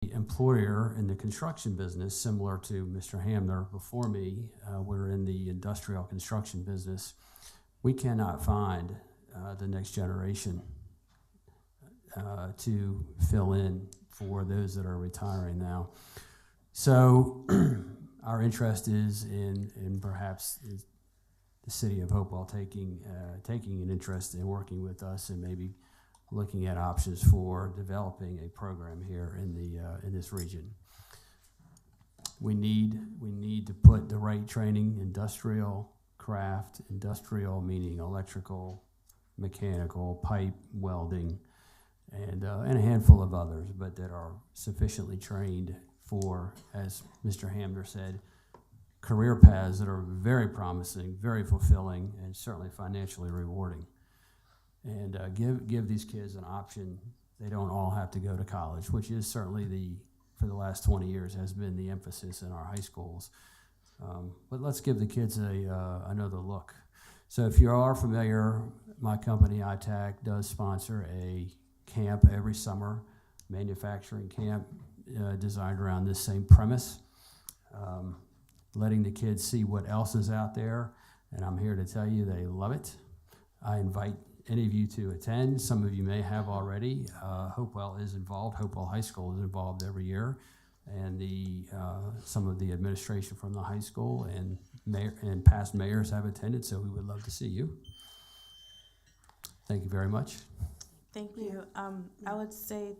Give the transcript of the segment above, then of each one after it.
employer in the construction business, similar to Mr. Hamner before me. We're in the industrial construction business. We cannot find the next generation to fill in for those that are retiring now. So our interest is in perhaps the city of Hopewell taking an interest in working with us and maybe looking at options for developing a program here in this region. We need to put the right training, industrial, craft, industrial meaning electrical, mechanical, pipe, welding, and a handful of others, but that are sufficiently trained for, as Mr. Hamner said, career paths that are very promising, very fulfilling, and certainly financially rewarding. And give these kids an option. They don't all have to go to college, which is certainly for the last 20 years has been the emphasis in our high schools. But let's give the kids another look. So if you are familiar, my company, ITAC, does sponsor a camp every summer, manufacturing camp designed around this same premise, letting the kids see what else is out there. And I'm here to tell you they love it. I invite any of you to attend. Some of you may have already. Hopewell is involved. Hopewell High School is involved every year. And some of the administration from the high school and past mayors have attended, so we would love to see you. Thank you very much. Thank you. I would say,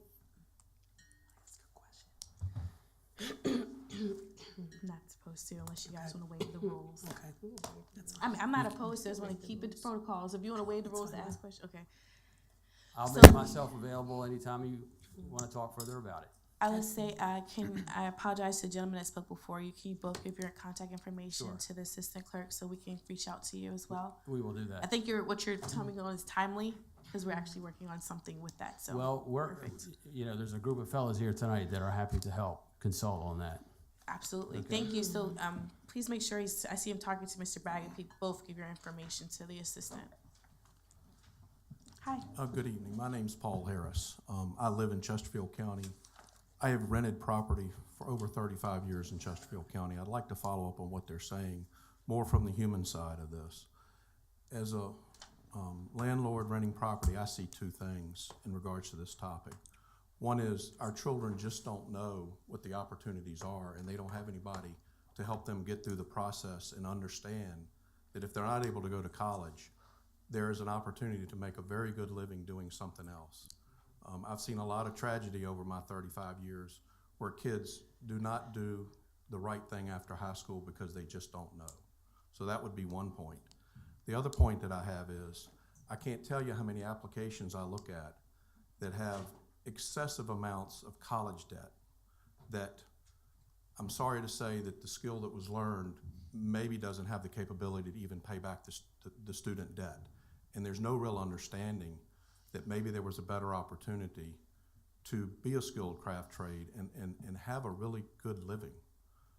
not supposed to unless you guys want to waive the rules. Okay. That's fine. I mean, I'm not opposed to it. I just want to keep it to protocols. If you want to waive the rules to ask questions, okay. I'll So- make myself available anytime you want to talk further about it. I would say I apologize to the gentleman that spoke before you. Can you both give your contact information Sure. to the assistant clerk so we can reach out to you as well? We will do that. I think what you're telling me is timely because we're actually working on something with that. So Well, perfect. there's a group of fellows here tonight that are happy to help consult on that. Absolutely. Okay. Thank you. So please make sure I see him talking to Mr. Bragg, and please both give your information to the assistant. Hi. Good evening. My name's Paul Harris. I live in Chesterfield County. I have rented property for over 35 years in Chesterfield County. I'd like to follow up on what they're saying, more from the human side of this. As a landlord renting property, I see two things in regards to this topic. One is our children just don't know what the opportunities are, and they don't have anybody to help them get through the process and understand that if they're not able to go to college, there is an opportunity to make a very good living doing something else. I've seen a lot of tragedy over my 35 years where kids do not do the right thing after high school because they just don't know. So that would be one point. The other point that I have is I can't tell you how many applications I look at that have excessive amounts of college debt that I'm sorry to say that the skill that was learned maybe doesn't have the capability to even pay back the student debt. And there's no real understanding that maybe there was a better opportunity to be a skilled craft trade and have a really good living.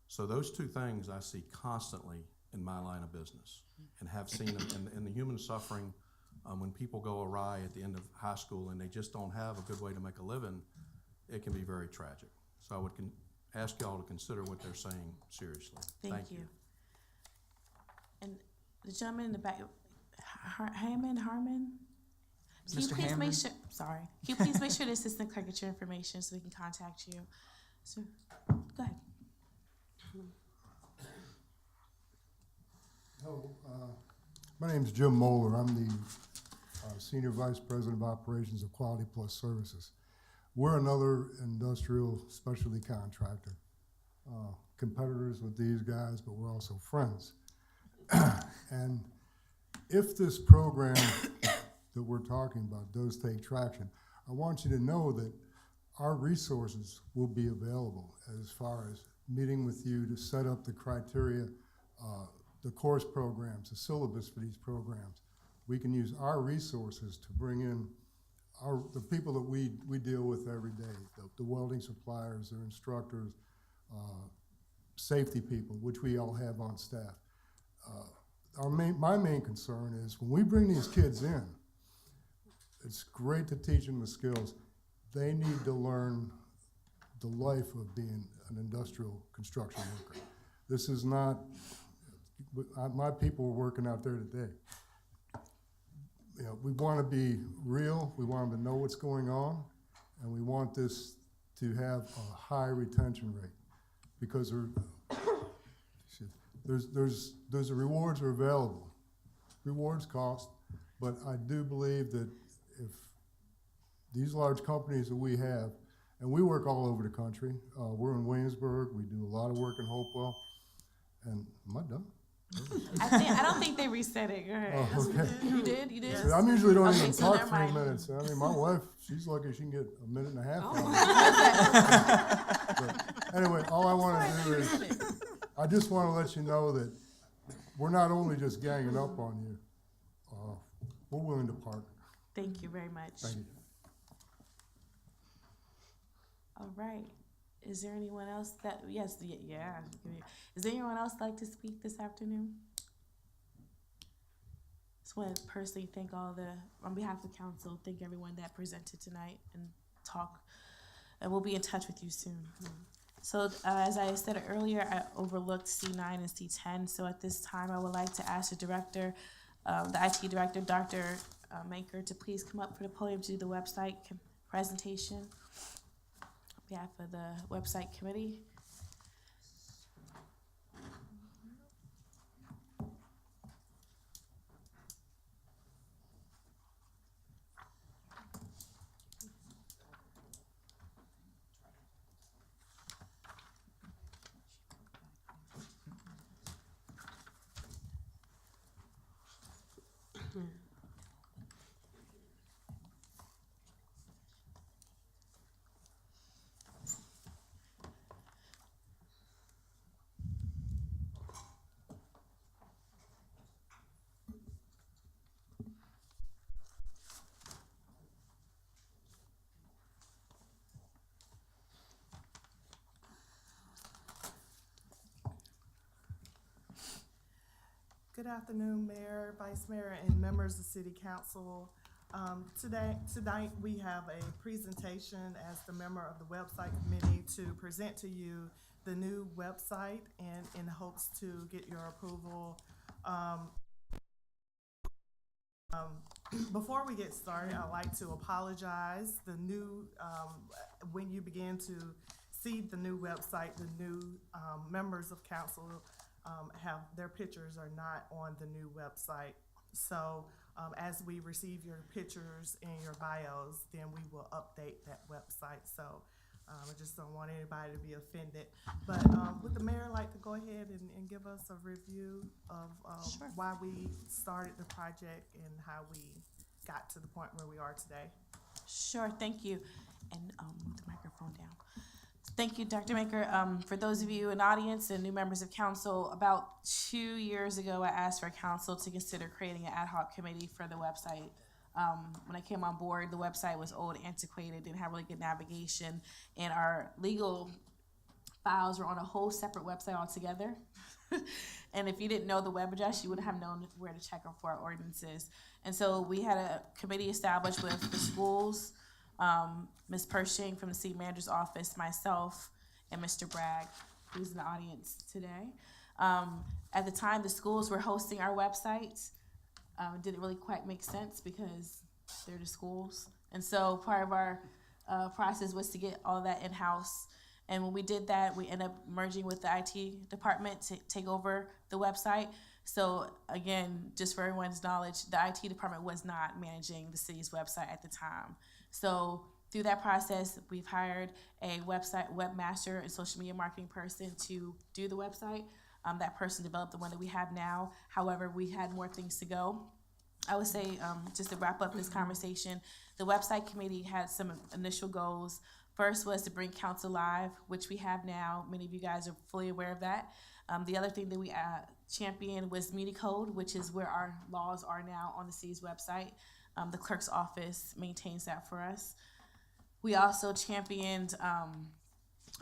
So those two things I see constantly in my line of business and have seen them in the human suffering when people go awry at the end of high school and they just don't have a good way to make a living, it can be very tragic. So I would ask y'all to consider what they're saying seriously. Thank you. And the gentleman in the back, Harmon? Can you Mr. please Hammer? make sure? Sorry. Can you please make sure the assistant clerk gets your information so we can contact you? So, go ahead. Hello, my name is Jim Moeller. I'm the Senior Vice President of Operations of Quality Plus Services. We're another industrial specialty contractor, competitors with these guys, but we're also friends. And if this program that we're talking about does take traction, I want you to know that our resources will be available as far as meeting with you to set up the criteria, the course programs, the syllabus for these programs. We can use our resources to bring in the people that we deal with every day, the welding suppliers, their instructors, safety people, which we all have on staff. My main concern is when we bring these kids in, it's great to teach them the skills. They need to learn the life of being an industrial construction worker. This is not, my people are working out there today. You know, we want to be real, we want them to know what's going on, and we want this to have a high retention rate, because there's the rewards are available. Rewards cost, but I do believe that if these large companies that we have, and we work all over the country, we're in Williamsburg, we do a lot of work in Hopewell, and am I done? I don't think they reset it. Go ahead. Oh, okay. You did? You did? See, I'm usually don't Okay, even so talk never 3 mind. minutes. I mean, my wife, she's lucky she can get a minute and a half. But anyway, all I want to do is, I just want to let you know that we're not only just ganging up on you, we're willing to partner. Thank you very much. Thank you. All right. Is there anyone else that, yes, yeah. Is there anyone else like to speak this afternoon? Just want to personally thank on behalf of council, thank everyone that presented tonight and talk. And we'll be in touch with you soon. So as I said earlier, I overlooked C9 and C10. So at this time, I would like to ask the director, the IT director, Dr. Manker, to please come up for the podium to do the website presentation on behalf of the website committee. Good afternoon, Mayor, Vice Mayor, and members of City Council. Tonight we have a presentation as the member of the website committee to present to you the new website, and in hopes to get your approval. Before we get started, I'd like to apologize. The new, when you begin to see the new website, the new members of council have their pictures are not on the new website. So as we receive your pictures and your bios, then we will update that website. So I just don't want anybody to be offended. But would the mayor like to go ahead and give us a review of Sure. why we started the project and how we got to the point where we are today? Sure, thank you. And move the microphone down. Thank you, Dr. Maker. For those of you in the audience and new members of council, about 2 years ago, I asked for council to consider creating an ad hoc committee for the website. When I came on board, the website was old, antiquated, didn't have really good navigation, and our legal files were on a whole separate website altogether. And if you didn't know the web address, you wouldn't have known where to check for our ordinances. And so we had a committee established with the schools, Ms. Pershing from the city manager's office, myself, and Mr. Bragg, who's in the audience today. At the time, the schools were hosting our website. It didn't really quite make sense because they're the schools. And so part of our process was to get all that in-house. And when we did that, we ended up merging with the IT department to take over the website. So again, just for everyone's knowledge, the IT department was not managing the city's website at the time. So through that process, we've hired a webmaster and social media marketing person to do the website. That person developed the one that we have now. However, we had more things to go. I would say, just to wrap up this conversation, the website committee had some initial goals. First was to bring council live, which we have now. Many of you guys are fully aware of that. The other thing that we championed was MuniCode, which is where our laws are now on the city's website. The clerk's office maintains that for us. We also championed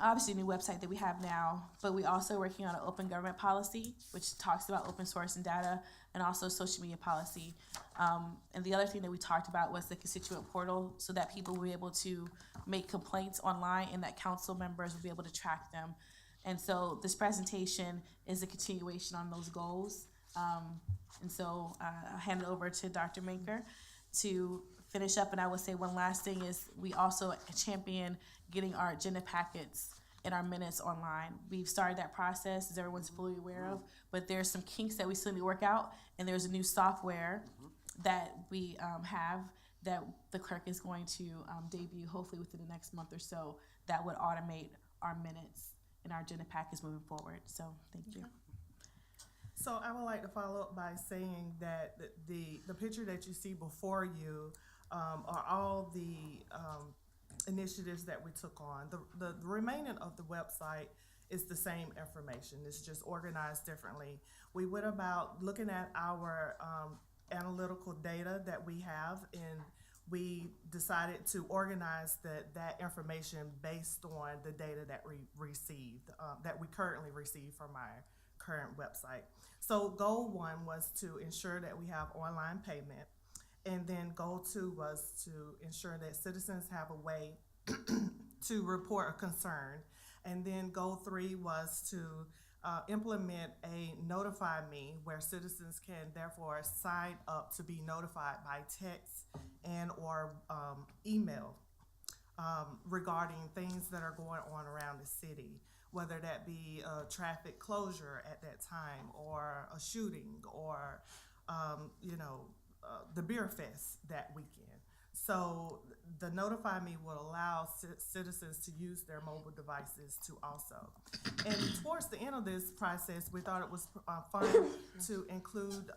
obviously a new website that we have now, but we also working on an open government policy, which talks about open source and data, and also social media policy. And the other thing that we talked about was the constituent portal, so that people will be able to make complaints online and that council members will be able to track them. And so this presentation is a continuation on those goals. And so I'll hand it over to Dr. Maker to finish up. And I would say one last thing is we also champion getting our agenda packets and our minutes online. We've started that process, as everyone's fully aware of, but there's some kinks that we still need to work out, and there's a new software that we have that the clerk is going to debut hopefully within the next month or so that would automate our minutes and our agenda packets moving forward. So thank you. So I would like to follow up by saying that the picture that you see before you are all the initiatives that we took on. The remaining of the website is the same information. It's just organized differently. We went about looking at our analytical data that we have, and we decided to organize that information based on the data that we received, that we currently receive from our current website. So goal 1 was to ensure that we have online payment, and then goal 2 was to ensure that citizens have a way to report a concern, and then goal 3 was to implement a notify me, where citizens can therefore sign up to be notified by text and or email regarding things that are going on around the city, whether that be a traffic closure at that time, or a shooting, or the beer fest that weekend. So the notify me will allow citizens to use their mobile devices to also. And towards the end of this process, we thought it was fun to include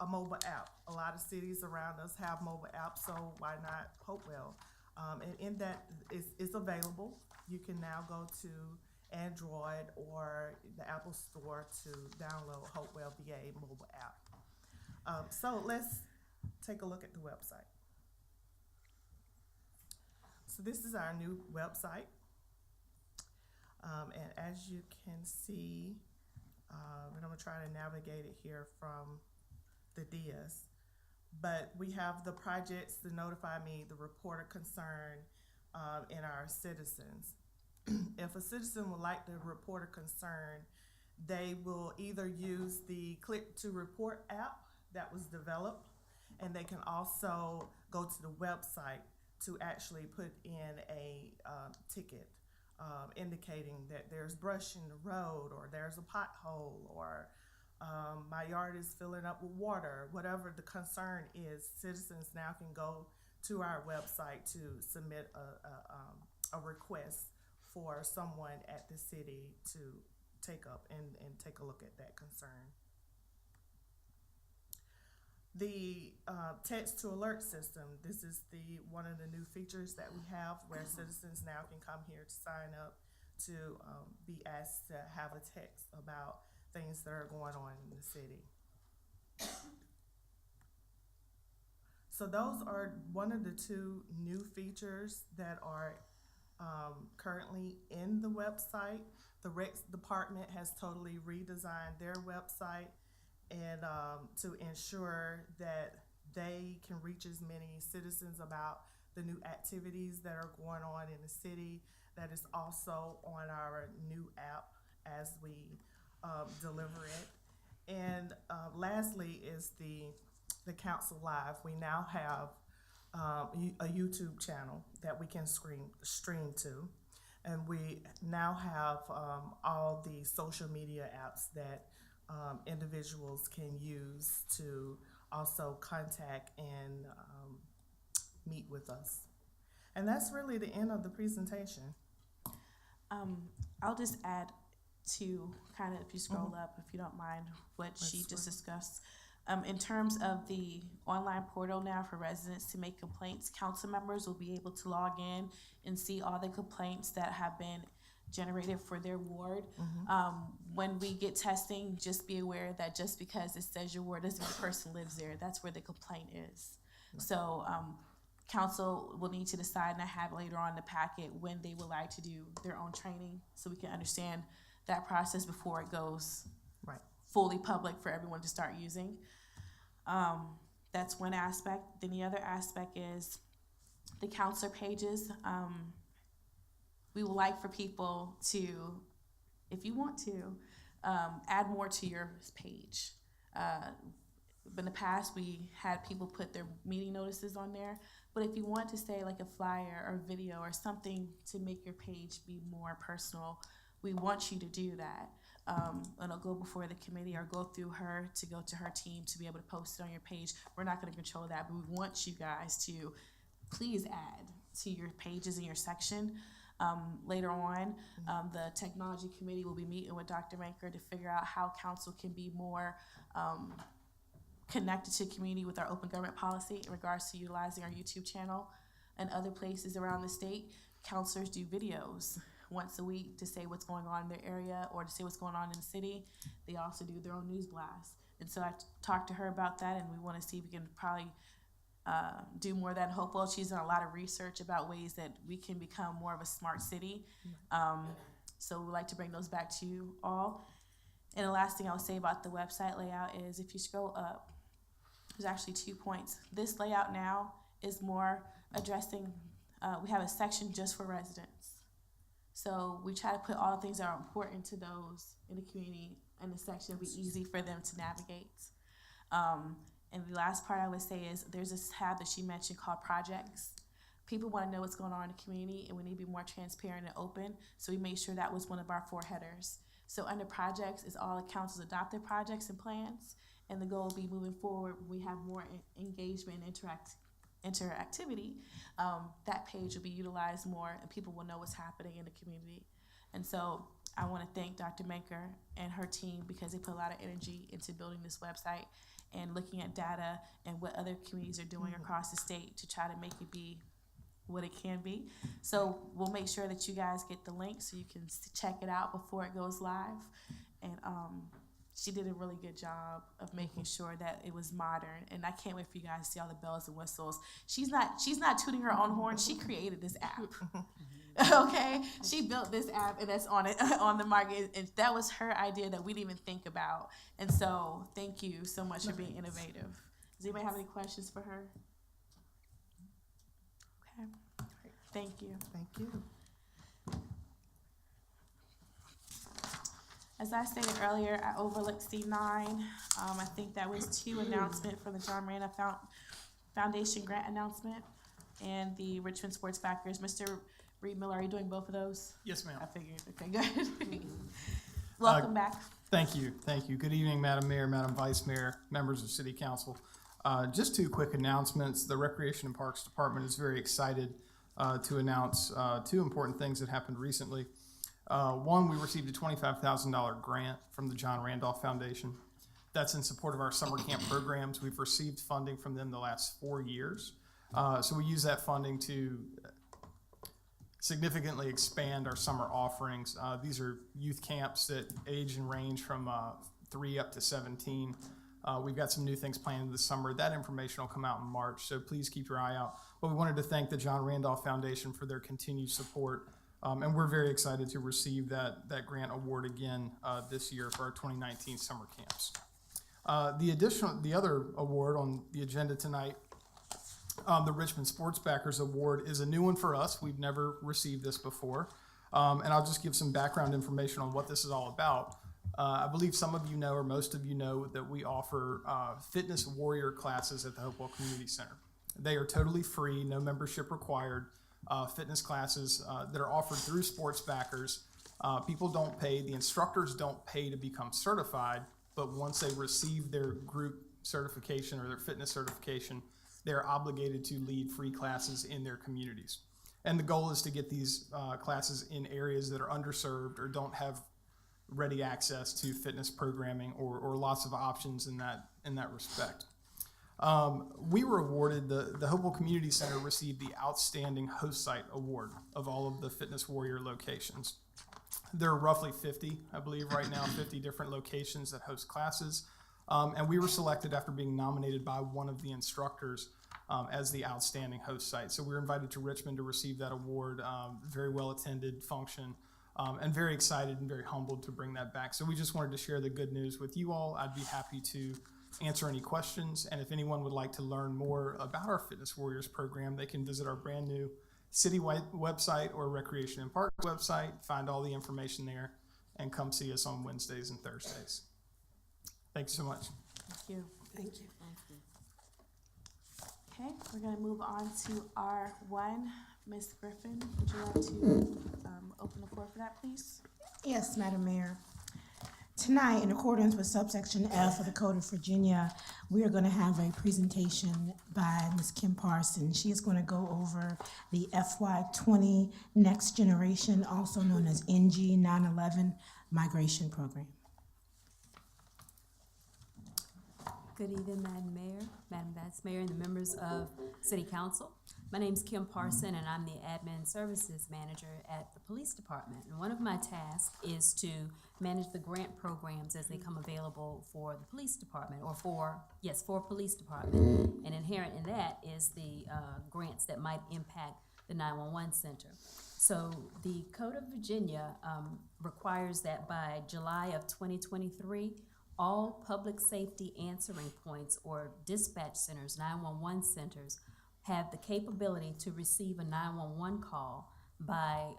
a mobile app. A lot of cities around us have mobile apps, so why not Hopewell? And in that is available. You can now go to Android or the Apple Store to download Hopewell VA mobile app. So let's take a look at the website. So this is our new website. And as you can see, and I'm gonna try to navigate it here from the DS, but we have the projects, the notify me, the report of concern, and our citizens. If a citizen would like to report a concern, they will either use the Click to Report app that was developed, and they can also go to the website to actually put in a ticket indicating that there's brush in the road, or there's a pothole, or my yard is filling up with water. Whatever the concern is, citizens now can go to our website to submit a request for someone at the city to take up and take a look at that concern. The text to alert system, this is one of the new features that we have, where citizens now can come here to sign up to be asked to have a text about things that are going on in the city. So those are one of the 2 new features that are currently in the website. The Recs department has totally redesigned their website, and to ensure that they can reach as many citizens about the new activities that are going on in the city. That is also on our new app as we deliver it. And lastly is the Council Live. We now have a YouTube channel that we can stream to, and we now have all the social media apps that individuals can use to also contact and meet with us. And that's really the end of the presentation. I'll just add to kind of, if you scroll up, if you don't mind, what she just discussed. In terms of the online portal now for residents to make complaints, council members will be able to log in and see all the complaints that have been generated for their ward. When we get testing, just be aware that just because it says your ward doesn't mean the person lives there. That's where the complaint is. So council will need to decide, and I have later on in the packet, when they would like to do their own training, so we can understand that process before it goes Right. fully public for everyone to start using. That's one aspect. Then the other aspect is the counselor pages. We would like for people to, if you want to, add more to your page. In the past, we had people put their meeting notices on there, but if you want to say like a flyer or video or something to make your page be more personal, we want you to do that. And it'll go before the committee or go through her to go to her team to be able to post it on your page. We're not going to control that, but we want you guys to please add to your pages in your section. Later on, the technology committee will be meeting with Dr. Maker to figure out how council can be more connected to the community with our open government policy in regards to utilizing our YouTube channel and other places around the state. Counselors do videos once a week to say what's going on in their area or to say what's going on in the city. They also do their own news blast. And so I talked to her about that, and we want to see if we can probably do more of that in Hopewell. She's done a lot of research about ways that we can become more of a smart city. So we'd like to bring those back to you all. And the last thing I'll say about the website layout is if you scroll up, there's actually 2 points. This layout now is more addressing, we have a section just for residents. So we try to put all the things that are important to those in the community in the section. It'll be easy for them to navigate. And the last part I would say is there's this tab that she mentioned called projects. People want to know what's going on in the community, and we need to be more transparent and open. So we made sure that was one of our 4 headers. So under projects is all the council's adopted projects and plans. And the goal will be moving forward, we have more engagement and interactivity. That page will be utilized more, and people will know what's happening in the community. And so I want to thank Dr. Maker and her team because they put a lot of energy into building this website and looking at data and what other communities are doing across the state to try to make it be what it can be. So we'll make sure that you guys get the link so you can check it out before it goes live. And she did a really good job of making sure that it was modern. And I can't wait for you guys to see all the bells and whistles. She's not tooting her own horn. She created this app. Okay, she built this app, and that's on it on the market, and that was her idea that we didn't even think about. And so thank you so much for being innovative. Does anybody have any questions for her? Okay, thank you. Thank you. As I stated earlier, I overlooked C9. I think that was 2 announcements from the John Miranda Foundation grant announcement and the Richmond Sports Backers. Mr. Reed Miller, are you doing both of those? Yes, ma'am. I figured. Okay, good. Welcome back. Thank you. Thank you. Good evening, Madam Mayor, Madam Vice Mayor, members of City Council. Just 2 quick announcements. The Recreation and Parks Department is very excited to announce 2 important things that happened recently. One, we received a $25,000 grant from the John Randolph Foundation. That's in support of our summer camp programs. We've received funding from them the last 4 years. So we use that funding to significantly expand our summer offerings. These are youth camps that age and range from 3 up to 17. We've got some new things planned this summer. That information will come out in March, so please keep your eye out. But we wanted to thank the John Randolph Foundation for their continued support. And we're very excited to receive that grant award again this year for our 2019 summer camps. The other award on the agenda tonight, the Richmond Sports Backers Award, is a new one for us. We've never received this before. And I'll just give some background information on what this is all about. I believe some of you know, or most of you know, that we offer fitness warrior classes at the Hopewell Community Center. They are totally free, no membership required. Fitness classes that are offered through sports backers. People don't pay, the instructors don't pay to become certified, but once they receive their group certification or their fitness certification, they're obligated to lead free classes in their communities. And the goal is to get these classes in areas that are underserved or don't have ready access to fitness programming or lots of options in that respect. We were awarded, the Hopewell Community Center received the Outstanding Host Site Award of all of the Fitness Warrior locations. There are roughly 50, I believe right now, 50 different locations that host classes. And we were selected after being nominated by one of the instructors as the outstanding host site. So we were invited to Richmond to receive that award. Very well attended function, and very excited and very humbled to bring that back. So we just wanted to share the good news with you all. I'd be happy to answer any questions, and if anyone would like to learn more about our Fitness Warriors program, they can visit our brand new citywide website or Recreation and Park website, find all the information there, and come see us on Wednesdays and Thursdays. Thank you so much. Thank you. Thank you. Okay, we're gonna move on to R1. Ms. Griffin, would you like to open the floor for that, please? Yes, Madam Mayor. Tonight, in accordance with subsection F of the Code of Virginia, we are going to have a presentation by Ms. Kim Parson. She is going to go over the FY20 Next Generation, also known as NG 911 Migration Program. Good evening, Madam Mayor, Madam Vice Mayor, and the members of City Council. My name is Kim Parson, and I'm the Admin Services Manager at the Police Department. And one of my tasks is to manage the grant programs as they come available for the Police Department, or for Police Department. And inherent in that is the grants that might impact the 911 Center. So the Code of Virginia requires that by July of 2023, all public safety answering points or dispatch centers, 911 centers, have the capability to receive a 911 call by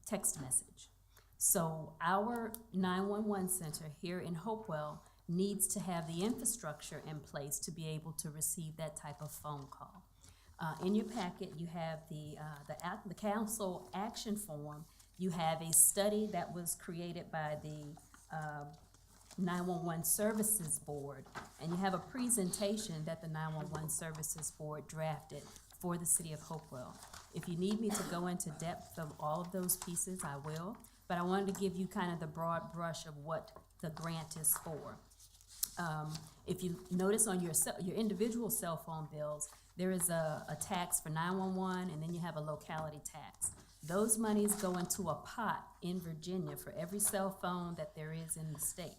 text message. So our 911 center here in Hopewell needs to have the infrastructure in place to be able to receive that type of phone call. In your packet, you have the council action form. You have a study that was created by the 911 Services Board, and you have a presentation that the 911 Services Board drafted for the city of Hopewell. If you need me to go into depth of all of those pieces, I will, but I wanted to give you kind of the broad brush of what the grant is for. If you notice on your individual cell phone bills, there is a tax for 911, and then you have a locality tax. Those monies go into a pot in Virginia for every cell phone that there is in the state.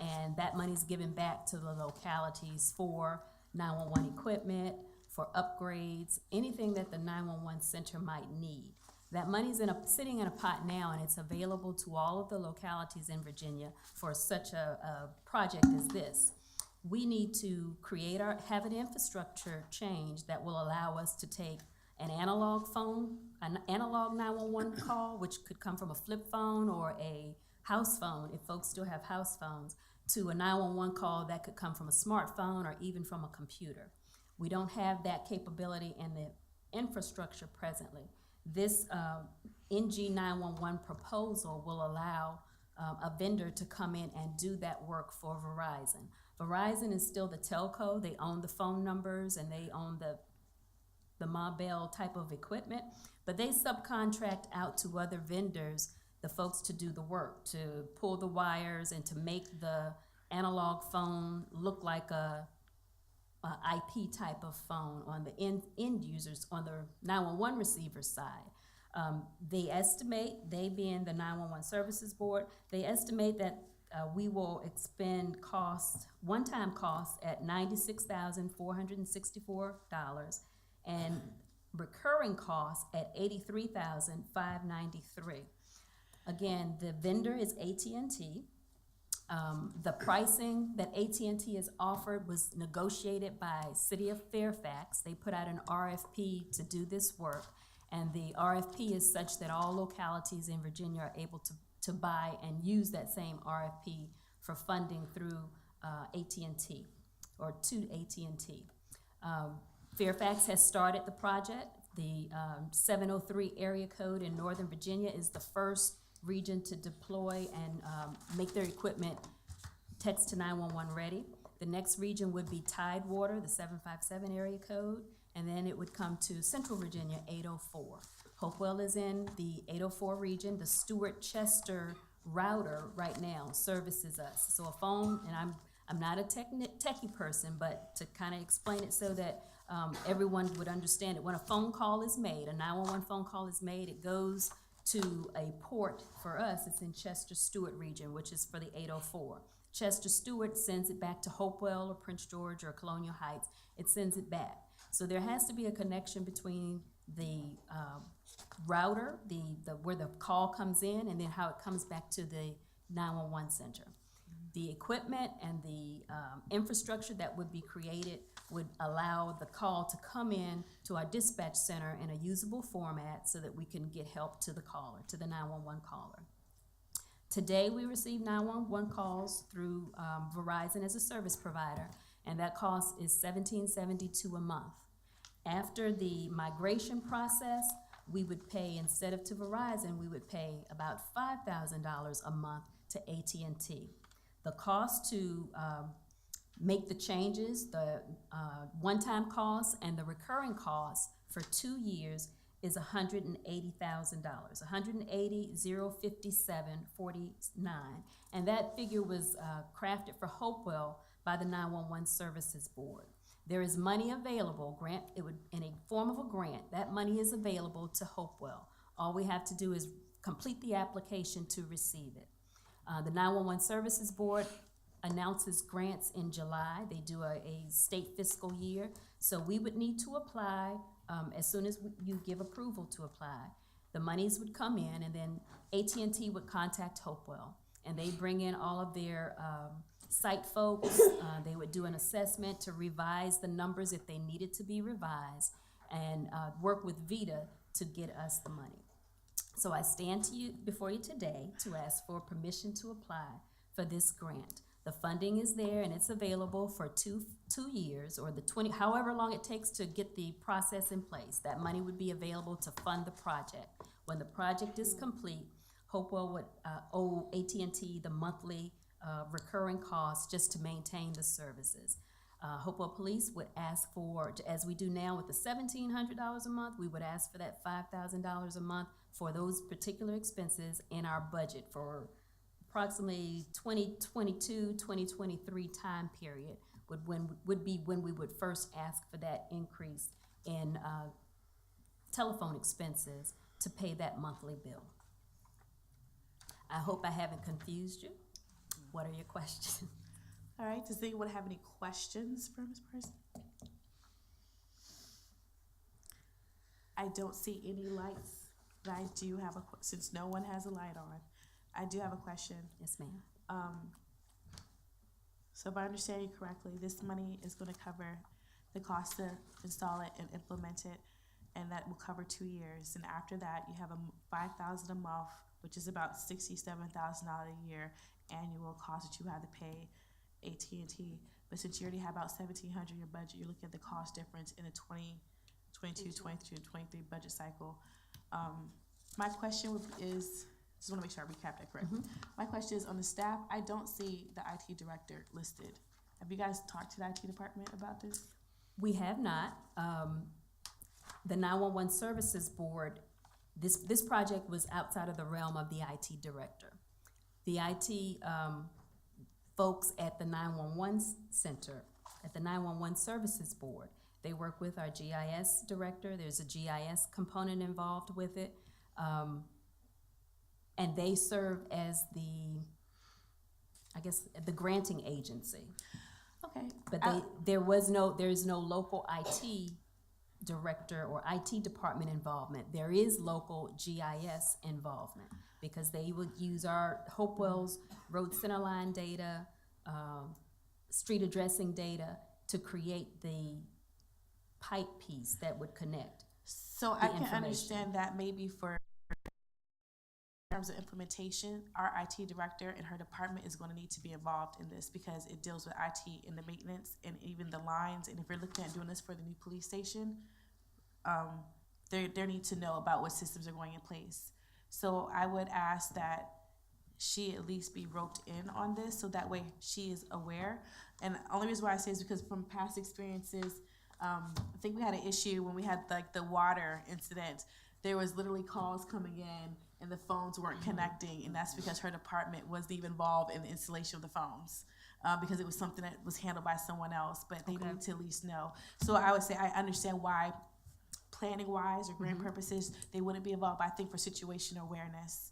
And that money is given back to the localities for 911 equipment, for upgrades, anything that the 911 center might need. That money's sitting in a pot now, and it's available to all of the localities in Virginia for such a project as this. We need to have an infrastructure change that will allow us to take an analog phone, an analog 911 call, which could come from a flip phone or a house phone, if folks still have house phones, to a 911 call that could come from a smartphone or even from a computer. We don't have that capability in the infrastructure presently. This NG 911 proposal will allow a vendor to come in and do that work for Verizon. Verizon is still the telco. They own the phone numbers and they own the mobile type of equipment, but they subcontract out to other vendors the folks to do the work, to pull the wires and to make the analog phone look like a IP type of phone on the end users, on the 911 receiver side. They estimate, they being the 911 Services Board, they estimate that we will expend one-time costs at $96,464 and recurring costs at $83,593. Again, the vendor is AT&T. The pricing that AT&T has offered was negotiated by City of Fairfax. They put out an RFP to do this work, and the RFP is such that all localities in Virginia are able to buy and use that same RFP for funding through AT&T or to AT&T. Fairfax has started the project. The 703 area code in Northern Virginia is the first region to deploy and make their equipment text to 911 ready. The next region would be Tidewater, the 757 area code, and then it would come to Central Virginia, 804. Hopewell is in the 804 region. The Stewart-Chester router right now services us. So a phone, and I'm not a techie person, but to kind of explain it so that everyone would understand it. When a phone call is made, a 911 phone call is made, it goes to a port. For us, it's in Chester-Stewart region, which is for the 804. Chester-Stewart sends it back to Hopewell or Prince George or Colonial Heights. It sends it back. So there has to be a connection between the router, the where the call comes in, and then how it comes back to the 911 center. The equipment and the infrastructure that would be created would allow the call to come in to our dispatch center in a usable format so that we can get help to the caller, to the 911 caller. Today, we receive 911 calls through Verizon as a service provider, and that cost is $17.72 a month. After the migration process, we would pay, instead of to Verizon, we would pay about $5,000 a month to AT&T. The cost to make the changes, the one-time costs and the recurring costs for 2 years is $180,000, $180,057.49, and that figure was crafted for Hopewell by the 911 Services Board. There is money available, in a form of a grant. That money is available to Hopewell. All we have to do is complete the application to receive it. The 911 Services Board announces grants in July. They do a state fiscal year. So we would need to apply as soon as you give approval to apply. The monies would come in, and then AT&T would contact Hopewell, and they bring in all of their site folks. They would do an assessment to revise the numbers if they needed to be revised, and work with VITA to get us the money. So I stand before you today to ask for permission to apply for this grant. The funding is there and it's available for two years, or the 20, however long it takes to get the process in place. That money would be available to fund the project. When the project is complete, Hopewell would owe AT&T the monthly recurring costs just to maintain the services. Hopewell Police would ask for, as we do now with the $1,700 a month, we would ask for that $5,000 a month for those particular expenses in our budget for approximately 2022, 2023 time period would be when we would first ask for that increase in telephone expenses to pay that monthly bill. I hope I haven't confused you. What are your questions? All right, does anyone have any questions for Ms. Person? I don't see any lights, but I do have since no one has a light on, I do have a question. Yes, ma'am. So if I understand you correctly, this money is going to cover the cost to install it and implement it, and that will cover 2 years. And after that, you have $5,000 a month, which is about $67,000 a year annual cost that you have to pay AT&T. But since you already have about $1,700 in your budget, you're looking at the cost difference in the 2022, 23, and 23 budget cycle. My question is, just want to make sure I recap that correctly. My question is, on the staff, I don't see the IT director listed. Have you guys talked to the IT department about this? We have not. The 911 Services Board, this project was outside of the realm of the IT director. The IT folks at the 911 center, at the 911 Services Board, they work with our GIS director. There's a GIS component involved with it. And they serve as the granting agency. Okay. But there's no local IT director or IT department involvement. There is local GIS involvement because they would use our Hopewell's road center line data, street addressing data to create the pipe piece that would connect. So I can understand that maybe for in terms of implementation, our IT director and her department is going to need to be involved in this because it deals with IT and the maintenance and even the lines. And if we're looking at doing this for the new police station, they need to know about what systems are going in place. So I would ask that she at least be roped in on this so that way she is aware. And the only reason why I say is because from past experiences, I think we had an issue when we had like the water incident. There was literally calls coming in and the phones weren't connecting, and that's because her department wasn't even involved in the installation of the phones because it was something that was handled by someone else, but they need to at least know. So I would say I understand why planning-wise or grant purposes, they wouldn't be involved, but I think for situational awareness,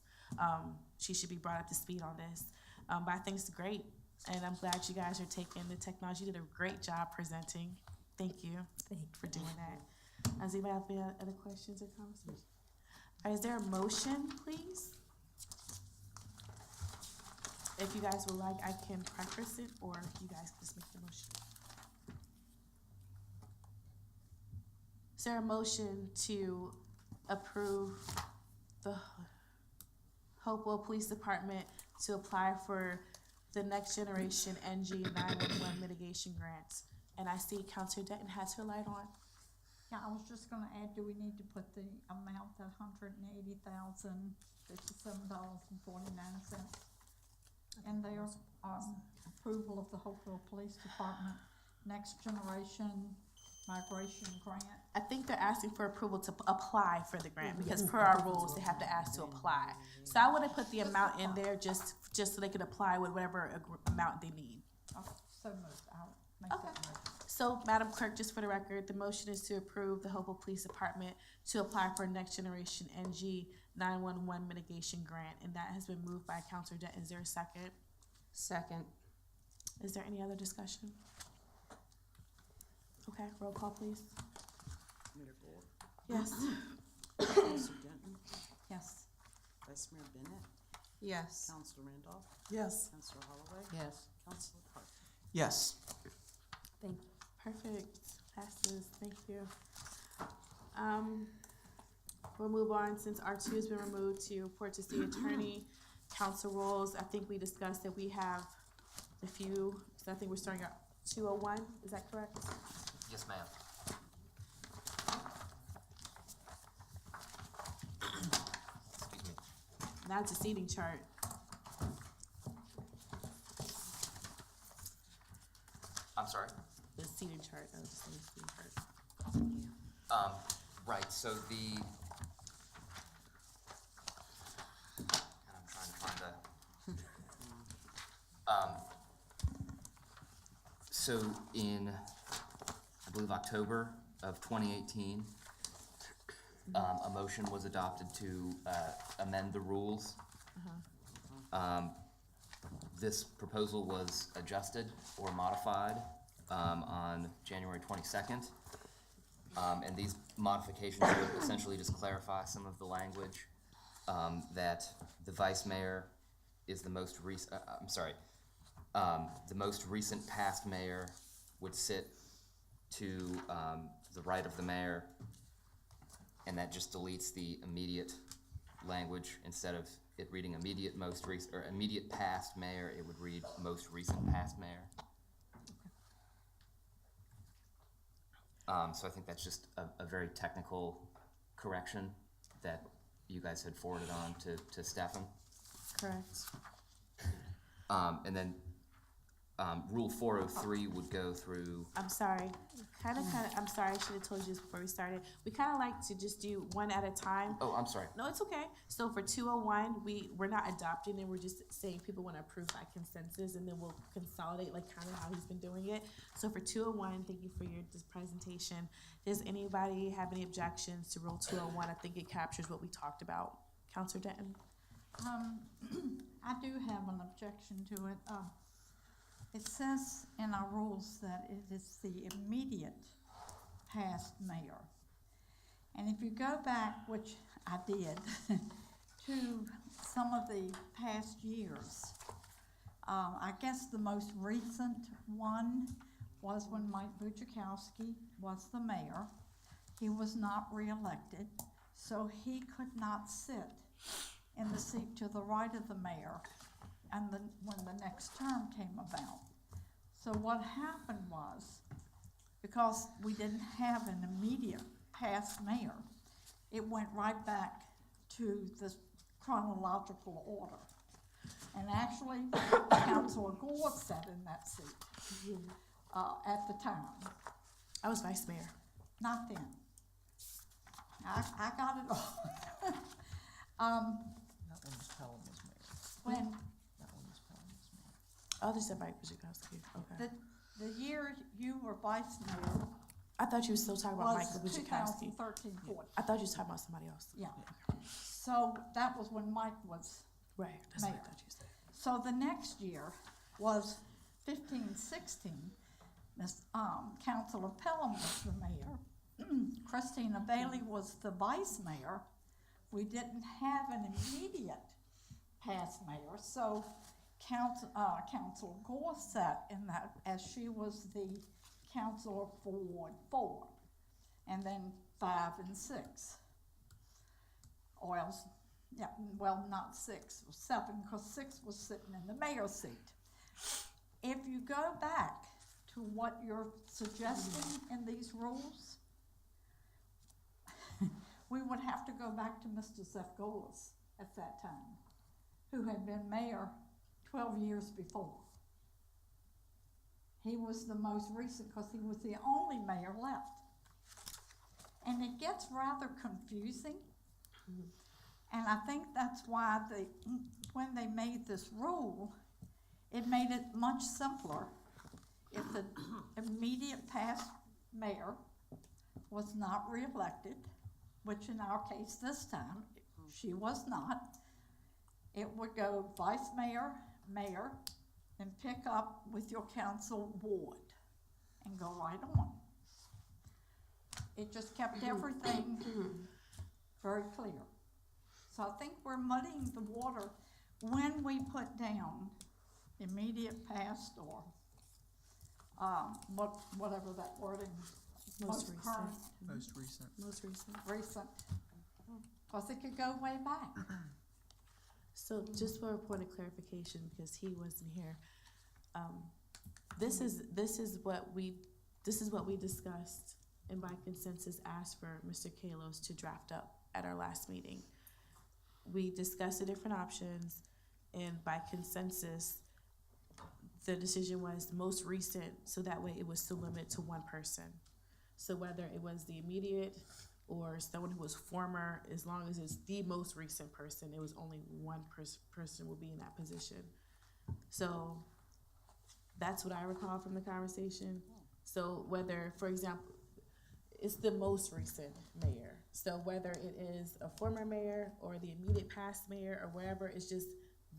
she should be brought up to speed on this. But I think it's great, and I'm glad you guys are taking the technology. You did a great job presenting. Thank you for doing that. Does anybody have any other questions or conversations? All right, is there a motion, please? If you guys would like, I can preface it, or you guys can just make the motion. Is there a motion to approve the Hopewell Police Department to apply for the Next Generation NG 911 mitigation grants? And I see Counselor Denton has her light on. Yeah, I was just gonna add, do we need to put the amount, that $180,057.49 in there? Approval of the Hopewell Police Department Next Generation Migration Grant. I think they're asking for approval to apply for the grant, because per our rules, they have to ask to apply. So I would have put the amount in there just so they could apply with whatever amount they need. Okay, so moved. I'll make that Okay. motion. So, Madam Clerk, just for the record, the motion is to approve the Hopewell Police Department to apply for Next Generation NG 911 mitigation grant, and that has been moved by Counselor Denton. Is there a second? Second. Is there any other discussion? Okay, roll call, please. Mayor Gore, Yes. Councilor Denton, Yes. Vice Mayor Bennett, Yes. Councilor Randolph, Yes. Councilor Holloway, Yes. Councilor Parker. Yes. Thank you. Perfect. Passes. Thank you. We'll move on, since R2 has been removed, to report to city attorney. Council rules, I think we discussed that we have a few, so I think we're starting at 201, is that correct? Yes, ma'am. Excuse me. Now it's a seating chart. I'm sorry. The seating chart, I was just saying seating chart. Right, so the, I'm trying to find so in, I believe, October of 2018, a motion was adopted to amend the rules. This proposal was adjusted or modified on January 22nd. And these modifications would essentially just clarify some of the language, that the vice mayor is the most the most recent past mayor would sit to the right of the mayor, and that just deletes the immediate language. Instead of it reading immediate most recent, or immediate past mayor, it would read most recent past mayor. So I think that's just a very technical correction that you guys had forwarded on to Stefan. Correct. And then Rule 403 would go through. I'm sorry. I'm sorry, I should have told you this before we started. We kind of like to just do one at a time. Oh, I'm sorry. No, it's okay. So for 201, we're not adopting it. We're just saying people want to approve by consensus, and then we'll consolidate like kind of how he's been doing it. So for 201, thank you for this presentation. Does anybody have any objections to Rule 201? I think it captures what we talked about. Counselor Denton? I do have an objection to it. It says in our rules that it is the immediate past mayor. And if you go back, which I did, to some of the past years, I guess the most recent one was when Mike Bujakowski was the mayor. He was not reelected, so he could not sit in the seat to the right of the mayor and when the next term came about. So what happened was, because we didn't have an immediate past mayor, it went right back to this chronological order. And actually, Councilor Gore sat in that seat at the time. I was vice mayor. Not then. I got it all. That one was Pelham as mayor. When That one was Pelham as mayor. Oh, this is Mike Bujakowski. Okay. the year you were vice mayor I thought you were still talking about Mike was Bujakowski. 2013-14. I thought you were talking about somebody else. Yeah. So that was when Mike was. Right, that's what I Mayor. thought you said. So the next year was 15-16, Councilor Pelham was the mayor. Christina Bailey was the vice mayor. We didn't have an immediate past mayor, so Councilor Gore sat in that as she was the councilor for Ward 4, and then 5 and 6. Or else, yeah, well, not 6, 7, because 6 was sitting in the mayor's seat. If you go back to what you're suggesting in these rules, we would have to go back to Mr. Zefgolis at that time, who had been mayor 12 years before. He was the most recent because he was the only mayor left. And it gets rather confusing. And I think that's why when they made this rule, it made it much simpler. If the immediate past mayor was not reelected, which in our case this time, she was not, it would go vice mayor, mayor, and pick up with your council ward and go right on. It just kept everything very clear. So I think we're muddying the water when we put down immediate past or whatever that wording, most current, Most recent. recent, because it could go way back. So just for a point of clarification, because he wasn't here, this is what we discussed and by consensus asked for Mr. Kalos to draft up at our last meeting. We discussed the different options, and by consensus, the decision was most recent, so that way it was still limited to one person. So whether it was the immediate or someone who was former, as long as it's the most recent person, it was only one person will be in that position. So that's what I recall from the conversation. So whether, for example, it's the most recent mayor. So whether it is a former mayor or the immediate past mayor or wherever, it's just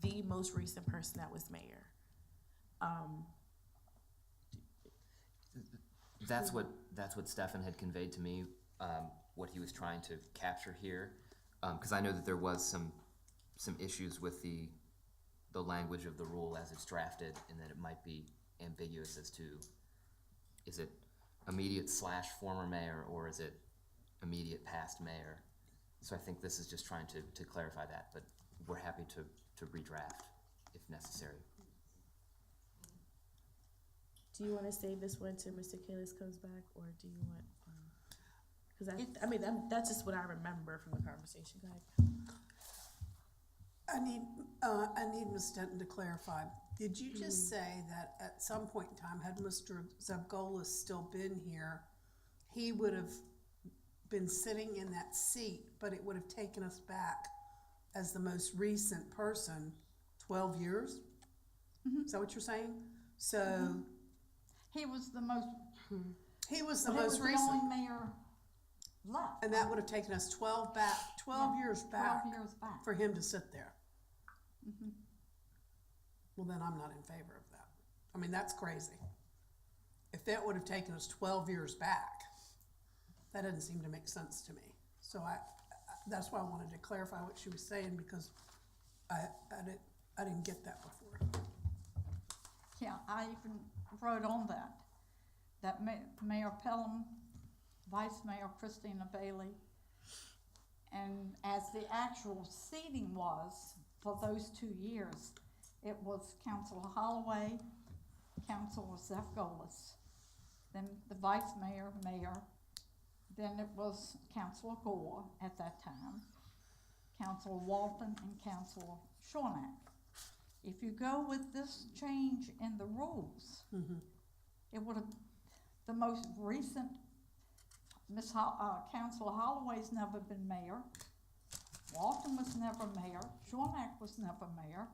the most recent person that was mayor. That's what Stefan had conveyed to me, what he was trying to capture here, because I know that there was some issues with the language of the rule as it's drafted, and that it might be ambiguous as to, is it immediate / former mayor, or is it immediate past mayor? So I think this is just trying to clarify that, but we're happy to redraft if necessary. Do you want to save this one till Mr. Kalis comes back, or do you want? Because that's just what I remember from the conversation. Go ahead. I need Ms. Denton to clarify. Did you just say that at some point in time, had Mr. Zevgolis still been here, he would have been sitting in that seat, but it would have taken us back as the most recent person 12 years? Mm-hmm. Is that what you're saying? So he was the most. He was the most recent. The only mayor left, and that would have taken us 12 years back. 12 years back for him to sit there. Mm-hmm. Well, then I'm not in favor of that. I mean, that's crazy. If that would have taken us 12 years back, that doesn't seem to make sense to me. So that's why I wanted to clarify what she was saying, because I didn't get that before. Yeah, I even wrote on that Mayor Pelham, Vice Mayor Christina Bailey, and as the actual seating was for those 2 years, it was Councilor Holloway, Councilor Zefgolis, then the Vice Mayor, then it was Councilor Gore at that time, Councilor Walton, and Councilor Shornack. If you go with this change in the rules, it would have, the most recent, Councilor Holloway's never been mayor, Walton was never mayor, Shornack was never mayor.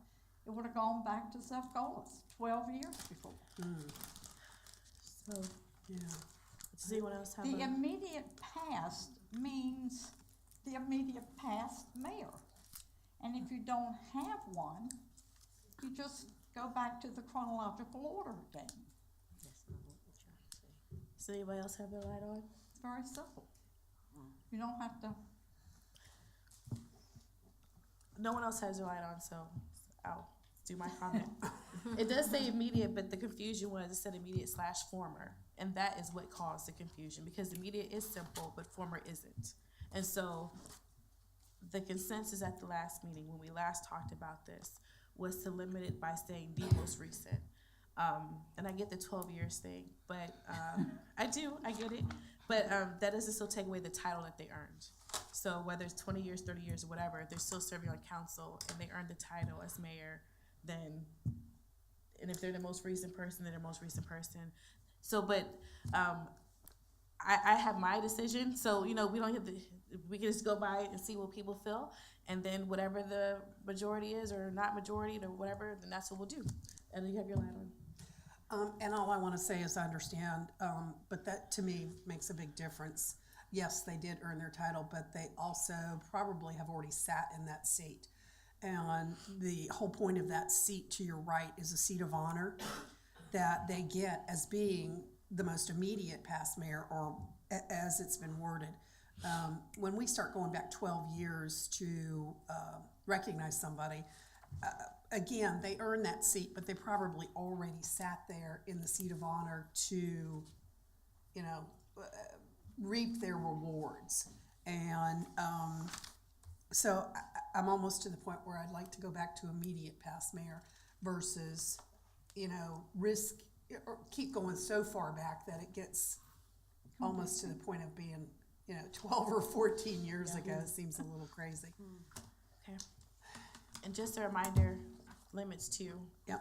It would have gone back to Zefgolis 12 years before. So, Yeah. does anyone else have The immediate past means the immediate past mayor. And if you don't have one, you just go back to the chronological order again. Does anybody else have their light on? It's very simple. You don't have to, No one else has their light on, so I'll do my comment. It does say immediate, but the confusion was it said immediate / former. And that is what caused the confusion, because immediate is simple, but former isn't. And so the consensus at the last meeting, when we last talked about this, was to limit it by saying the most recent. And I get the 12 years thing, but I get it. But that doesn't still take away the title that they earned. So whether it's 20 years, 30 years, or whatever, they're still serving on council and they earned the title as mayor, and if they're the most recent person, they're the most recent person. So, but I have my decision. So, we don't have we can just go by and see what people feel. And then whatever the majority is or not majority or whatever, then that's what we'll do. And you have your light on. And all I want to say is I understand, but that to me makes a big difference. Yes, they did earn their title, but they also probably have already sat in that seat. And the whole point of that seat to your right is a seat of honor that they get as being the most immediate past mayor, or as it's been worded. When we start going back 12 years to recognize somebody, again, they earn that seat, but they probably already sat there in the seat of honor to, reap their rewards. And so I'm almost to the point where I'd like to go back to immediate past mayor versus, risk or keep going so far back that it gets almost to the point of being, 12 or 14 years ago. It seems a little crazy. Okay. And just a reminder, limits to Yep.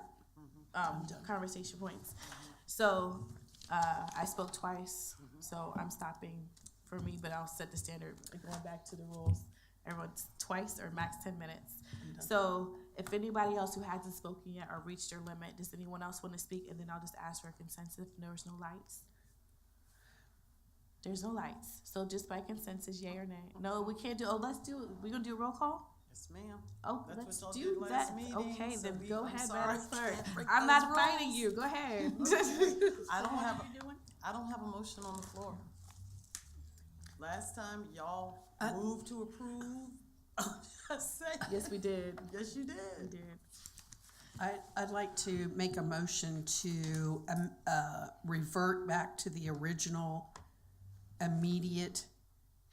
conversation points. So I spoke twice, so I'm stopping for me, but I'll set the standard, going back to the rules. Everyone's twice or max 10 minutes. So if anybody else who hasn't spoken yet or reached their limit, does anyone else want to speak? And then I'll just ask for a consensus if there's no lights. There's no lights. So just by consensus, yay or nay. No, we can't do, we're going to do a roll call? Yes, ma'am. Oh, That's let's what y'all do did that. last meeting, Okay, so then we- go I'm ahead, sorry, Madam Clerk. can't break I'm those not fighting rules. you. Go ahead. I don't have a motion on the floor. Last time, y'all moved to approve. I said, Yes, we did. yes, you We did. did. I'd like to make a motion to revert back to the original immediate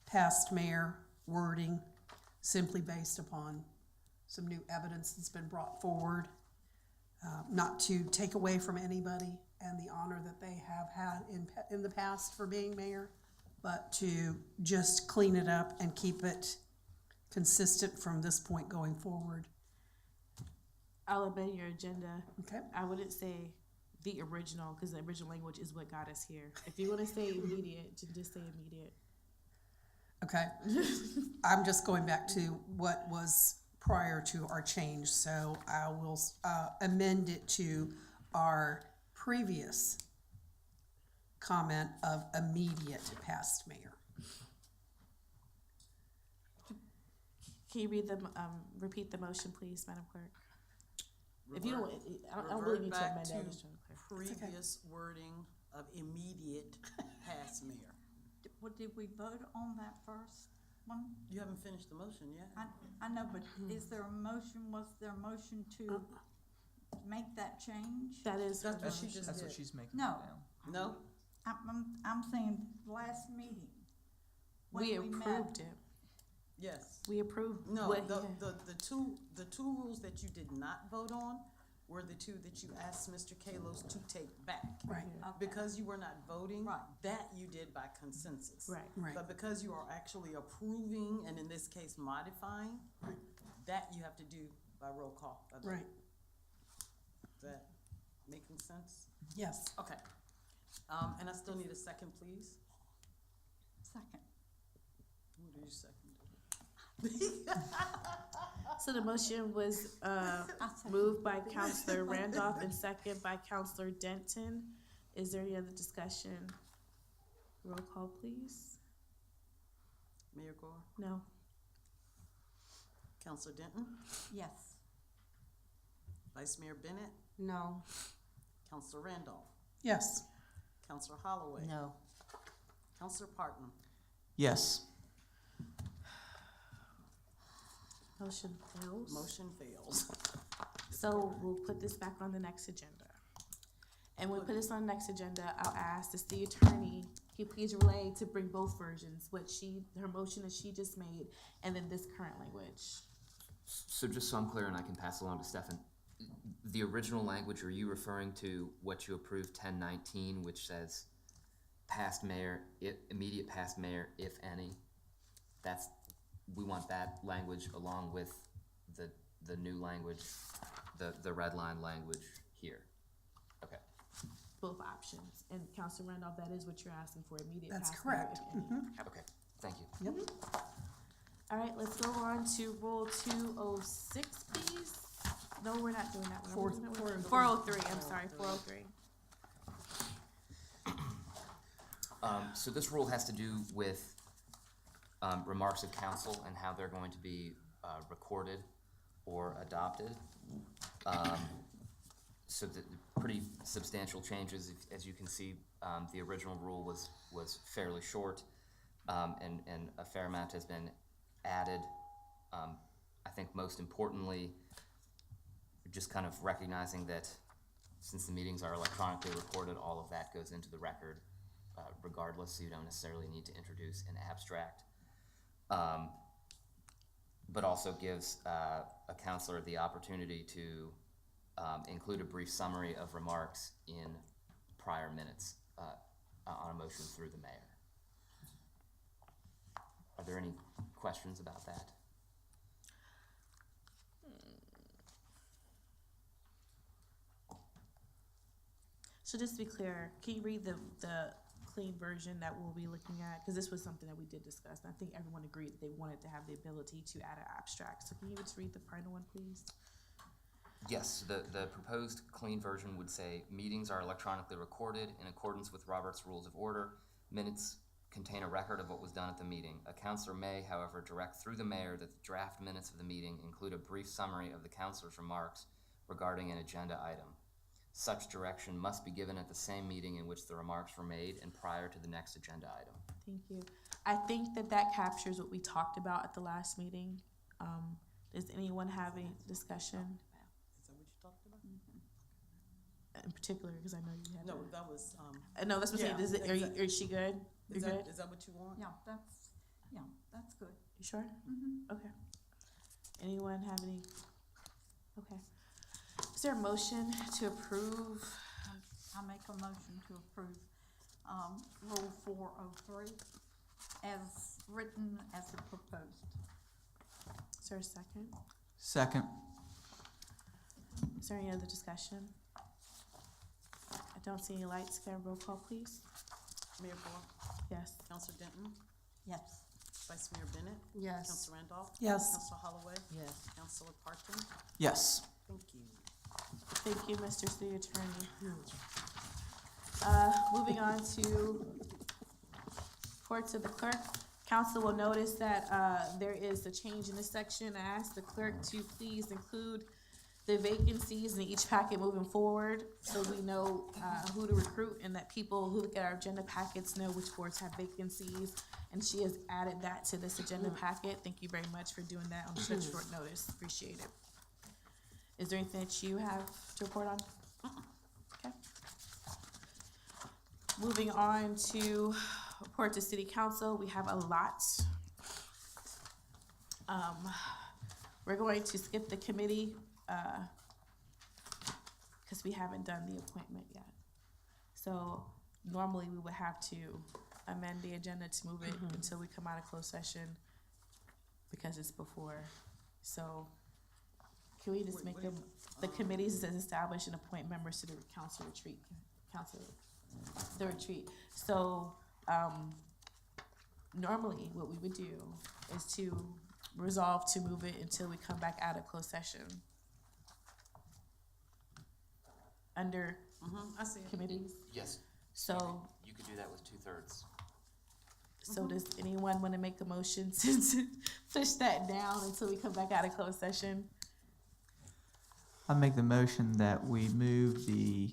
past mayor wording, simply based upon some new evidence that's been brought forward, not to take away from anybody and the honor that they have had in the past for being mayor, but to just clean it up and keep it consistent from this point going forward. I'll amend your agenda. Okay? I wouldn't say the original, because the original language is what got us here. If you want to say immediate, just say immediate. Okay. I'm just going back to what was prior to our change, so I will amend it to our previous comment of immediate past mayor. Can you repeat the motion, please, Madam Clerk? If you don't, I don't believe you to amend that. I'm just trying to clarify. Previous wording of immediate past mayor. did we vote on that first one? You haven't finished the motion yet. I know, but was there a motion to make that change? That is. That's what she just That's what did. she's making No. now. No? I'm saying last meeting. when We met. approved it. Yes. We approved. No, what the, he had. the two rules that you did not vote on were the two that you asked Mr. Kalos to take back. Right. Okay. Because you were not voting, Right. that you did by consensus. Right. Right. But because you are actually approving, and in this case modifying, that you have to do by roll call. by vote. Right. Is that making sense? Yes. Okay. And I still need a second, please. Second. Who do you second? So the motion was I second. moved by Counselor Randolph and second by Counselor Denton. Is there any other discussion? Roll call, please. Mayor Gore, No. Counselor Denton, Yes. Vice Mayor Bennett, No. Counselor Randolph, Yes. Counselor Holloway. No. Counselor Parton. Yes. Motion fails. Motion fails. So we'll put this back on the next agenda. And when we put this on the next agenda, I'll ask the city attorney, can you please relay to bring both versions, her motion that she just made, and then this current language. So just so I'm clear, and I can pass along to Stefan, the original language, are you referring to what you approved 1019, which says past mayor, immediate past mayor, if any? We want that language along with the new language, the red line language here. Okay. Both options. And Councilor Randolph, that is what you're asking for, immediate That's past mayor, correct. if any. Okay, thank you. All right, let's go on to Rule 206, please. No, we're not doing that one. Are we doing that one? 403, I'm sorry, 403. So this rule has to do with remarks of council and how they're going to be recorded or adopted. So the pretty substantial changes, as you can see. The original rule was fairly short, and a fair amount has been added. I think most importantly, just kind of recognizing that since the meetings are electronically recorded, all of that goes into the record regardless, so you don't necessarily need to introduce an abstract. But also gives a counselor the opportunity to include a brief summary of remarks in prior minutes on a motion through the mayor. Are there any questions about that? So just to be clear, can you read the clean version that we'll be looking at? Because this was something that we did discuss, and I think everyone agreed that they wanted to have the ability to add an abstract. So can you just read the final one, please? Yes, the proposed clean version would say, meetings are electronically recorded in accordance with Robert's Rules of Order. Minutes contain a record of what was done at the meeting. A counselor may, however, direct through the mayor that the draft minutes of the meeting include a brief summary of the counselor's remarks regarding an agenda item. Such direction must be given at the same meeting in which the remarks were made and prior to the next agenda item. Thank you. I think that captures what we talked about at the last meeting. Does anyone have a discussion Is that what you talked about? in particular? Because I know you had. No, that was, No, that's what I'm yeah, saying. Is she good? is You're good? that what you want? Yeah, that's good. You sure? Okay. Anyone have any? Okay. Is there a motion to approve? I make a motion to approve, Rule 403 as written as it proposed. Is there a second? Second. Is there any other discussion? I don't see any lights. Can I have a roll call, please? Mayor Moore, Yes. Counselor Denton, Yes. Vice Mayor Bennett, Yes. Counselor Randolph. Yes. Counselor Holloway, Yes. Counselor Parton. Yes. Thank you. Thank you, Mr. City Attorney. Moving on to reports of the clerk. Council will notice that there is a change in this section. I ask the clerk to please include the vacancies in each packet moving forward, so we know who to recruit and that people who look at our agenda packets know which boards have vacancies. And she has added that to this agenda packet. Thank you very much for doing that on such short notice. Appreciate it. Is there anything that you have to report on? Okay. Moving on to report to City Council, we have a lot. We're going to skip the committee because we haven't done the appointment yet. So normally we would have to amend the agenda to move it until we come out of closed session because it's before. So can we just make them, the committees as established and appoint members to the council retreat, the retreat. So, normally what we would do is to resolve to move it until we come back out of closed session. Under I see it. committees. Yes. So, You could do that with 2/3. so does anyone want to make a motion to push that down until we come back out of closed session? I make the motion that we move the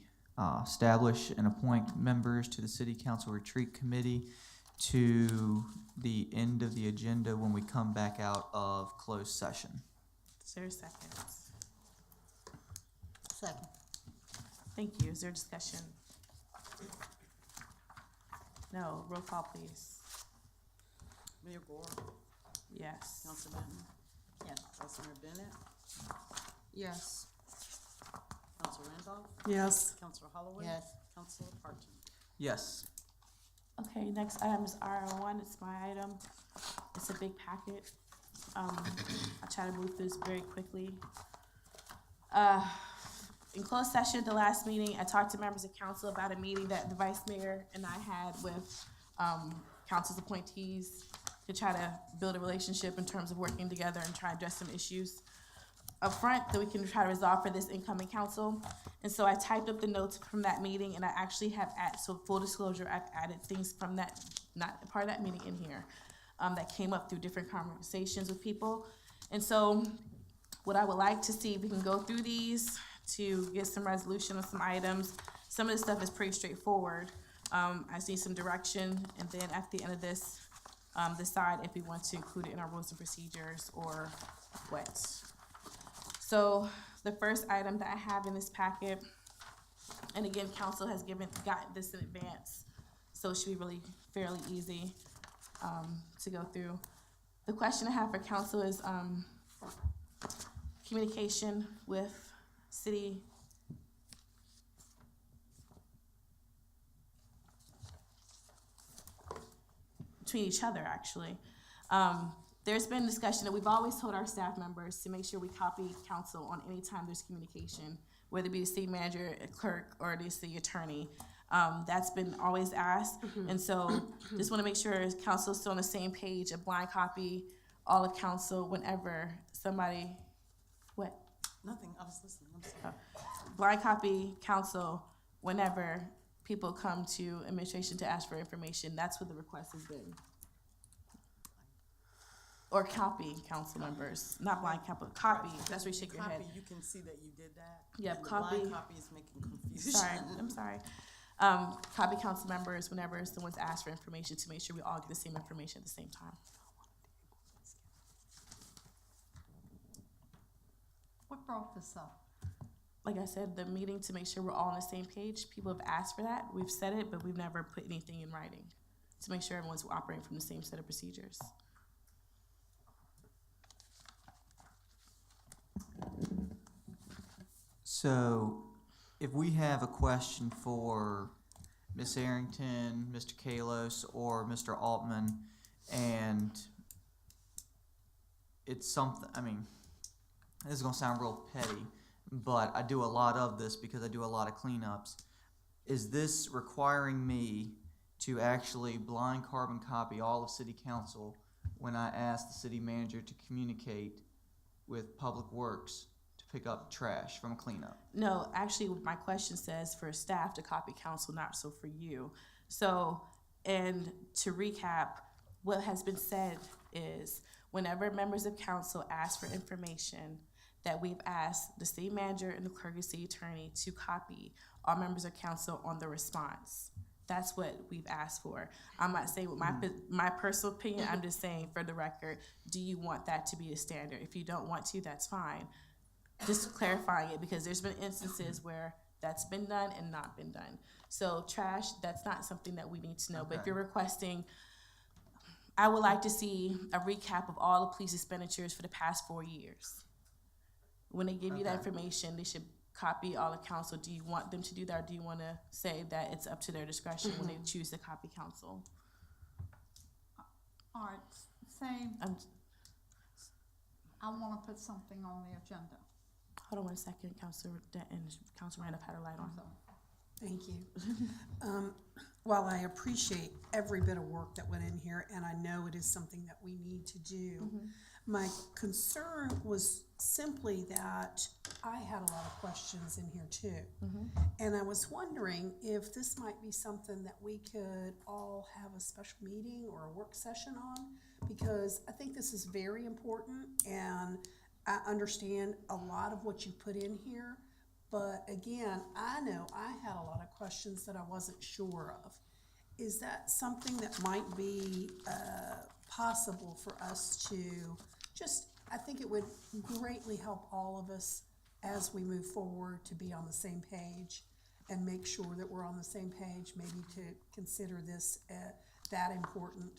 establish and appoint members to the City Council Retreat Committee to the end of the agenda when we come back out of closed session. Is there a second? Second. Thank you. Is there discussion? No. Roll call, please. Mayor Gore, Yes. Council Benton. Yes. Councilor Bennett, Yes. Council Randolph, Yes. Councilor Holloway. Yes. Councilor Parton. Yes. Okay, next item is R1. It's my item. It's a big packet. I'll try to move through this very quickly. In closed session at the last meeting, I talked to members of council about a meeting that the vice mayor and I had with council's appointees to try to build a relationship in terms of working together and try to address some issues up front that we can try to resolve for this incoming council. And so I typed up the notes from that meeting, and I actually have so full disclosure, I've added things from that, not part of that meeting in here, that came up through different conversations with people. And so what I would like to see, if we can go through these to get some resolution on some items. Some of this stuff is pretty straightforward. I just need some direction, and then at the end of this, decide if we want to include it in our rules and procedures or what. So the first item that I have in this packet, and again, council has gotten this in advance, so it should be really fairly easy to go through. The question I have for council is communication with city between each other, actually. There's been discussion that we've always told our staff members to make sure we copy council on any time there's communication, whether it be the city manager, a clerk, or the city attorney. That's been always asked. And so just want to make sure council's still on the same page, a blind copy, all of council whenever somebody, what? Nothing, I was listening, I'm sorry. Blind copy council whenever people come to administration to ask for information. That's what the request has been. Or copy council members, not blind copy. That's where you shake your head. Copy, you can see that you did that. Yep, And the copy. blind copy is making confusion. Sorry, I'm sorry. Copy council members whenever someone's asked for information to make sure we all get the same information at the same time. What brought this up? Like I said, the meeting to make sure we're all on the same page. People have asked for that. We've said it, but we've never put anything in writing to make sure everyone's operating from the same set of procedures. So if we have a question for Ms. Arrington, Mr. Kalos, or Mr. Altman, and it's something, I mean, this is gonna sound real petty, but I do a lot of this because I do a lot of cleanups. Is this requiring me to actually blind carbon copy all of city council when I ask the city manager to communicate with Public Works to pick up trash from a cleanup? No, actually, my question says for staff to copy council, not so for you. So, and to recap, what has been said is whenever members of council ask for information, that we've asked the city manager and the clerk and city attorney to copy all members of council on the response. That's what we've asked for. I'm not saying with my personal opinion, I'm just saying for the record, do you want that to be a standard? If you don't want to, that's fine. Just clarifying it, because there's been instances where that's been done and not been done. So trash, that's not something that we need to know. Okay. But if you're requesting, I would like to see a recap of all the police expenditures for the past 4 years. When they give you that information, they should copy all the council. Do you want them to do that, or do you want to say that it's up to their discretion when they choose to copy council? All right, say I want to put something on the agenda. Hold on 1 second, Councilor Denton, Councilor Randolph had her light on. Thank you. While I appreciate every bit of work that went in here, and I know it is something that we need to do, my concern was simply that I had a lot of questions in here too. And I was wondering if this might be something that we could all have a special meeting or a work session on, because I think this is very important, and I understand a lot of what you put in here, But again, I know I had a lot of questions that I wasn't sure of. Is that something that might be possible for us to just, I think it would greatly help all of us as we move forward to be on the same page and make sure that we're on the same page, maybe to consider this that important.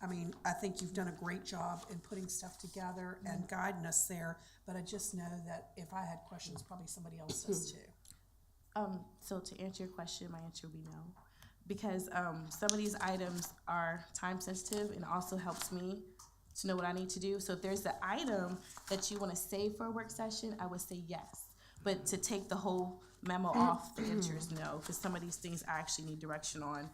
I mean, I think you've done a great job in putting stuff together and guiding us there, but I just know that if I had questions, probably somebody else does too. So to answer your question, my answer would be no. Because some of these items are time sensitive and also helps me to know what I need to do. So if there's an item that you want to save for a work session, I would say yes. But to take the whole memo off, the answer is no, because some of these things I actually need direction on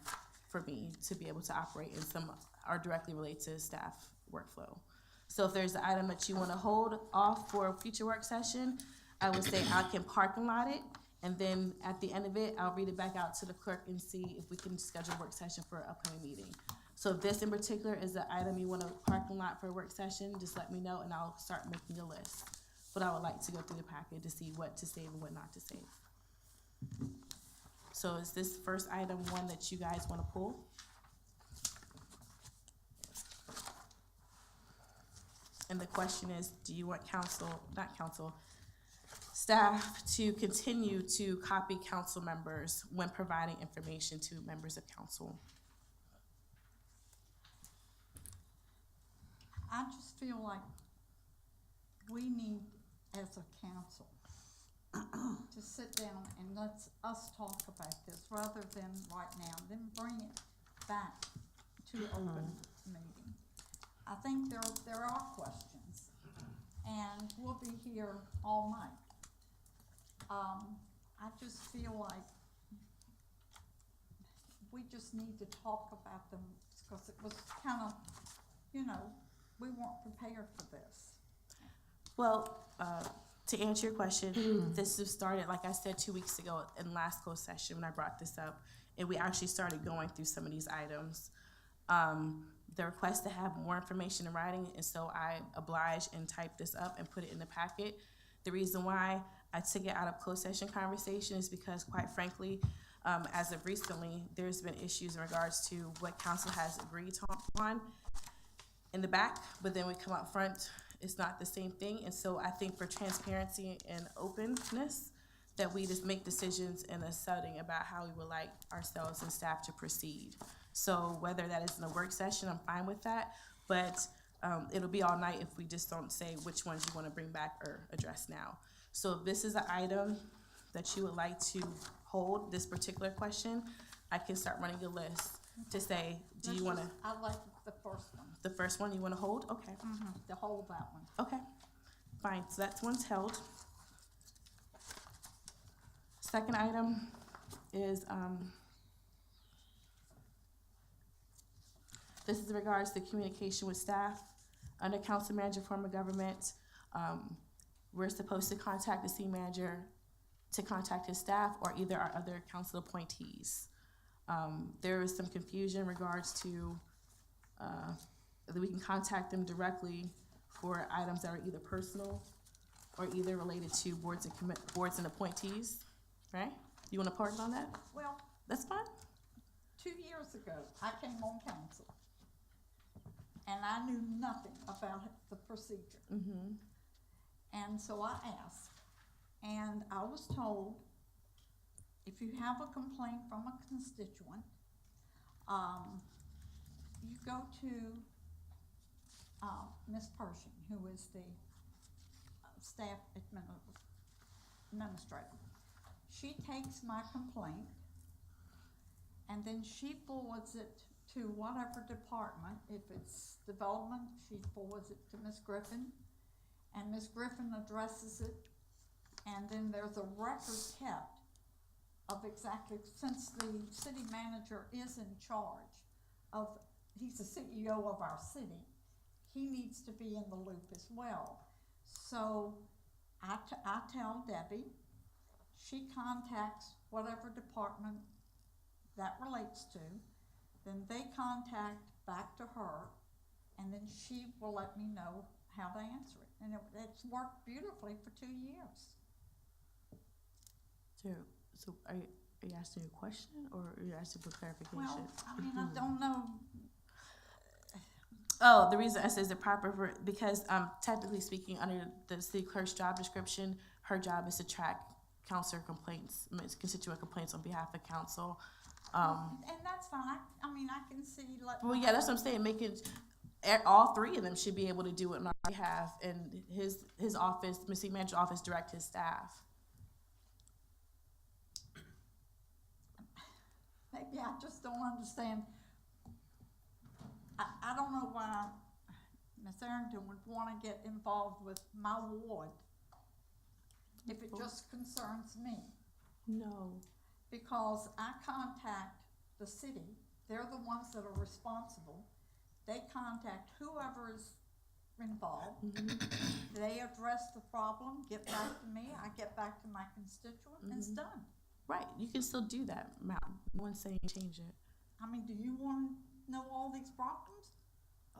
for me to be able to operate, and some are directly related to staff workflow. So if there's an item that you want to hold off for a future work session, I would say I can parking lot it, and then at the end of it, I'll read it back out to the clerk and see if we can schedule a work session for an upcoming meeting. So if this in particular is the item you want to parking lot for a work session, just let me know and I'll start making a list. But I would like to go through the packet to see what to save and what not to save. So is this first item one that you guys want to pull? And the question is, do you want staff to continue to copy council members when providing information to members of council? I just feel like we need, as a council, to sit down and let's us talk about this rather than right now, then bring it back to open meeting. I think there are questions, and we'll be here all night. I just feel like we just need to talk about them because it was kind of, we weren't prepared for this. Well, to answer your question, this was started, like I said, 2 weeks ago in last closed session when I brought this up, and we actually started going through some of these items. The request to have more information in writing, and so I obliged and typed this up and put it in the packet. The reason why I took it out of closed session conversation is because, quite frankly, as of recently, there's been issues in regards to what council has agreed on in the back, but then we come up front, it's not the same thing. And so I think for transparency and openness, that we just make decisions in a setting about how we would like ourselves and staff to proceed. So whether that is in a work session, I'm fine with that, but it'll be all night if we just don't say which ones you want to bring back or address now. So if this is an item that you would like to hold, this particular question, I can start running a list to say, do you want to? I like the first one. The first one you want to hold? Okay. To hold that one. Okay. Fine. So that one's held. Second item is this is in regards to communication with staff. Under council manager form of government, we're supposed to contact the city manager to contact his staff or either our other council appointees. There is some confusion in regards to that we can contact them directly for items that are either personal or either related to boards and appointees, right? You want to partner on that? Well, That's fine. 2 years ago, I came on council, and I knew nothing about the procedure. And so I asked, and I was told, if you have a complaint from a constituent, you go to Ms. Pershing, who is the staff administrator. She takes my complaint, and then she forwards it to whatever department. If it's development, she forwards it to Ms. Griffin, and Ms. Griffin addresses it, and then there's a record kept of exactly, since the city manager is in charge of, he's the CEO of our city, he needs to be in the loop as well. So I tell Debbie, she contacts whatever department that relates to, then they contact back to her, and then she will let me know how to answer it. And it's worked beautifully for 2 years. So are you asking a question or are you asking for clarification? Well, I mean, I don't know. Oh, the reason I say is it proper for, because technically speaking, under the city clerk's job description, her job is to track counselor complaints, constituent complaints on behalf of council. And that's fine. I mean, I can see like. Well, yeah, that's what I'm saying, making, all three of them should be able to do it on our behalf, and his office, the city manager's office, direct his staff. Maybe I just don't understand. I don't know why Ms. Arrington would wanna get involved with my ward if it just concerns me. No. Because I contact the city, they're the ones that are responsible. They contact whoever is involved. They address the problem, get back to me, I get back to my constituent, and it's done. Right, you can still do that, ma'am. No one's saying change it. I mean, do you wanna know all these problems?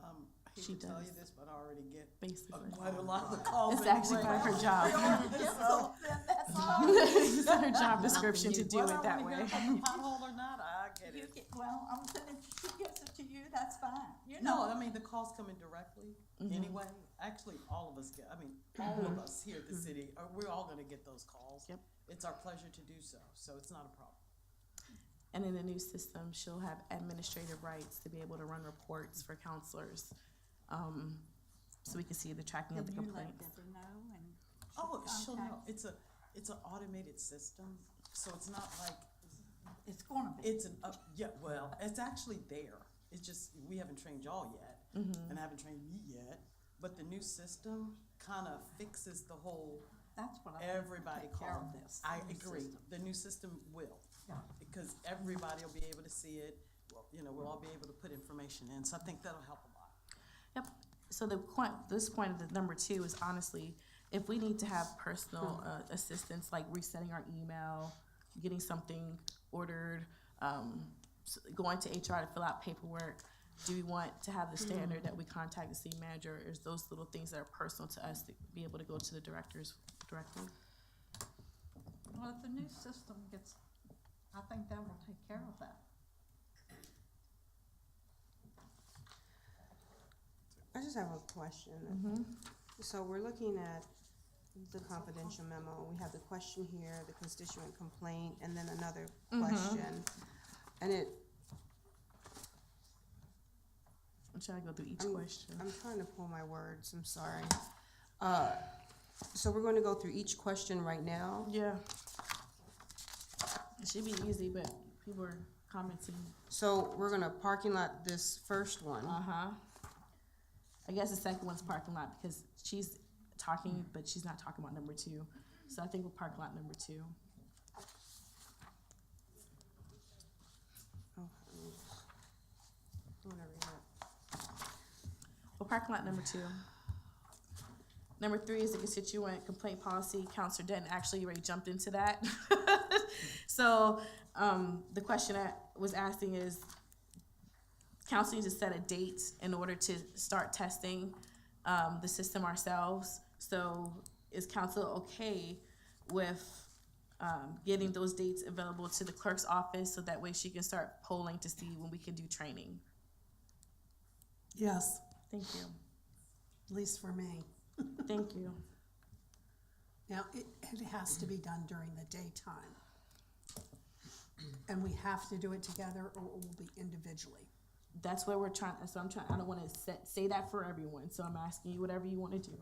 I She hate to tell you does. this, but I already get Basically. quite a lot of the calls. It's actually anyway. part of her job. So then that's all. It's her job description to do Whether it I that wanna way. get up on the pothole or not, I get You it. get, well, I'm saying if she gives it to you, that's fine, you No, know. I mean, the calls come in directly anyway. Actually, all of us get, I mean, all of us here at the city, we're all gonna get those calls. Yep. It's our pleasure to do so it's not a problem. And in the new system, she'll have administrative rights to be able to run reports for counselors. So we can see the tracking of the Can you let complaints. Deborah know and Oh, she'll know. contact- It's an automated system, so it's not like, It's gonna be. it's yeah, well, it's actually there. It's just, we haven't trained y'all yet, and I haven't trained me yet, but the new system kinda fixes the whole, That's what I think will everybody take care call. of this. I new agree, system. the new system will, Yeah. because everybody will be able to see it, well, we'll all be able to put information in, so I think that'll help a lot. Yep. So this point of the number 2 is honestly, if we need to have personal assistance, like resetting our email, getting something ordered, going to HR to fill out paperwork, do we want to have the standard that we contact the city manager? Or is those little things that are personal to us to be able to go to the directors directly? Well, if the new system gets, I think that will take care of that. I just have a question. So we're looking at the confidential memo. We have the question here, the constituent complaint, and then another question. And I'm trying to go through each question. I'm trying to pull my words, I'm sorry. So we're going to go through each question right now. Yeah. It should be easy, but people are commenting. So we're gonna parking lot this first one. I guess the second one's parking lot because she's talking, but she's not talking about number 2. So I think we'll parking lot number 2. Well, parking lot number 2. Number 3 is the constituent complaint policy. Counselor Denton actually already jumped into that. So the question I was asking is, council needs to set a date in order to start testing the system ourselves. So is council okay with getting those dates available to the clerk's office so that way she can start polling to see when we can do training? Yes, Thank you. at least for me. Thank you. Now, it has to be done during the daytime. And we have to do it together or it will be individually. That's where we're trying. So I'm trying. I don't want to say that for everyone. So I'm asking you whatever you want to do.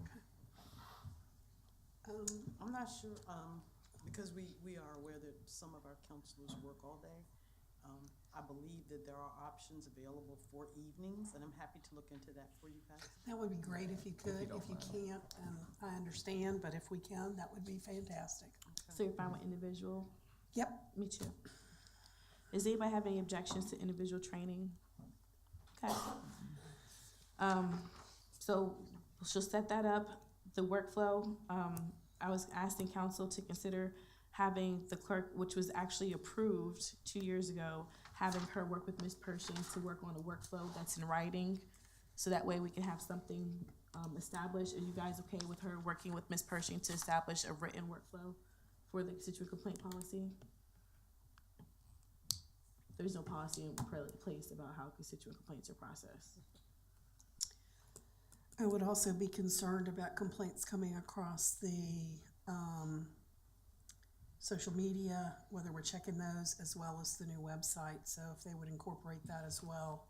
I'm not sure, because we are aware that some of our counselors work all day. I believe that there are options available for evenings, and I'm happy to look into that for you guys. That would be great if you could. If you can't, I understand, but if we can, that would be fantastic. So you're fine with individual? Yep. Me too. Does anybody have any objections to individual training? Okay. So she'll set that up. The workflow, I was asking council to consider having the clerk, which was actually approved 2 years ago, having her work with Ms. Pershing to work on a workflow that's in writing. So that way we can have something established. Are you guys okay with her working with Ms. Pershing to establish a written workflow for the constituent complaint policy? There's no policy in place about how constituent complaints are processed. I would also be concerned about complaints coming across the social media, whether we're checking those as well as the new website. So if they would incorporate that as well,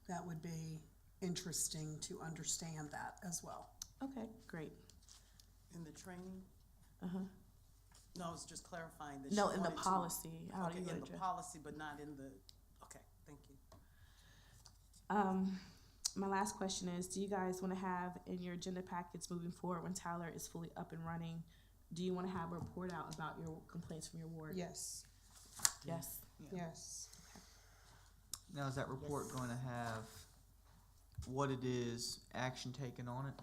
that would be interesting to understand that as well. Okay, great. In the training? Uh-huh. No, I was just clarifying that. No, she in the wanted to- policy, how do Okay, you in the address? policy, but not in the, okay, thank you. My last question is, do you guys want to have in your agenda packets moving forward when Tyler is fully up and running, do you want to have a report out about your complaints from your ward? Yes, Yes? yes. Now, is that report going to have what it is, action taken on it?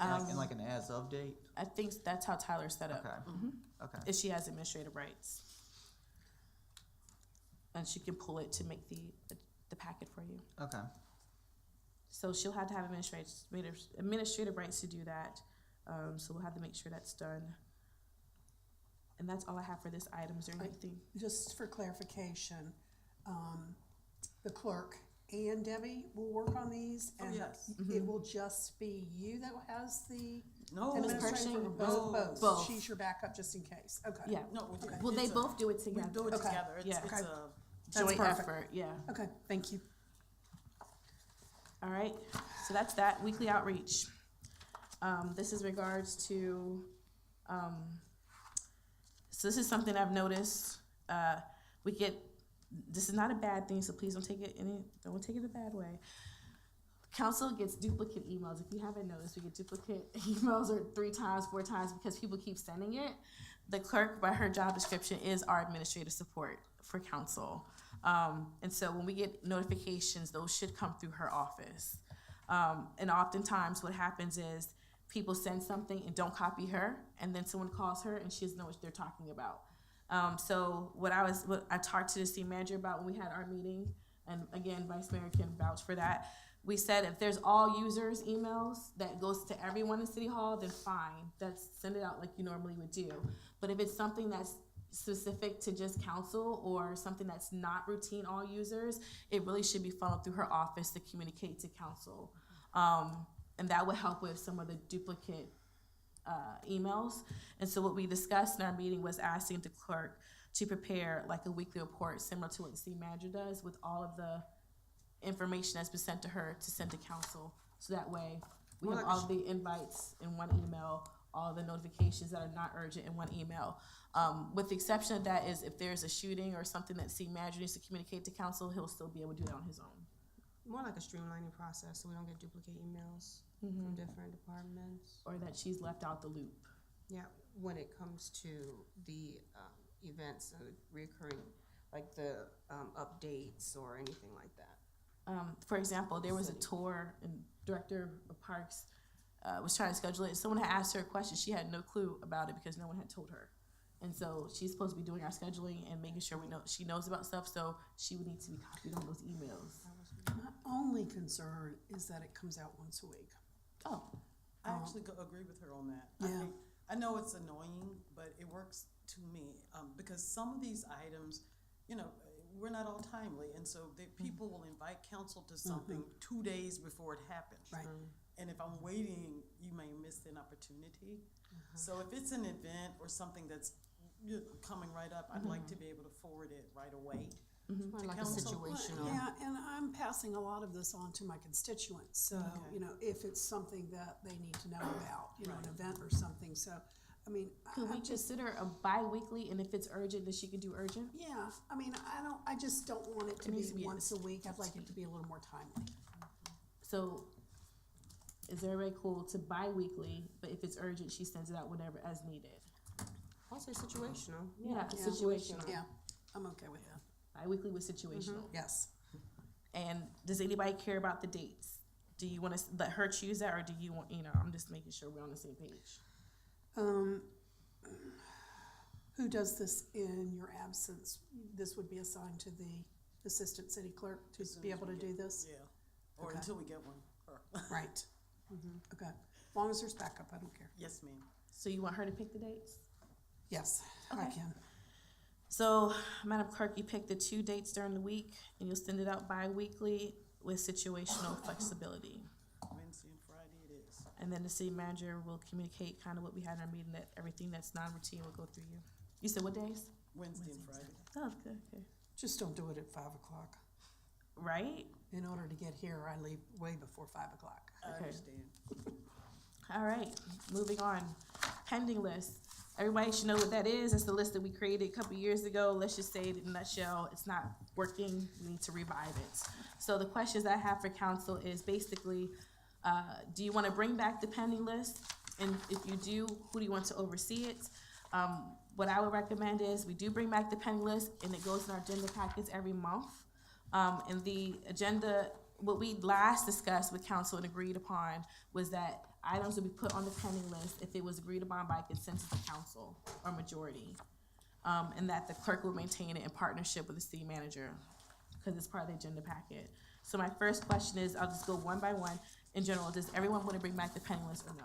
And like an as-of date? I think that's how Tyler's set up. Okay, Mhm. okay. If she has administrative rights. And she can pull it to make the packet for you. Okay. So she'll have to have administrative rights to do that. So we'll have to make sure that's done. And that's all I have for this item. Is there anything? Just for clarification, the clerk and Debbie will work on these, Oh, and yes. it will just be you that has the No, administrative, or no. Both. She's your backup just in case. Okay. Yeah. No, Well, they it's a- both do it We together. do it Okay. together. It's, Yeah. it's Okay. a, That's Joint perfect. effort, yeah. Okay. Thank you. All right, so that's that, weekly outreach. This is regards to, so this is something I've noticed. This is not a bad thing, so please don't take it a bad way. Council gets duplicate emails. If you haven't noticed, we get duplicate emails or 3 times, 4 times because people keep sending it. The clerk, by her job description, is our administrative support for council. And so when we get notifications, those should come through her office. And oftentimes what happens is people send something and don't copy her, and then someone calls her and she doesn't know what they're talking about. So what I talked to the city manager about when we had our meeting, and again, Vice Mayor can vouch for that. We said if there's all users' emails that goes to everyone in City Hall, then fine, send it out like you normally would do. But if it's something that's specific to just council or something that's not routine all users, it really should be funneled through her office to communicate to council. And that would help with some of the duplicate emails. And so what we discussed in our meeting was asking the clerk to prepare like a weekly report similar to what the city manager does with all of the information that's been sent to her to send to council. So that way we have all the invites in one email, all the notifications that are not urgent in one email. With the exception of that is if there's a shooting or something that city manager needs to communicate to council, he'll still be able to do that on his own. More like a streamlining process, so we don't get duplicate emails from different departments. Or that she's left out the loop. Yeah, when it comes to the events and reoccurring, like the updates or anything like that. For example, there was a tour and director of parks was trying to schedule it. Someone had asked her a question. She had no clue about it because no one had told her. And so she's supposed to be doing our scheduling and making sure she knows about stuff. So she would need to be copied on those emails. My only concern is that it comes out once a week. Oh, I actually agree with her on that. Yeah. I know it's annoying, but it works to me, because some of these items, we're not all timely, and so people will invite council to something 2 days before it happens. Right. And if I'm waiting, you may miss an opportunity. So if it's an event or something that's coming right up, I'd like to be able to forward it right away. More like a council. situational. Yeah, and I'm passing a lot of this on to my constituents. So, if it's something that they need to know about, an event or something. So, I mean, could we consider a bi-weekly, and if it's urgent, then she can do urgent? Yeah, I mean, I just don't want it to needs to be be once a week. I'd like it to be a little more timely. So is everybody cool to bi-weekly, but if it's urgent, she sends it out whenever as needed? I'll say situational. Yeah, situational. Yeah, I'm okay with that. Bi-weekly with situational. Yes. And does anybody care about the dates? Do you want to let her choose that, or do you want, I'm just making sure we're on the same page. Who does this in your absence? This would be assigned to the assistant city clerk to be able to do this? Yeah, or Okay. until we get one. Right. Okay. As long as there's backup, I don't care. Yes, ma'am. So you want her to pick the dates? Yes, I Okay. can. So, Madam Clerk, you pick the 2 dates during the week, and you'll send it out bi-weekly with situational flexibility. Wednesday and Friday it is. And then the city manager will communicate kind of what we had in our meeting, that everything that's non-routine will go through you. You said what days? Wednesday and Friday. Oh, good, okay. Just don't do it at 5 o'clock. Right? In order to get here, I leave way before 5 o'clock. I Okay. understand. All right, moving on. Pending list. Everybody should know what that is. That's the list that we created a couple years ago. Let's just say it in a nutshell, it's not working. We need to revive it. So the questions I have for council is basically, do you want to bring back the pending list? And if you do, who do you want to oversee it? What I would recommend is we do bring back the pending list, and it goes in our agenda packets every month. And the agenda, what we last discussed with council and agreed upon was that items would be put on the pending list if it was agreed upon by consensus of council or majority. And that the clerk will maintain it in partnership with the city manager, because it's part of the agenda packet. So my first question is, I'll just go one by one. In general, does everyone want to bring back the pending list or no?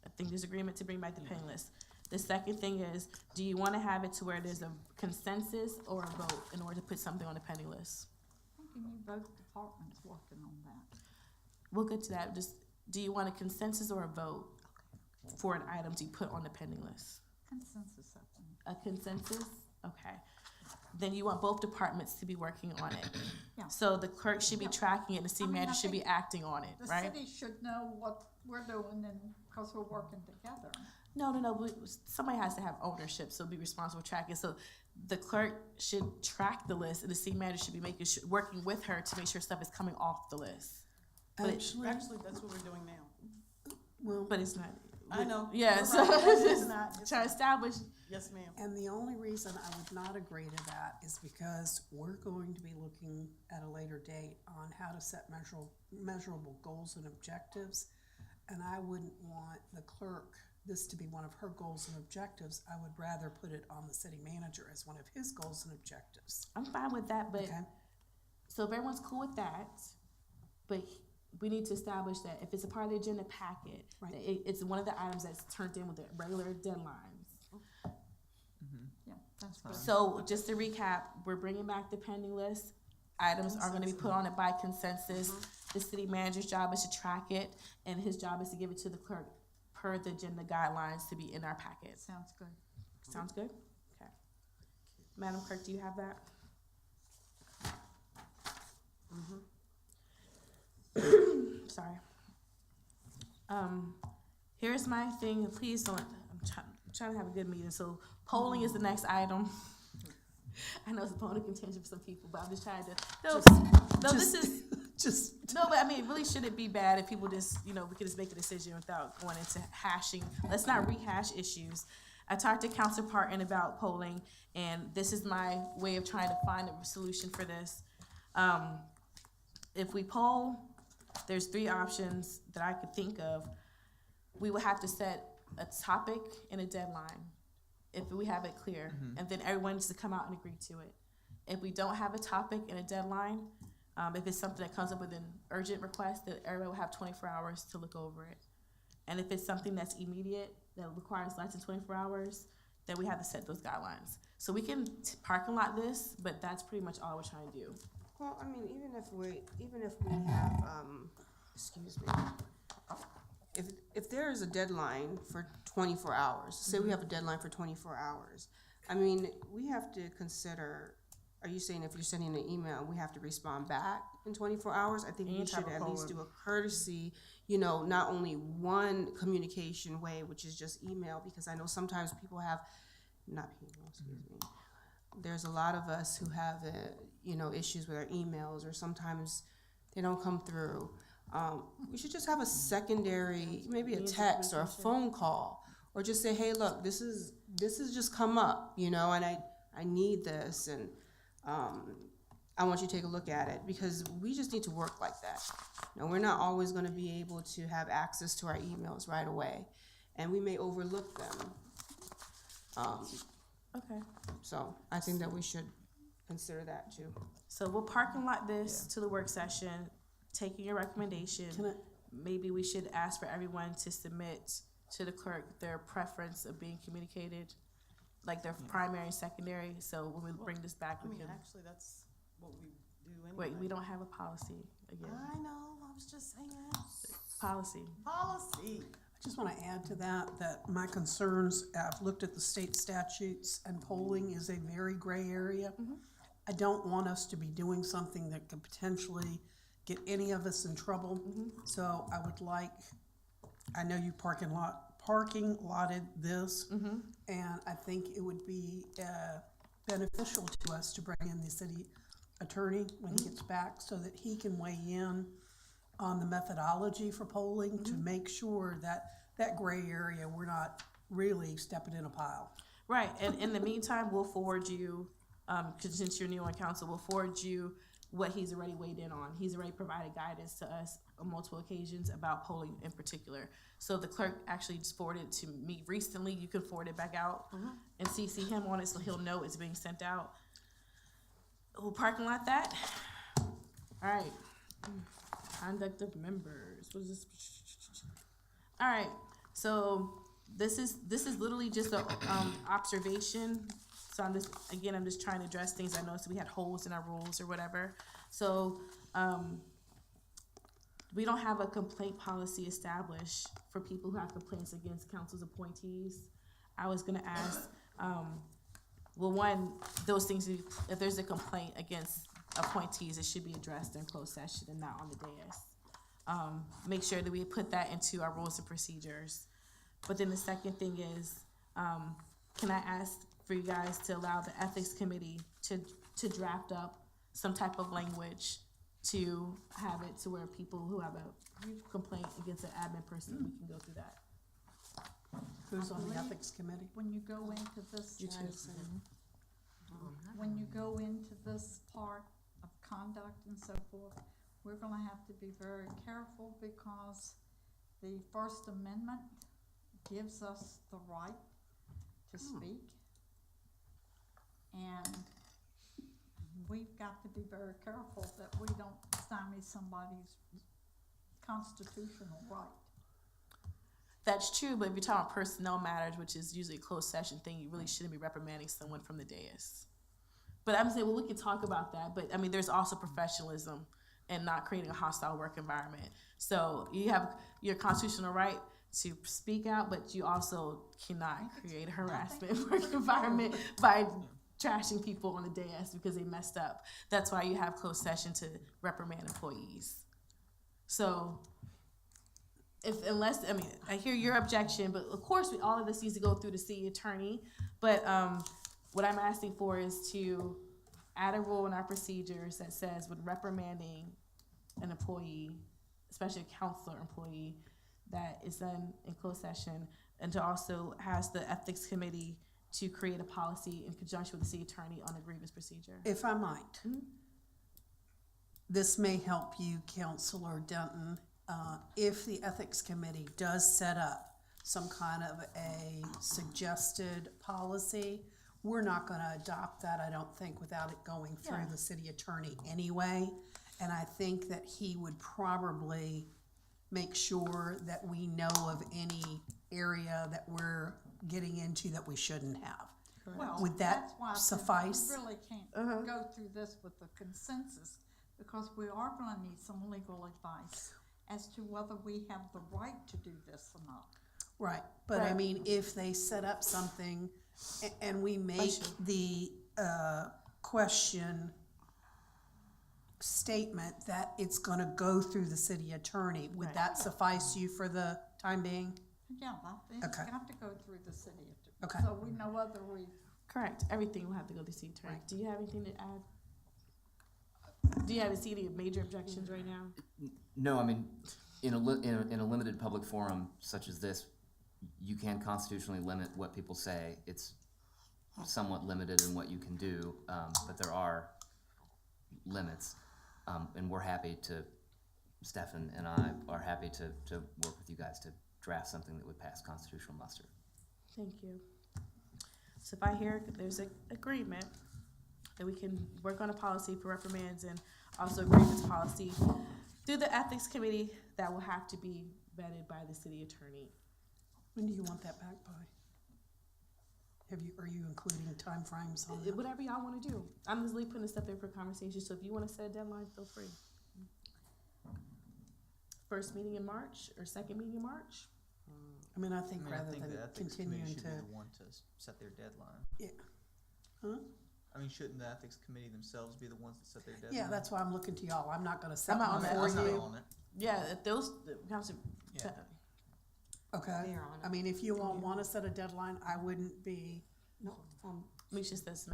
I think there's agreement to bring back the pending list. The second thing is, do you want to have it to where there's a consensus or a vote in order to put something on the pending list? I think you need both departments working on that. We'll get to that. Just, do you want a consensus or a vote for an item to put on the pending list? Consensus, I think. A consensus? Okay. Then you want both departments to be working on it. Yeah. So the clerk should be Yeah. tracking it, the city I mean, manager I should be think acting on it, The right? city should know what we're doing and, because we're working together. No. Somebody has to have ownership, so be responsible for tracking. So the clerk should track the list, and the city manager should be working with her to make sure stuff is coming off the list. But Actually, Actually, that's what we're doing now. well, But it's not. I know. Yeah, You're so right. It's just not- it's try to not. establish. Yes, ma'am. and the only reason I would not agree to that is because we're going to be looking at a later date on how to set measurable goals and objectives. And I wouldn't want the clerk, this to be one of her goals and objectives. I would rather put it on the city manager as one of his goals and objectives. I'm fine with that, but Okay? so if everyone's cool with that, but we need to establish that if it's a part of the agenda packet, Right. that it's one of the items that's turned in with the regular deadlines. Yeah, that's good. So just to recap, we're bringing back the pending list. Items are gonna be put on it by consensus. The city manager's job is to track it, and his job is to give it to the clerk per the agenda guidelines to be in our packet. Sounds good. Sounds good? Okay. Madam Clerk, do you have that? Sorry. Here's my thing, please don't, I'm trying to have a good meeting, so polling is the next item. I know it's a bone of contention for some people, but I'm just trying to, this is, Just, no, but I mean, it really shouldn't be bad if people just, we can just make a decision without going into hashing. Let's not rehash issues. I talked to Council Parton about polling, and this is my way of trying to find a solution for this. If we poll, there's 3 options that I could think of. We would have to set a topic and a deadline, if we have it clear, and then everyone needs to come out and agree to it. If we don't have a topic and a deadline, if it's something that comes up with an urgent request, that everybody will have 24 hours to look over it. And if it's something that's immediate, that requires less than 24 hours, then we have to set those guidelines. So we can parking lot this, but that's pretty much all we're trying to do. Well, I mean, even if we have, excuse me, if there is a deadline for 24 hours, say we have a deadline for 24 hours, I mean, we have to consider, are you saying if you're sending an email, we have to respond back in 24 hours? I think we should at least do a courtesy, not only one communication way, which is just email, because I know sometimes people have, not people, excuse me. There's a lot of us who have, issues with our emails, or sometimes they don't come through. We should just have a secondary, maybe a text or a phone call, or just say, hey, look, this is just come up, and I need this, and I want you to take a look at it, because we just need to work like that. We're not always going to be able to have access to our emails right away, and we may overlook them. Okay. So I think that we should consider that too. So we'll parking lot this to the work session, taking your recommendation. Maybe we should ask for everyone to submit to the clerk their preference of being communicated, like their primary and secondary. So when we bring this back, I we mean, can. actually, that's what we do anyway. Wait, we don't have a policy again. I know, I was just saying. Policy. Policy. I just want to add to that my concerns, I've looked at the state statutes, and polling is a very gray area. I don't want us to be doing something that could potentially get any of us in trouble. So I would like, I know you parking lotted this, and I think it would be beneficial to us to bring in the city attorney when he gets back, so that he can weigh in on the methodology for polling to make sure that that gray area, we're not really stepping in a pile. Right, and in the meantime, we'll forward you, because since you're new on council, we'll forward you what he's already weighed in on. He's already provided guidance to us on multiple occasions about polling in particular. So the clerk actually just forwarded it to me recently. You can forward it back out and CC him on it so he'll know it's being sent out. We'll parking lot that. All right. Conduct of members. What is this? All right. So this is literally just a observation. So I'm just trying to address things. I noticed we had holes in our rules or whatever. So we don't have a complaint policy established for people who have complaints against council's appointees. I was gonna ask, well, one, those things, if there's a complaint against appointees, it should be addressed in closed session and not on the dais. Make sure that we put that into our rules and procedures. But then the second thing is, can I ask for you guys to allow the ethics committee to draft up some type of language to have it to where people who have a complaint against an admin person, we can go through that. Who's on the ethics committee? When you go into this, You too. when you go into this part of conduct and so forth, we're gonna have to be very careful, because the First Amendment gives us the right to speak. And we've got to be very careful that we don't stymie somebody's constitutional right. That's true, but if you're talking about personnel matters, which is usually a closed session thing, you really shouldn't be reprimanding someone from the dais. But I'm saying, well, we can talk about that, but I mean, there's also professionalism and not creating a hostile work environment. So you have your constitutional right to speak out, but you also cannot create a harassment work environment by trashing people on the dais because they messed up. That's why you have closed session to reprimand employees. So unless, I mean, I hear your objection, but of course all of this needs to go through the city attorney. But what I'm asking for is to add a rule in our procedures that says when reprimanding an employee, especially a counselor employee, that is done in closed session, and to also has the ethics committee to create a policy in conjunction with the city attorney on a grievance procedure. If I might, this may help you, Councilor Denton. If the ethics committee does set up some kind of a suggested policy, we're not gonna adopt that, I don't think, without it going through the city attorney anyway. And I think that he would probably make sure that we know of any area that we're getting into that we shouldn't have. Well, Would that that's why I said suffice? We really can't go through this with the consensus, because we are gonna need some legal advice as to whether we have the right to do this or not. Right, but I Right. mean, if they set up something and we make the question statement that it's gonna go through the city attorney, would Right. that suffice you for the time being? Yeah, it's Okay. got to go through the city attorney. Okay. So we know whether we, Correct. Everything will have to go to the city attorney. Right. Do you have anything to add? Do you have any major objections right now? No, I mean, in a limited public forum such as this, you can constitutionally limit what people say. It's somewhat limited in what you can do, but there are limits. And we're happy to, Stefan and I are happy to work with you guys to draft something that would pass constitutional muster. Thank you. So if I hear there's an agreement that we can work on a policy for reprimands and also a grievance policy through the ethics committee, that will have to be vetted by the city attorney. When do you want that back by? Are you including timeframes on that? Whatever y'all wanna do. I'm just putting this up there for conversation, so if you wanna set a deadline, feel free. First meeting in March or second meeting in March? I mean, I think rather the than ethics continuing committee should to, be the one to set their deadline. yeah. Huh? I mean, shouldn't the ethics committee themselves be the ones that set their deadline? Yeah, that's why I'm looking to y'all. I'm not gonna set I'm not one on that. for I'm not you. on it. Yeah, if those, the council, Yeah. Okay, They're on it. I mean, if you all wanna set a deadline, I wouldn't be, No, Misha says,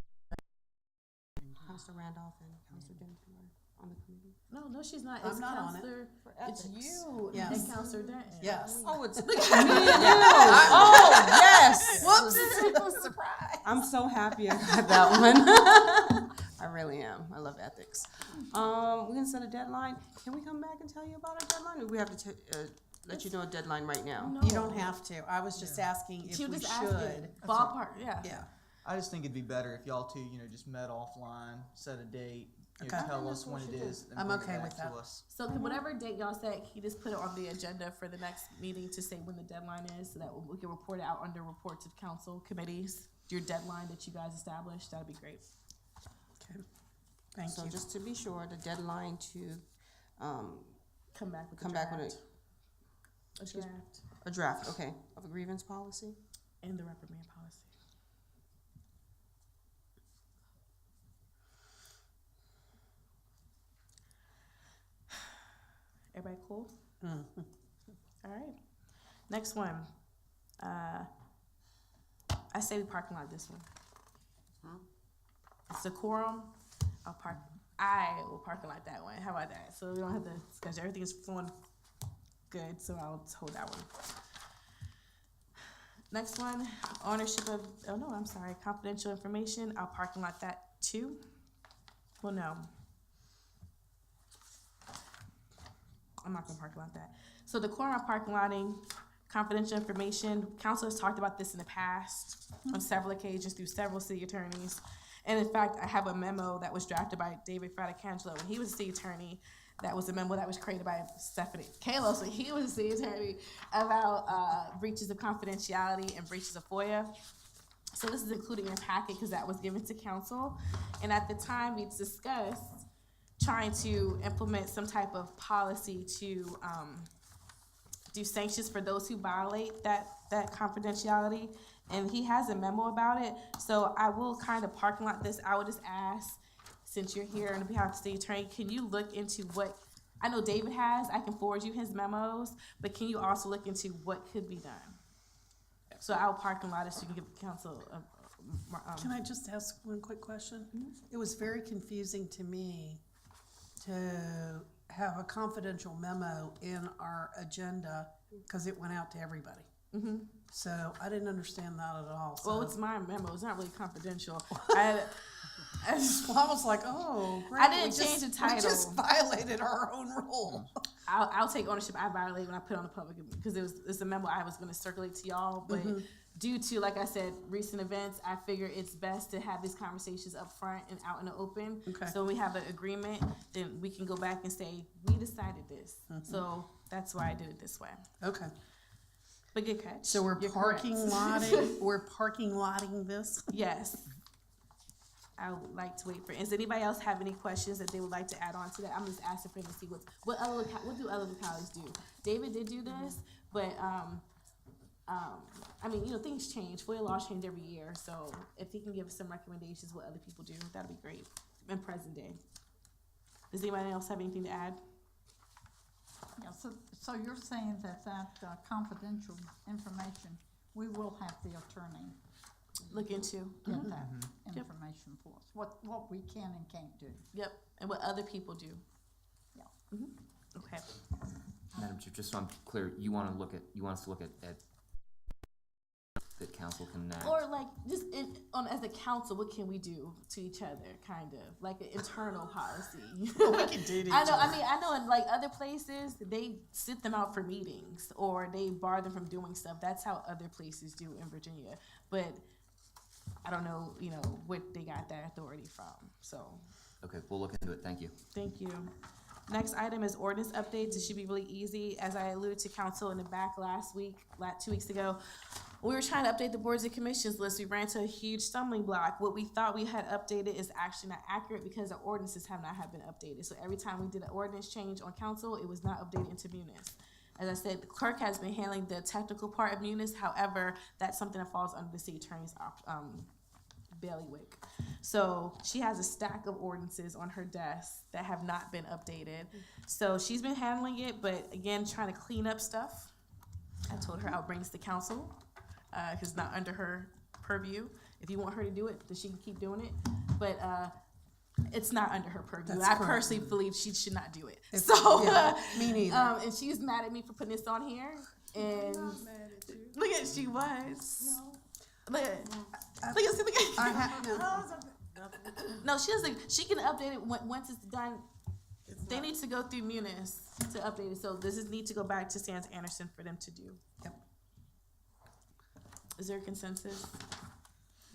Counselor Randolph and Counselor Denton are on the committee. no, she's not. I'm It's not on it. Counselor, For it's ethics. you Yes. and Counselor Denton. yes. Oh, it's Look at me and you. oh, yes. Whoops. Surprise. I'm so happy I got that one. I really am. I love ethics. We're gonna set a deadline. Can we come back and tell you about our deadline, or we have to let you know a deadline right now? No. You don't have to. I was just asking if She we was just should. asking, ballpark, yeah. Yeah, I just think it'd be better if y'all two, just met offline, set a date, Okay. tell us when it is, and I'm bring okay it with back that. to us. So can whatever date y'all set, can you just put it on the agenda for the next meeting to say when the deadline is, so that we can report it out under reports of council committees, your deadline that you guys established, that'd be great. okay. Thank So you. just to be sure, the deadline to Come back with come a back draft. with A draft a draft, okay, of a grievance policy. and the reprimand policy. Everybody cool? Mhm. All right. Next one. I say we parking lot this one. It's a quorum. I will parking lot that one. How about that? So we don't have to discuss. Everything is flowing good, so I'll hold that one. Next one, ownership of, confidential information. I'll parking lot that too. Well, no. I'm not gonna parking lot that. So the quorum of parking lotting, confidential information, council has talked about this in the past on several occasions through several city attorneys. And in fact, I have a memo that was drafted by David Fratacangelo when he was a city attorney. That was a memo that was created by Stephanie Kalos when he was a city attorney about breaches of confidentiality and breaches of FOIA. So this is included in your packet because that was given to council. And at the time, we discussed trying to implement some type of policy to do sanctions for those who violate that confidentiality. And he has a memo about it. So I will kind of parking lot this. I would just ask, since you're here on behalf of the attorney, can you look into what, I know David has, I can forward you his memos, but can you also look into what could be done? So I'll parking lot it so you can give the council Can I just ask one quick question? It was very confusing to me to have a confidential memo in our agenda because it went out to everybody. So I didn't understand that at all. So Well, it's my memo. It's not really confidential. I was like, oh, great. I didn't change the title. We just violated our own rule. I'll take ownership. I violated when I put it on the public because it's a memo I was going to circulate to y'all. But due to, like I said, recent events, I figure it's best to have these conversations up front and out in the open. Okay. So when we have an agreement, then we can go back and say, we decided this. So that's why I did it this way. Okay. But good catch. So we're You're parking correct. lotting, we're parking lotting this? Yes. I would like to wait for, does anybody else have any questions that they would like to add on to that? I'm just asking for them to see what do other localities do? David did do this, but, I mean, things change. FOIA laws change every year, so if he can give us some recommendations what other people do, that'd be great in present day. Does anybody else have anything to add? Yeah, so you're saying that confidential information, we will have the attorney Look into. get that information for us, what we can and can't do. Yep, and what other people do. Yeah. Okay. Madam Chair, just so I'm clear, you want us to look at that council can enact? Or like just as a council, what can we do to each other, kind of like an internal policy. We can do to each I know. other. I know in like other places they sit them out for meetings or they bar them from doing stuff. That's how other places do in Virginia. But I don't know, what they got that authority from. So Okay, we'll look into it. Thank you. thank you. Next item is ordinance updates. It should be really easy. As I alluded to council in the back last week, 2 weeks ago, we were trying to update the boards and commissions list. We ran into a huge stumbling block. What we thought we had updated is actually not accurate because the ordinances have not been updated. So every time we did an ordinance change on council, it was not updated into Munis. As I said, the clerk has been handling the technical part of Munis. However, that's something that falls under the city attorney's bailiwick. So she has a stack of ordinances on her desk that have not been updated. So she's been handling it, but again, trying to clean up stuff. I told her I'll bring this to council, because it's not under her purview. If you want her to do it, then she can keep doing it. But it's not under her purview. That's I correct. personally believe she should not do it. If- So, yeah, me neither. and she was mad at me for putting this on here. And look at, she was. No. Look at, look at. I have, no, No, she doesn't. She can update it once it's done. They need to go through Munis to update it. So this is need to go back to Sands Anderson for them to do. Yep. Is there a consensus?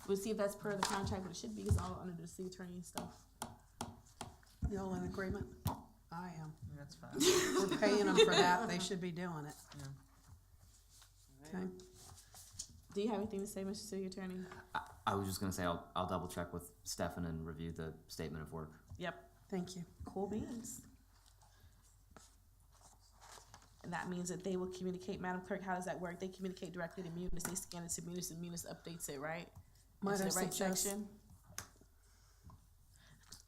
We'll see if that's per the contract, but it should be. It's all under the city attorney and stuff. y'all in agreement? I am. That's fine. We're paying them for that, they should be doing it. Okay, Do you have anything to say, Mr. City Attorney? I was just gonna say, I'll double check with Stefan and review the statement of work. Yep. thank you. Cool beans. And that means that they will communicate, Madam Clerk, how does that work? They communicate directly to Munis, they scan it to Munis, and Munis updates it, right? Might Into I the right suggest- section?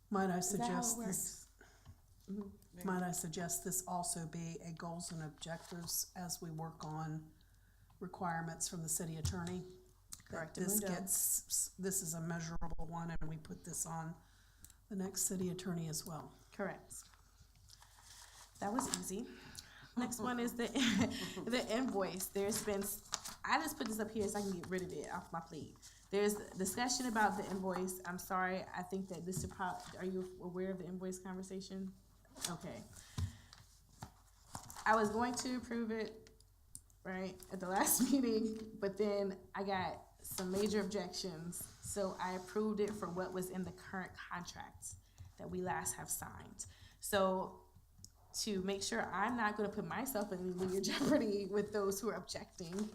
Might I Is that how it suggest works? this, might I suggest this also be a goals and objectives as we work on requirements from the city attorney? That this Correctamundo. gets, this is a measurable one, and we put this on the next city attorney as well. Correct. That was easy. Next one is the the invoice. There's been, I just put this up here so I can get rid of it off my plate. There's discussion about the invoice. I'm sorry, I think that this should are you aware of the invoice conversation? Okay. I was going to approve it, right, at the last meeting, but then I got some major objections. So I approved it for what was in the current contract that we last have signed. So to make sure I'm not gonna put myself in legal jeopardy with those who are objecting,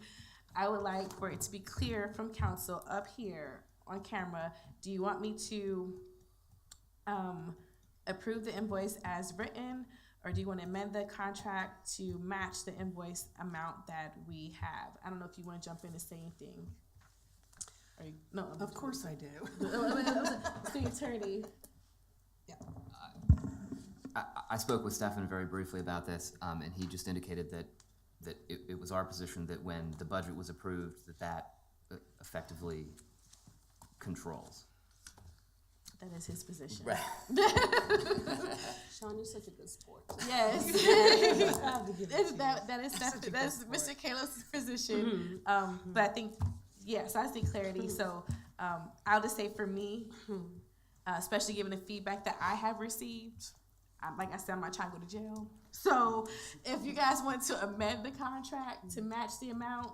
I would like for it to be clear from council up here on camera. Do you want me to approve the invoice as written, or do you want to amend the contract to match the invoice amount that we have? I don't know if you want to jump in and say anything. Are you, no, Of course I do. City attorney. I spoke with Stefan very briefly about this, and he just indicated that it was our position that when the budget was approved, that effectively controls. That is his position. Right. Sean, you're such a good sport. Yes. I have to give it to you. That's Mr. Kalos's position. But I think, yes, I see clarity. So I'll just say for me, especially given the feedback that I have received, like I said, I'm not trying to go to jail. So if you guys want to amend the contract to match the amount,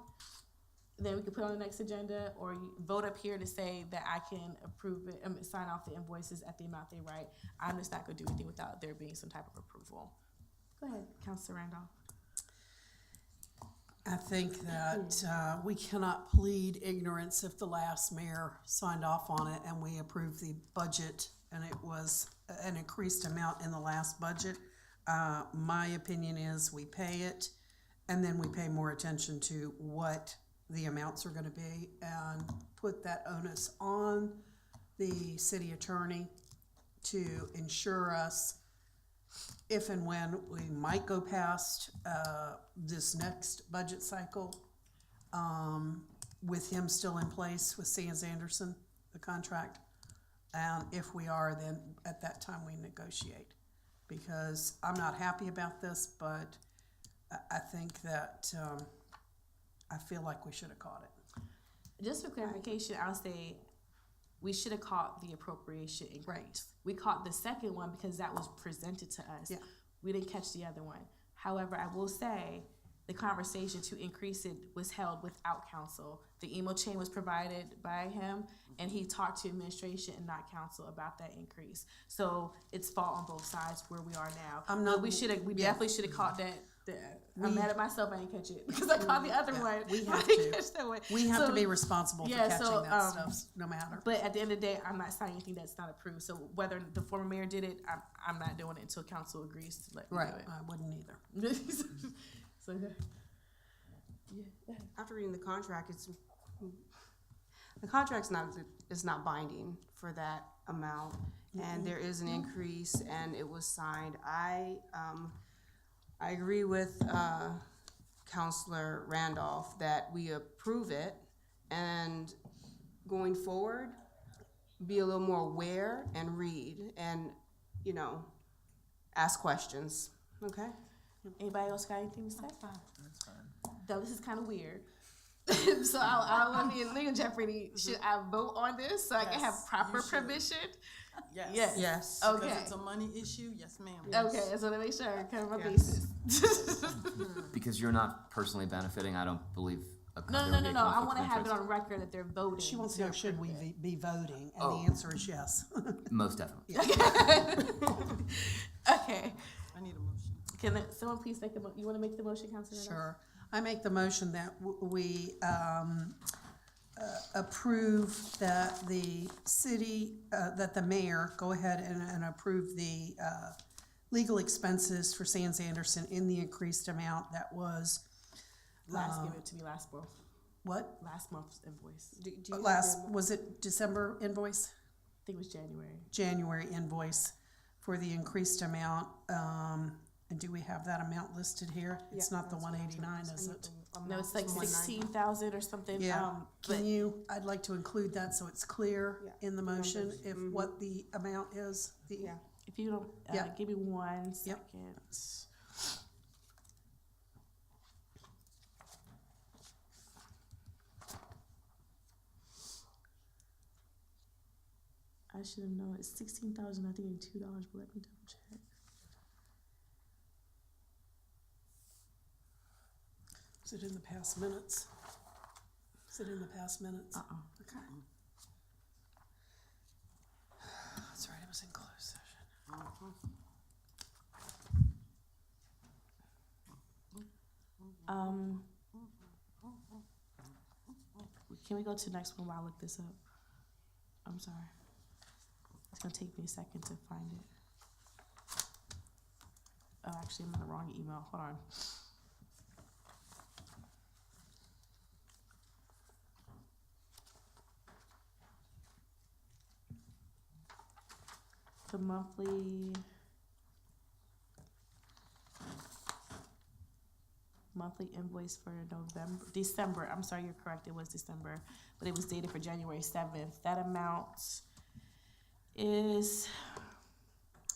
then we can put it on the next agenda, or you vote up here to say that I can approve it, sign off the invoices at the amount they write. I'm just not gonna do anything without there being some type of approval. Go ahead, Councilor Randolph. I think that we cannot plead ignorance if the last mayor signed off on it and we approved the budget and it was an increased amount in the last budget. My opinion is we pay it and then we pay more attention to what the amounts are gonna be and put that onus on the city attorney to ensure us if and when we might go past this next budget cycle, with him still in place with Sands Anderson, the contract. And if we are, then at that time we negotiate. Because I'm not happy about this, but I think that I feel like we should have caught it. Just for clarification, I'll say we should have caught the appropriation increase. Right. We caught the second one because that was presented to us. Yeah. We didn't catch the other one. However, I will say the conversation to increase it was held without council. The email chain was provided by him, and he talked to administration and not council about that increase. So it's fault on both sides where we are now. I'm not- We yeah. definitely should have caught that. I'm mad at myself. I didn't catch it because I caught the other one. We I have didn't to. catch that one. We have So- to be responsible for yeah, catching so, that stuff, no matter. But at the end of the day, I'm not signing anything that's not approved. So whether the former mayor did it, I'm not doing it until council agrees to let me Right, do it. I wouldn't either. So, After reading the contract, the contract's not binding for that amount, and there is an increase, and it was signed. I agree with Councilor Randolph that we approve it, and going forward, be a little more aware and read, and ask questions. Okay. anybody else got anything to say? That's fine. Though this is kind of weird. So I don't want to be in legal jeopardy. Should I vote on this so I can have Yes, proper you should. permission? Yes. Yes. Yes. Okay. Because it's a money issue, yes, ma'am. Okay, I just want to make sure I cover my Yes. bases. Because you're not personally benefiting, I don't believe No, there no, would no, be no. a I conflict want to of have it interest. on record that they're voting. She wants to know, should we be voting? And Oh. the answer is yes. Most definitely. Okay. I need a motion. Can someone please make you want to make the motion, Councilor? Sure. I make the motion that we approve that the city, that the mayor go ahead and approve the legal expenses for Sands Anderson in the increased amount that was, Give it to me last month. what? Last month's invoice. Do you have Last, the- was it December invoice? I think it was January. January invoice for the increased amount. And do we have that amount listed here? It's Yeah, not the that's what I was 189, gonna- is I it? need the No, it's like amount. 16,000 or something. Yeah, But can you, I'd like to include that so it's clear Yeah, in the motion numbers. if what the amount is. Yeah. if you don't, Yeah. give me 1 Yep. second. I should have known. It's 16,000. I think, and $2. But let me double check. Is it in the past minutes? Is it in the past minutes? Okay. That's right, it was in closed session. Can we go to the next one while I look this up? I'm sorry. It's gonna take me a second to find it. Oh, actually, I'm in the wrong email. Hold on. The monthly invoice for December. I'm sorry, you're correct. It was December, but it was dated for January 7th. That amount is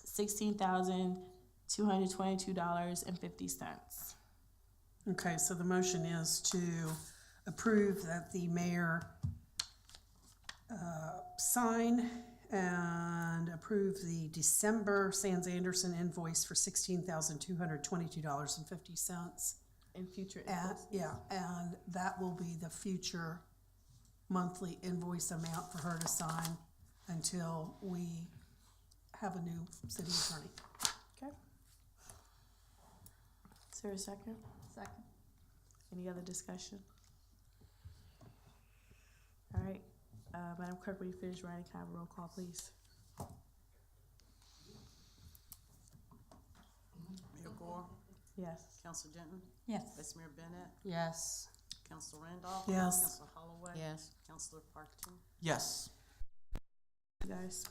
$16,222.50. Okay, so the motion is to approve that the mayor sign and approve the December Sands Anderson invoice for $16,222.50. In future And, invoices. yeah, and that will be the future monthly invoice amount for her to sign until we have a new city attorney. Okay. Is there a second? Second. Any other discussion? All right, Madam Clerk, will you finish writing? Can I have a roll call, please? Mayor Gore, Yes. Councilor Denton, Yes. Vice Mayor Bennett, Yes. Councilor Randolph. Yes. Councilor Holloway. Yes. Councilor Parkton. Yes. You guys.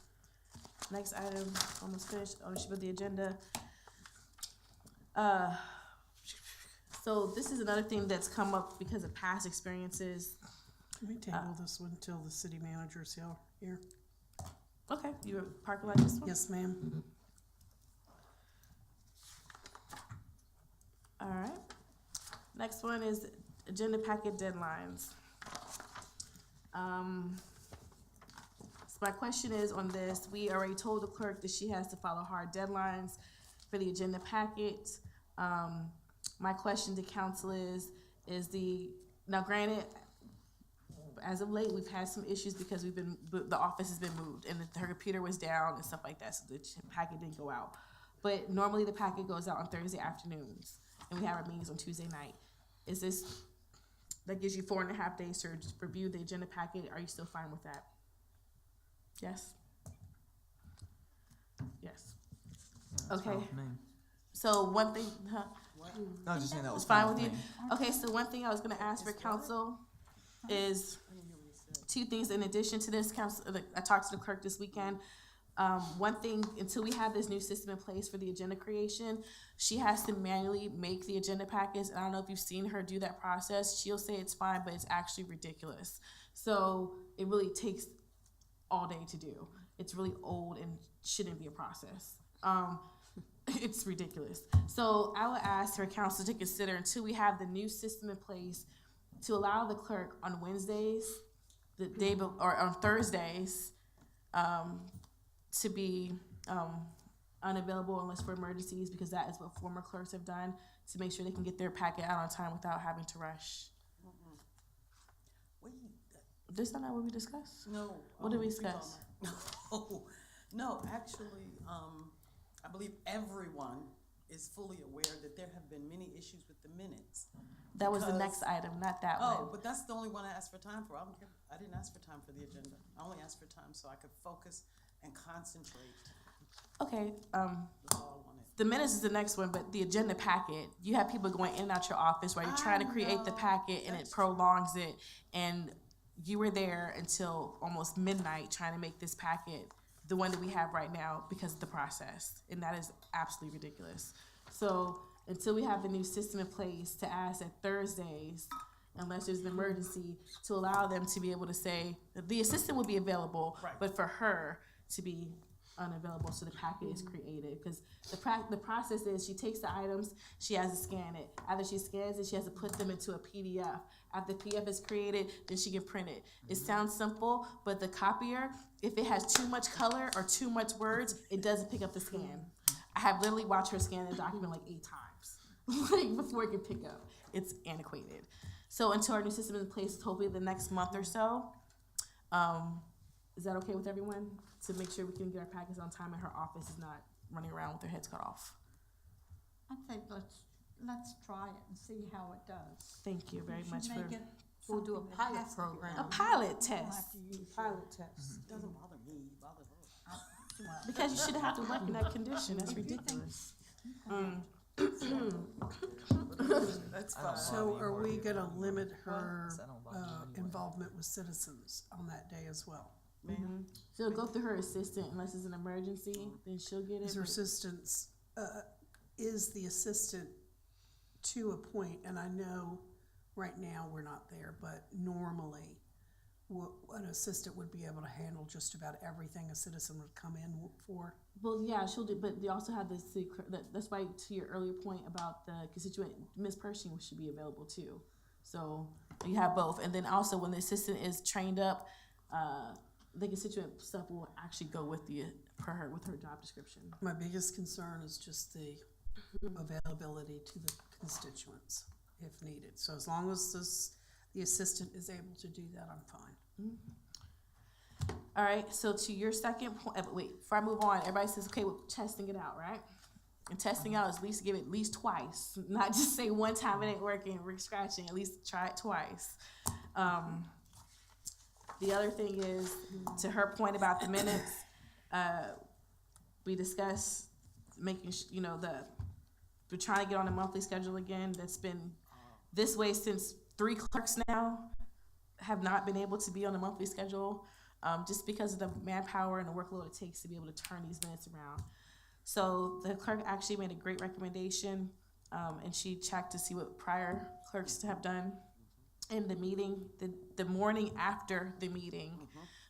Next item, almost finished, ownership of the agenda. So this is another thing that's come up because of past experiences. Can we table this one until the city manager's here? Okay, you were parking lot this one? Yes, ma'am. All right. Next one is agenda packet deadlines. So my question is on this, we already told the clerk that she has to follow hard deadlines for the agenda packet. my question to council is now granted, as of late, we've had some issues because the office has been moved and her computer was down and stuff like that, so the packet didn't go out. But normally the packet goes out on Thursday afternoons, and we have our meetings on Tuesday night. That gives you 4.5 days to review the agenda packet. Are you still fine with that? Yes? Yes. That's Okay. fine with me. So one thing, No, I was just saying that was it's fine fine with you? me. Okay, so one thing I was gonna ask for council is two things in addition to this. Council, I talked to the clerk this weekend. One thing, until we have this new system in place for the agenda creation, she has to manually make the agenda packets. And I don't know if you've seen her do that process. She'll say it's fine, but it's actually ridiculous. So it really takes all day to do. It's really old and shouldn't be a process. It's ridiculous. So I would ask for council to consider, until we have the new system in place, to allow the clerk on Wednesdays, or on Thursdays, to be unavailable unless for emergencies, because that is what former clerks have done, to make sure they can get their packet out on time without having to rush. This is not what we discussed? No. What did we discuss? No, actually, I believe everyone is fully aware that there have been many issues with the minutes. That was the next item, not that one. Oh, but that's the only one I asked for time for. I didn't ask for time for the agenda. I only asked for time so I could focus and concentrate. Okay, That's all I wanted. the minutes is the next one, but the agenda packet, you have people going in and out your office while you're trying to create the packet, and it prolongs it. And you were there until almost midnight trying to make this packet, the one that we have right now, because of the process. And that is absolutely ridiculous. So until we have the new system in place, to ask at Thursdays, unless there's an emergency, to allow them to be able to say, the assistant will be available, Right. but for her to be unavailable so the packet is created. Because the process is, she takes the items, she has to scan it. After she scans it, she has to put them into a PDF. After the PDF is created, then she can print it. It sounds simple, but the copier, if it has too much color or too much words, it doesn't pick up the scan. I have literally watched her scan the document like 8 times, like before it can pick up. It's antiquated. So until our new system is in place, hopefully the next month or so, is that okay with everyone? To make sure we can get our packets on time and her office is not running around with her heads cut off. I think let's try it and see how it does. Thank you very much for We'll do a pilot program. a pilot test. Pilot test. It doesn't bother me, it bothers her. Because you shouldn't have to work in that condition. That's ridiculous. That's fine. So are we gonna limit her involvement with citizens on that day as well? Ma'am? She'll go through her assistant unless it's an emergency, then she'll get it. Is her but- assistants, is the assistant to a point, and I know right now we're not there, but normally an assistant would be able to handle just about everything a citizen would come in for. Well, yeah, she'll do, but they also have the city clerk. That's why, to your earlier point about the constituent, Ms. Pershing should be available too. So you have both, and then also when the assistant is trained up, the constituent stuff will actually go with with her job description. My biggest concern is just the availability to the constituents if needed. So as long as the assistant is able to do that, I'm fine. All right. So to your second point, wait. Before I move on, everybody says okay with testing it out, right? And testing out is at least give it at least twice, not just say one time it ain't working, re-scratching. At least try it twice. The other thing is, to her point about the minutes, we discussed making we're trying to get on a monthly schedule again. That's been this way since 3 clerks now have not been able to be on a monthly schedule, just because of the manpower and the workload it takes to be able to turn these minutes around. So the clerk actually made a great recommendation, and she checked to see what prior clerks have done in the meeting, the morning after the meeting.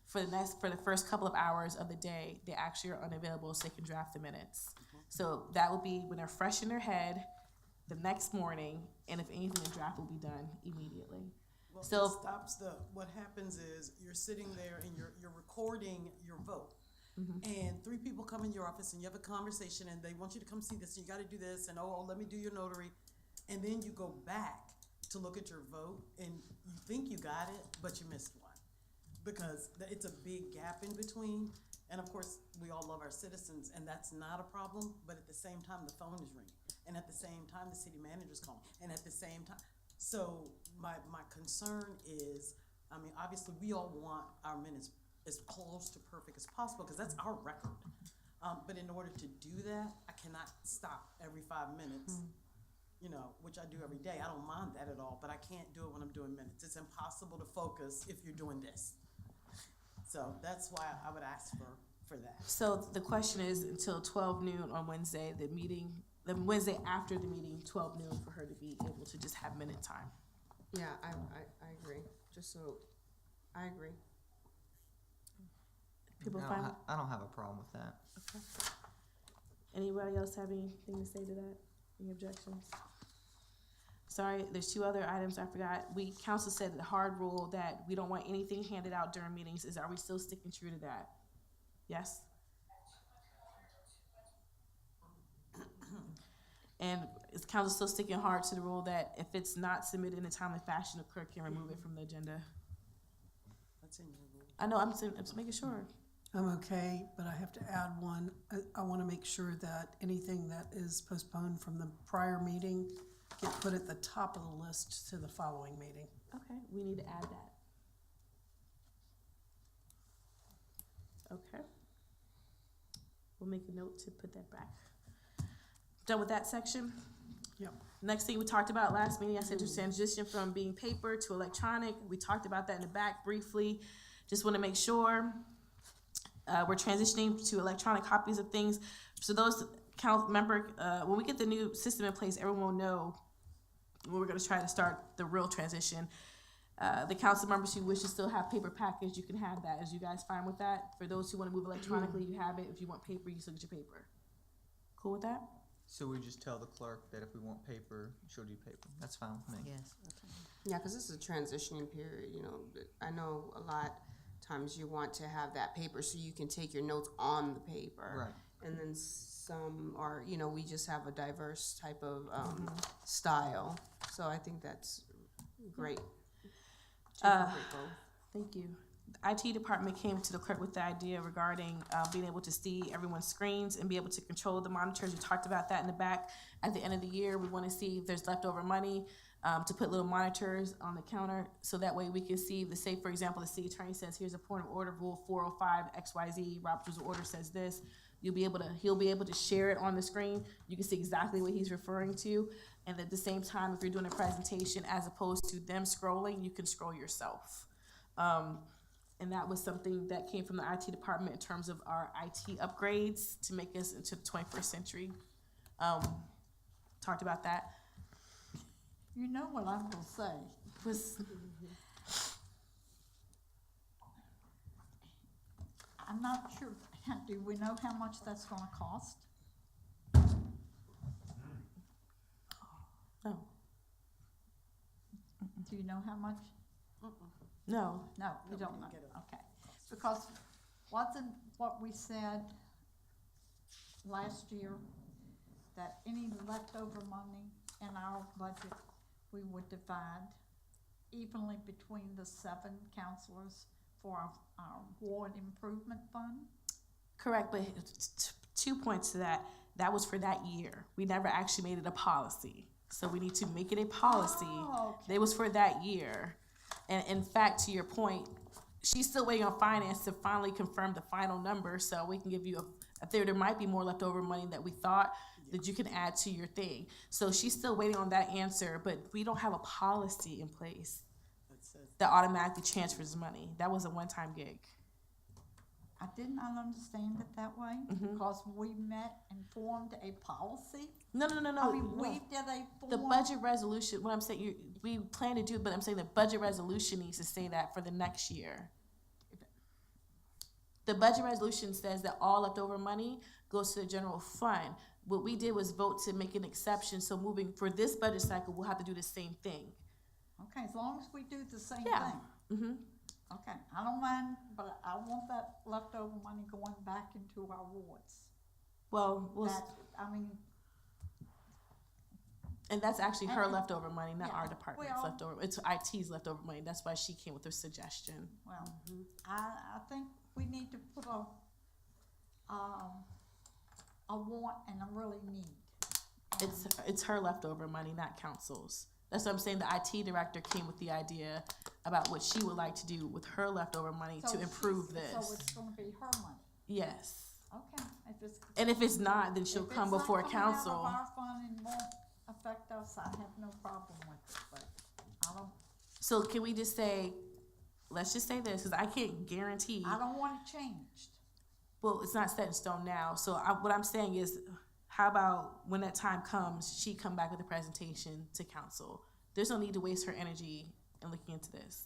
For the first couple of hours of the day, they actually are unavailable, so they can draft the minutes. So that would be when they're fresh in their head the next morning, and if anything, the draft will be done immediately. Well, So- it stops what happens is you're sitting there and you're recording your vote. And 3 people come in your office and you have a conversation and they want you to come see this, and you gotta do this, and oh, let me do your notary. And then you go back to look at your vote and you think you got it, but you missed one. Because it's a big gap in between. And of course, we all love our citizens, and that's not a problem, but at the same time, the phone is ringing. And at the same time, the city manager's calling. And at the same time, so my concern is, I mean, obviously, we all want our minutes as close to perfect as possible, because that's our record. But in order to do that, I cannot stop every 5 minutes, you know, which I do every day. I don't mind that at all, but I can't do it when I'm doing minutes. It's impossible to focus if you're doing this. So that's why I would ask for that. So the question is until 12 noon on Wednesday, the Wednesday after the meeting, 12 noon, for her to be able to just have minute time. Yeah, I agree. Just so, I agree. People fine? I don't have a problem with that. Okay. Anybody else have anything to say to that? Any objections? Sorry, there's 2 other items I forgot. Council said the hard rule that we don't want anything handed out during meetings. Are we still sticking true to that? Yes? And is council still sticking hard to the rule that if it's not submitted in a timely fashion, the clerk can remove it from the agenda? That's in your rule. I know, I'm just making sure. I'm okay, but I have to add one. I want to make sure that anything that is postponed from the prior meeting get put at the top of the list to the following meeting. Okay, we need to add that. Okay. We'll make a note to put that back. Done with that section? Yep. Next thing we talked about last meeting, I said to transition from being paper to electronic. We talked about that in the back briefly. Just want to make sure we're transitioning to electronic copies of things. So those when we get the new system in place, everyone will know when we're going to try to start the real transition. The council members who wish to still have paper package, you can have that. Is you guys fine with that? For those who want to move electronically, you have it. If you want paper, you still get your paper. Cool with that? So we just tell the clerk that if we want paper, she'll do paper. That's fine with me. Yes. Yeah, because this is a transitioning period, you know. I know a lot times you want to have that paper so you can take your notes on the paper. Right. And then some are, you know, we just have a diverse type of style. So I think that's great. to incorporate both. Thank you. The IT department came to the clerk with the idea regarding being able to see everyone's screens and be able to control the monitors. We talked about that in the back. At the end of the year, we want to see if there's leftover money to put little monitors on the counter, so that way we can see say, for example, the city attorney says, here's a point of order, rule 405 XYZ, Robert's order says this. He'll be able to share it on the screen. You can see exactly what he's referring to. And at the same time, if you're doing a presentation, as opposed to them scrolling, you can scroll yourself. And that was something that came from the IT department in terms of our IT upgrades to make us into the 21st century. Talked about that. You know what I'm gonna say. I'm not sure, do we know how much that's gonna cost? No. Do you know how much? No. No, you don't know, okay. Because wasn't what we said last year, that any leftover money in our budget, we would divide evenly between the 7 counselors for our ward improvement fund? Correct, but 2 points to that. That was for that year. We never actually made it a policy. So we need to make it a policy. Oh, okay. It was for that year. And in fact, to your point, she's still waiting on finance to finally confirm the final number, so we can give you there might be more leftover money that we thought that you can add to your thing. So she's still waiting on that answer, but we don't have a policy in place that automatically transfers money. That was a one-time gig. I did not understand it that way, because we met and formed a policy. No. I mean, we did a form. The budget resolution, what I'm saying, we plan to do it, but I'm saying the budget resolution needs to say that for the next year. The budget resolution says that all leftover money goes to the general fund. What we did was vote to make an exception, so moving for this budget cycle, we'll have to do the same thing. Okay, as long as we do the same Yeah. thing. Okay, I don't mind, but I want that leftover money going back into our wards. Well, And that's actually her And- leftover money, not yeah, our department's well- leftover. It's IT's leftover money. That's why she came with her suggestion. Well, I think we need to put a want and a really need. It's her leftover money, not council's. That's what I'm saying. The IT director came with the idea about what she would like to do with her leftover money So to improve she's- this. So it's gonna be her money. Yes. Okay, if it's. And if it's not, then she'll if come it's not before coming out council. of our fund and won't affect us, I have no problem with it, but I don't, So can we just say, let's just say this, because I can't guarantee. I don't want it changed. Well, it's not set in stone now. So what I'm saying is, how about when that time comes, she come back with a presentation to council? There's no need to waste her energy in looking into this.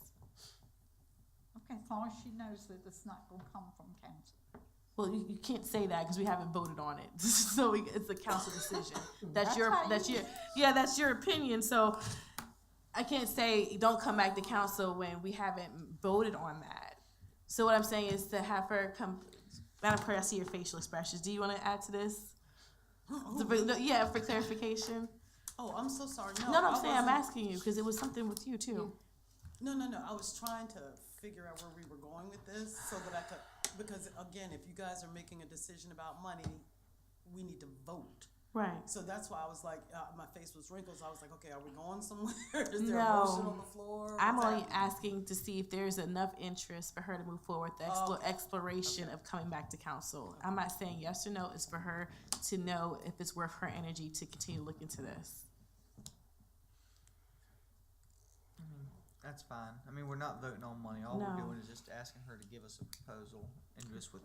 Okay, as long as she knows that it's not gonna come from council. Well, you can't say that because we haven't voted on it. So it's a council decision. That's your opinion. So I can't say don't come back to council when we haven't voted on that. So what I'm saying is to have her come. Madam Clerk, I see your facial expressions. Do you want to add to this? Yeah, for clarification. Oh, I'm so sorry. No, I'm I saying I'm wasn't- asking you because it was something with you too. No, I was trying to figure out where we were going with this so that I could, because again, if you guys are making a decision about money, we need to vote. Right. So that's why I was like, my face was wrinkles. I was like, okay, are we going somewhere? Is there No. a motion on the floor? I'm What's only happening? asking to see if there's enough interest for her to move forward the Okay. exploration of coming back to council. I'm not saying yes or no. It's for her to know if it's worth her energy to continue to look into this. That's fine. I mean, we're not voting on money. All No. we're doing is just asking her to give us a proposal and just with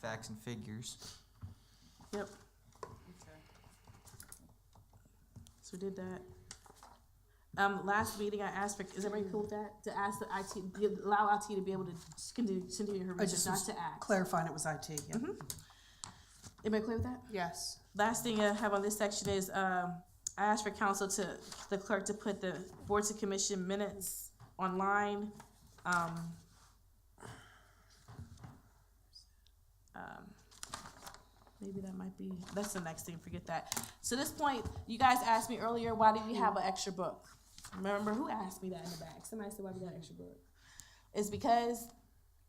facts and figures. Yep. Okay. So we did that. Last meeting I asked for, is everybody cool with that? To ask the IT, allow IT to be able to continue her I research, just not was to act. clarifying it was IT, yeah. Everybody clear with that? Yes. Last thing I have on this section is, I asked for council the clerk to put the boards and commission minutes online. Maybe that might be, that's the next thing, forget that. So this point, you guys asked me earlier, why do we have an extra book? Remember, who asked me that in the back? Somebody said, why we got an extra book? It's because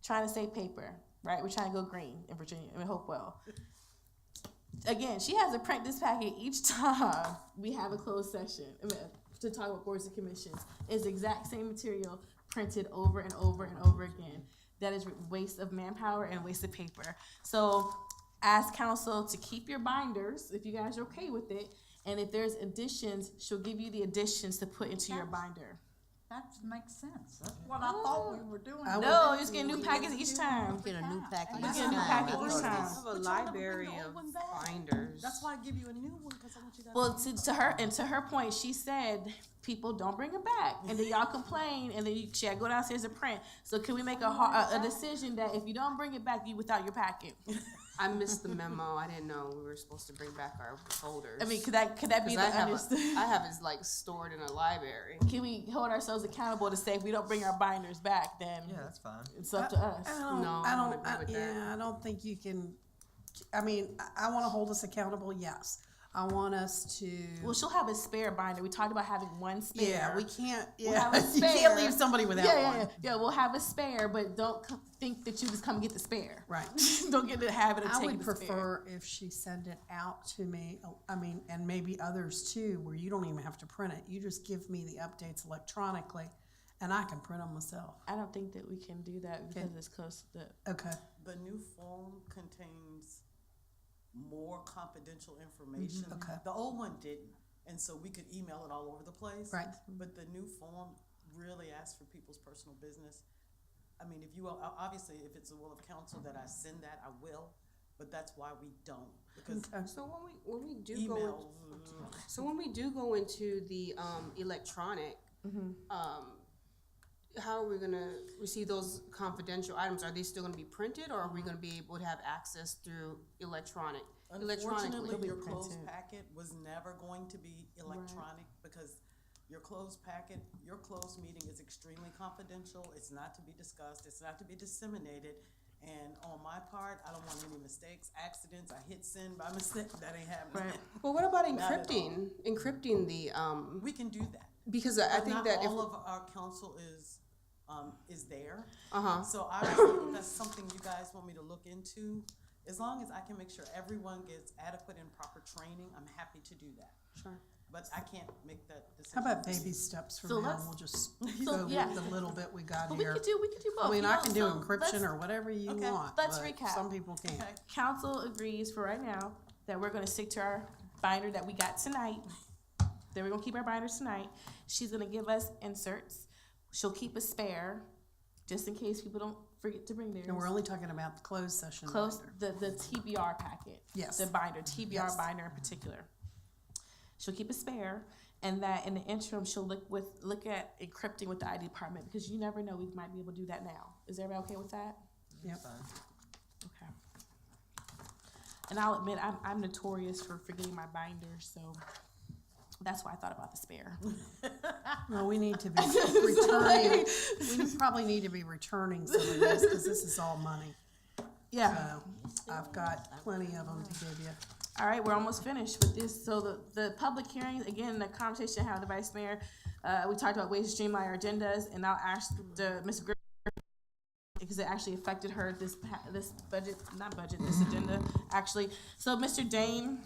trying to save paper, right? We're trying to go green in Virginia, in Hopewell. Again, she has to print this packet each time we have a closed session to talk about boards and commissions. It's the exact same material printed over and over and over again. That is waste of manpower and waste of paper. So ask council to keep your binders if you guys are okay with it. And if there's additions, she'll give you the additions to put into your binder. That makes sense. That's what I thought we were doing. No, you just get new packets each time. Get a new packet. You get a new packet each I time. have a library of binders. That's why I give you a new one, because I want you guys. Well, to her point, she said people don't bring them back, and then y'all complain, and then she had to go downstairs and print. So can we make a decision that if you don't bring it back, you without your packet? I missed the memo. I didn't know we were supposed to bring back our folders. I mean, could that be the understood? I have it like stored in a library. Can we hold ourselves accountable to say if we don't bring our binders back, then Yeah, that's fine. it's up to us? I don't think you can, I mean, I wanna hold us accountable, yes. I want us to. Well, she'll have a spare binder. We talked about having one spare. Yeah, we can't, We'll have a you can't spare. leave somebody without one. Yeah, we'll have a spare, but don't think that you just come get the spare. Right. Don't get the habit of I taking would the spare. prefer if she send it out to me, I mean, and maybe others too, where you don't even have to print it. You just give me the updates electronically and I can print them myself. I don't think that we can do that because it's close to the. Okay. The new form contains more confidential information. Okay. The old one didn't, and so we could email it all over the place. Right. But the new form really asks for people's personal business. I mean, if you obviously, if it's the will of council that I send that, I will. But that's why we don't, because So when we do emails. when we do go into the electronic, how are we gonna receive those confidential items? Are they still gonna be printed, or are we gonna be able to have access through electronic? Unfortunately, your printed. closed packet was never going to be electronic because your closed packet, your closed meeting is extremely confidential. It's not to be discussed. It's not to be disseminated. And on my part, I don't want any mistakes, accidents. I hit send by mistake. That ain't happening. Right. Well, what about Not at encrypting? Encrypting the, We can do that. because I But think not that if, all of our council is there. uh-huh, So obviously, if that's something you guys want me to look into, as long as I can make sure everyone gets adequate and proper training, I'm happy to do that. sure. But I can't make that decision. How about baby steps from So now? let's- We'll just so, go yeah. with the little bit we got But we here. could do both. I mean, you I know, can do so encryption let's- or whatever you Okay, want, let's but recap. some people can't. Okay. Council agrees for right now that we're gonna stick to our binder that we got tonight. That we're gonna keep our binders tonight. She's gonna give us inserts. She'll keep a spare, just in case people don't forget to bring theirs. And we're only talking about the closed session. Close binder. the TBR packet. Yes. The binder, TBR Yes. binder in particular. She'll keep a spare, and that in the interim, she'll look at encrypting with the ID department, because you never know, we might be able to do that now. Is everybody okay with that? Yep. Okay. And I'll admit, I'm notorious for forgetting my binder, so that's why I thought about the spare. Well, we need to be returning, we probably need to be returning some of this, because this is all money. Yeah. So I've got plenty of them to give you. All right, we're almost finished with this. So the public hearings, again, the conversation I had with the vice mayor, we talked about ways to streamline our agendas, and I'll ask Ms. Griffin, because it actually affected her, this agenda, actually. So Mr. Dane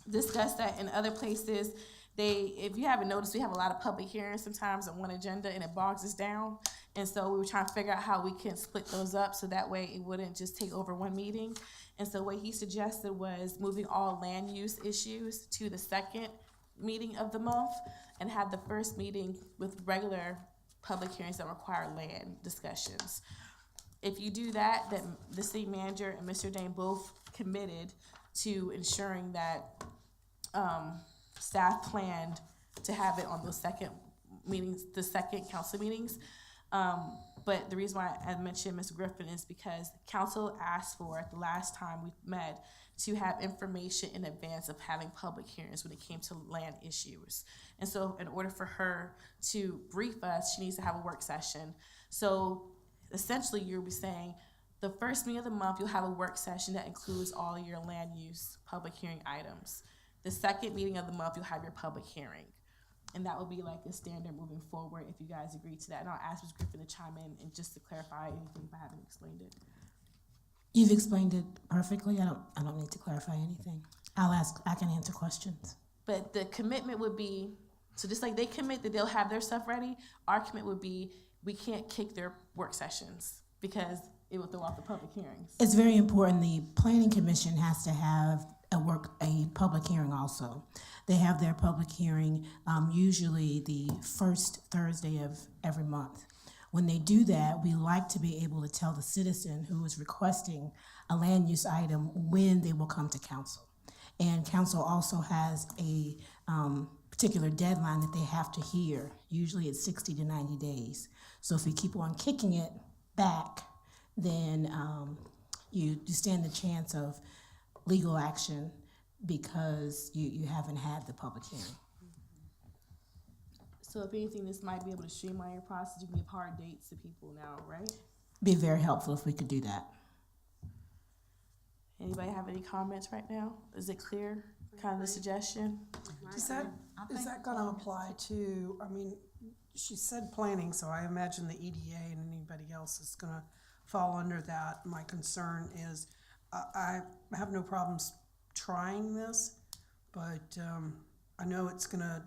discussed that in other places, if you haven't noticed, we have a lot of public hearings sometimes on one agenda, and it bogs us down. And so we were trying to figure out how we can split those up, so that way it wouldn't just take over one meeting. And so what he suggested was moving all land use issues to the second meeting of the month, and have the first meeting with regular public hearings that require land discussions. If you do that, then the city manager and Mr. Dane both committed to ensuring that staff planned to have it on those second meetings, the second council meetings. But the reason why I mentioned Ms. Griffin is because council asked for, at the last time we met, to have information in advance of having public hearings when it came to land issues. And so in order for her to brief us, she needs to have a work session. So essentially you'll be saying, the first meeting of the month, you'll have a work session that includes all your land use public hearing items. The second meeting of the month, you'll have your public hearing. And that will be like a standard moving forward if you guys agree to that. And I'll ask Ms. Griffin to chime in and just to clarify anything if I haven't explained it. You've explained it perfectly. I don't need to clarify anything. I can answer questions. But the commitment would be, so just like they commit that they'll have their stuff ready, our commitment would be, we can't kick their work sessions because it will throw off the public hearings. It's very important. The planning commission has to have a public hearing also. They have their public hearing usually the first Thursday of every month. When they do that, we like to be able to tell the citizen who is requesting a land use item when they will come to council. And council also has a particular deadline that they have to hear. Usually it's 60 to 90 days. So if we keep on kicking it back, then you stand the chance of legal action because you haven't had the public hearing. So if anything, this might be able to streamline your process. You can give hard dates to people now, right? Be very helpful if we could do that. Anybody have any comments right now? Is it clear, kind of the suggestion? Is that gonna apply to, I mean, she said planning, so I imagine the EDA and anybody else is gonna fall under that. My concern is, I have no problems trying this, but I know it's gonna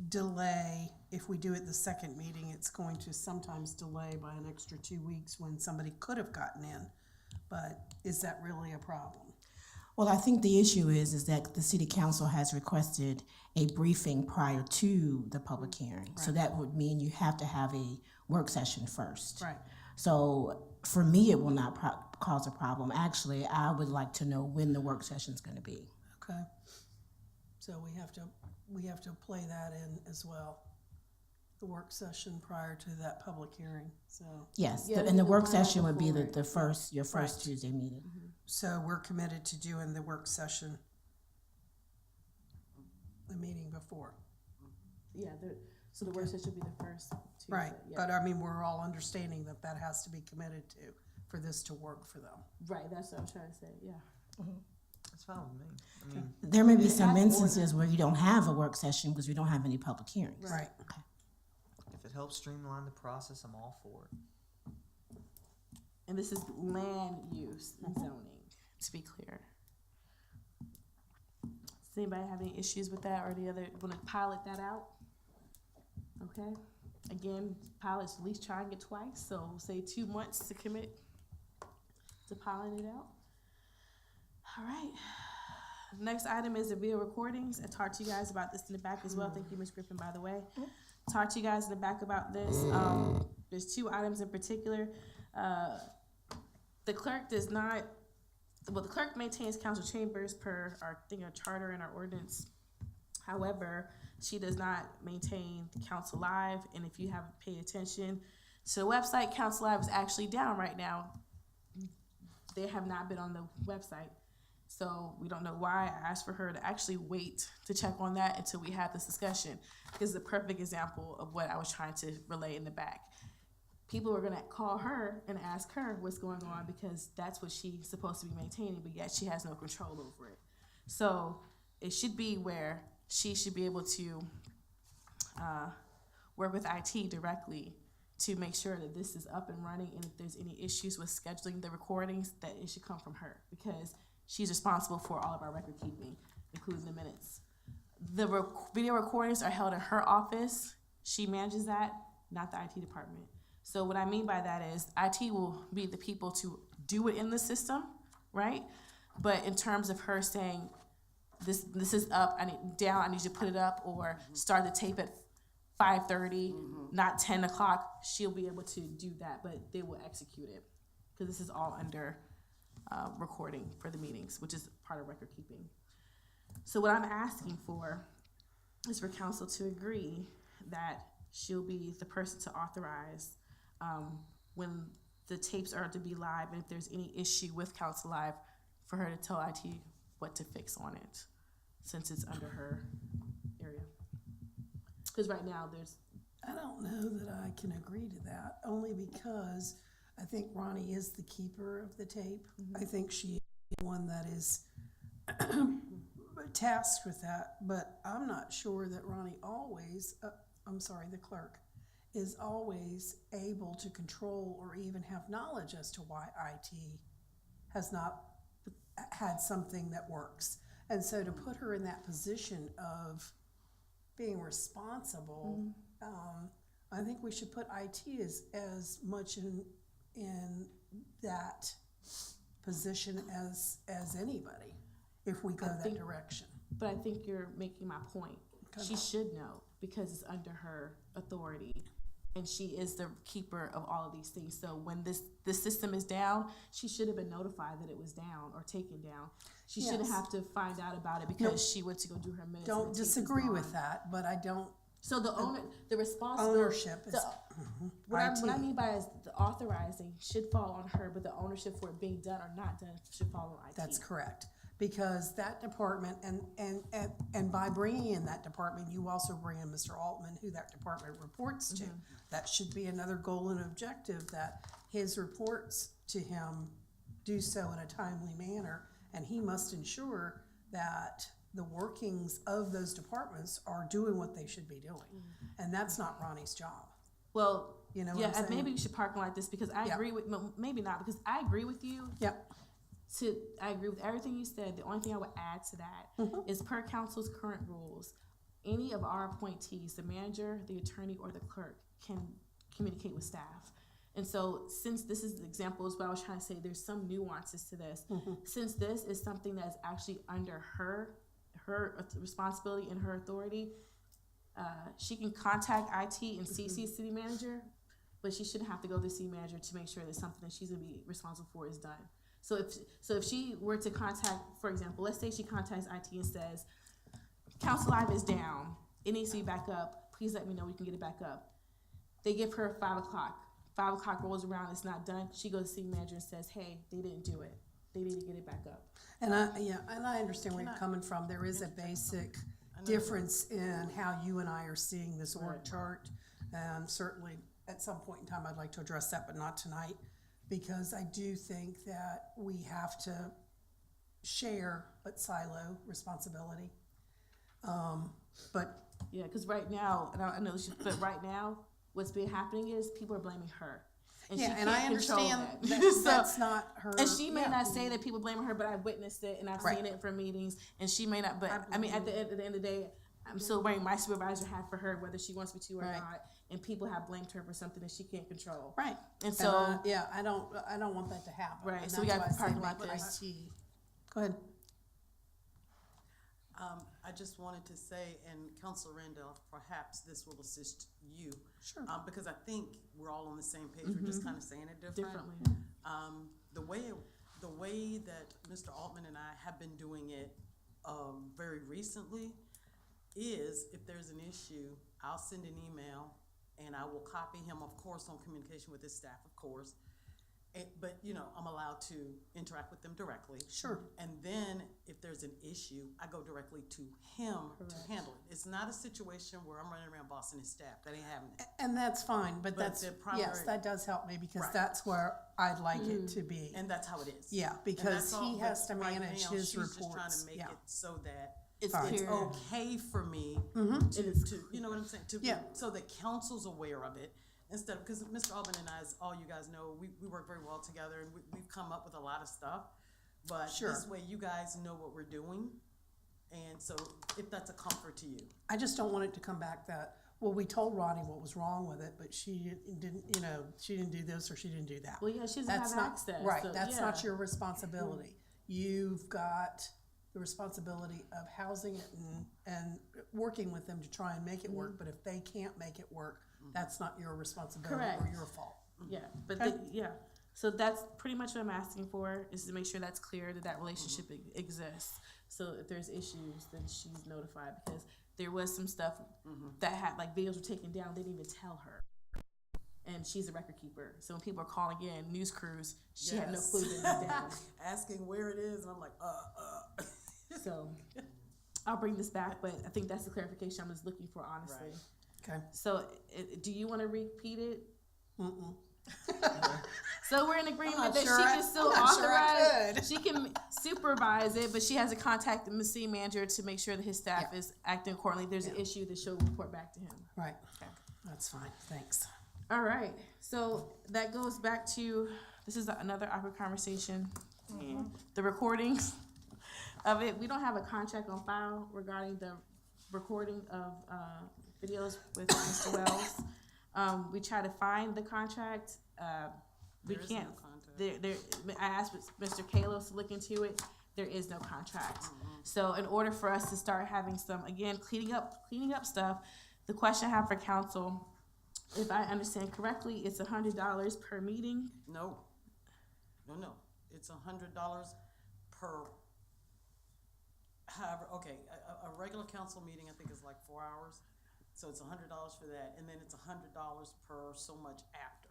delay. If we do it the second meeting, it's going to sometimes delay by an extra 2 weeks when somebody could have gotten in. But is that really a problem? Well, I think the issue is that the city council has requested a briefing prior to the public hearing. Right. So that would mean you have to have a work session first. Right. So for me, it will not cause a problem. Actually, I would like to know when the work session is going to be. Okay. So we have to play that in as well. The work session prior to that public hearing. So yes, yeah, and the work session would be your first right. Tuesday meeting. Mm-hmm. So we're committed to doing the work session the meeting before. Yeah, so the work session would be the first Tuesday. Right, yeah. but I mean, we're all understanding that has to be committed to for this to work for them. Right, that's what I'm trying to say, yeah. That's fine with me. I mean, There may be some instances where you don't have a work session because we don't have any public hearings. Right. if it helps streamline the process, I'm all for it. And this is land use and zoning, to be clear. Does anybody have any issues with that or the other, wanna pilot that out? Okay, again, pilots at least try and get twice, so say 2 months to commit to piloting it out. All right, next item is the video recordings. I talked to you guys about this in the back as well. Thank you, Ms. Griffin, by the way. Talked to you guys in the back about this. There's 2 items in particular. The clerk does not, well, the clerk maintains council chambers per our charter and our ordinance. However, she does not maintain the Council Live, and if you haven't paid attention to the website, Council Live is actually down right now. They have not been on the website. So we don't know why. I asked for her to actually wait to check on that until we have this discussion. This is a perfect example of what I was trying to relay in the back. People are gonna call her and ask her what's going on because that's what she's supposed to be maintaining, but yet she has no control over it. So it should be where she should be able to work with IT directly to make sure that this is up and running, and if there's any issues with scheduling the recordings, that it should come from her because she's responsible for all of our record keeping, including the minutes. The video recordings are held in her office. She manages that, not the IT department. So what I mean by that is IT will be the people to do it in the system, right? But in terms of her saying, this is up, I need you to put it up, or start the tape at 5:30, not 10 o'clock, she'll be able to do that, but they will execute it. Because this is all under recording for the meetings, which is part of record keeping. So what I'm asking for is for council to agree that she'll be the person to authorize when the tapes are to be live, and if there's any issue with Council Live, for her to tell IT what to fix on it, since it's under her area. Because right now I don't know that I can agree to that, only because I think Ronnie is the keeper of the tape. I think she is the one that is tasked with that, but I'm not sure that Ronnie always, the clerk, is always able to control or even have knowledge as to why IT has not had something that works. And so to put her in that position of being responsible, I think we should put IT as much in that position as anybody, if we go that direction. But I think you're making my point. Okay. She should know because it's under her authority, and she is the keeper of all of these things. So when this system is down, she should have been notified that it was down or taken down. She shouldn't have to find out about it because she went to go do her minutes. Don't disagree with that, but I don't. So the responsibility, ownership is what I mean by is the authorizing should fall on her, but the ownership for it being done or not done should fall on IT. That's correct. Because that department, and by bringing in that department, you also bring in Mr. Altman, who that department reports to. That should be another goal and objective, that his reports to him do so in a timely manner, and he must ensure that the workings of those departments are doing what they should be doing. And that's not Ronnie's job. Well, you know what I'm saying? Maybe we should park like this because I agree with, maybe not, because I agree with you. I agree with everything you said. The only thing I would add to that is per council's current rules, any of our appointees, the manager, the attorney, or the clerk, can communicate with staff. And so since this is the example is what I was trying to say, there's some nuances to this. Since this is something that's actually under her responsibility and her authority, she can contact IT and CC city manager, but she shouldn't have to go to the city manager to make sure that something that she's gonna be responsible for is done. So if she were to contact, for example, let's say she contacts IT and says, Council Live is down, it needs to be back up, please let me know we can get it back up. They give her 5 o'clock. 5 o'clock rolls around, it's not done. She goes to the city manager and says, hey, they didn't do it. They need to get it back up. And I understand where you're coming from. There is a basic difference in how you and I are seeing this org chart. And certainly at some point in time, I'd like to address that, but not tonight, because I do think that we have to share but silo responsibility. But Yeah, because right now, and I know, but right now, what's been happening is people are blaming her. And yeah, she and I can't control understand that. that So- that's not her. And she may yeah. not say that people blaming her, but I've witnessed it and I've Right. seen it from meetings. And she may not, but I mean, at the end of the day, I'm still wearing my supervisor hat for her, whether she wants me to or Right. not. And people have blamed her for something that she can't control. Right. And so, yeah, I don't want that to happen. Right, And so we that's got why I say parking make lot this. IT. Go ahead. I just wanted to say, and Councilor Randolph, perhaps this will assist you. Sure. Because I think we're all on the same page, we're just kind of saying it different. differently. The way that Mr. Altman and I have been doing it very recently is if there's an issue, I'll send an email and I will copy him, of course, on communication with his staff, of course. But, you know, I'm allowed to interact with them directly. Sure. And then if there's an issue, I go directly to him to handle it. It's not a situation where I'm running around bossing his staff. That ain't happening. And that's fine, but that's, the primary- yes, that does help me because Right. that's where I'd like it to be. And that's how it is. Yeah, And because that's all, he has to but right manage now, his she's just trying reports. to make Yeah. it so that It's Fine. it's clear. okay for me to, you know what I'm saying? Yeah. So that council's aware of it. Instead of, because Mr. Albin and I, as all you guys know, we work very well together and we've come up with a lot of stuff. But Sure. this way you guys know what we're doing. And so if that's a comfort to you. I just don't want it to come back that, well, we told Ronnie what was wrong with it, but she didn't, she didn't do this or she didn't do that. Well, yeah, she doesn't That's have not, access. right, so, that's yeah. not your responsibility. You've got the responsibility of housing it and working with them to try and make it work, but if they can't make it work, that's not your responsibility or Correct. your fault. Yeah, but Okay. yeah. So that's pretty much what I'm asking for, is to make sure that's clear that that relationship exists. So if there's issues, then she's notified, because there was some stuff that had, like, videos were taken down, they didn't even tell her. And she's a record keeper. So when people are calling in, news crews, she had no Yes. clue that it was down. Asking where it is, and I'm like, So I'll bring this back, but I think that's the clarification I was looking for, honestly. Right. Okay. So do you want to repeat it? Mm-mm. So we're in agreement not that sure she I- can still I'm not sure I authorize, could. she can supervise it, but she has to contact the city manager to make sure that his staff Yeah. is acting accordingly. If there's an issue, that she'll report back to him. Right. That's fine. Thanks. All right, so that goes back to, this is another awkward conversation. The recordings of it. We don't have a contract on file regarding the recording of videos with Mr. Wells. We try to find the contract. We There is no can't. contract. I asked Mr. Kalos to look into it. There is no contract. So in order for us to start having some, again, cleaning up stuff, the question I have for council, if I understand correctly, it's $100 per meeting. No. It's $100 per, however, okay, a regular council meeting, I think is like 4 hours. So it's $100 for that, and then it's $100 per so much after.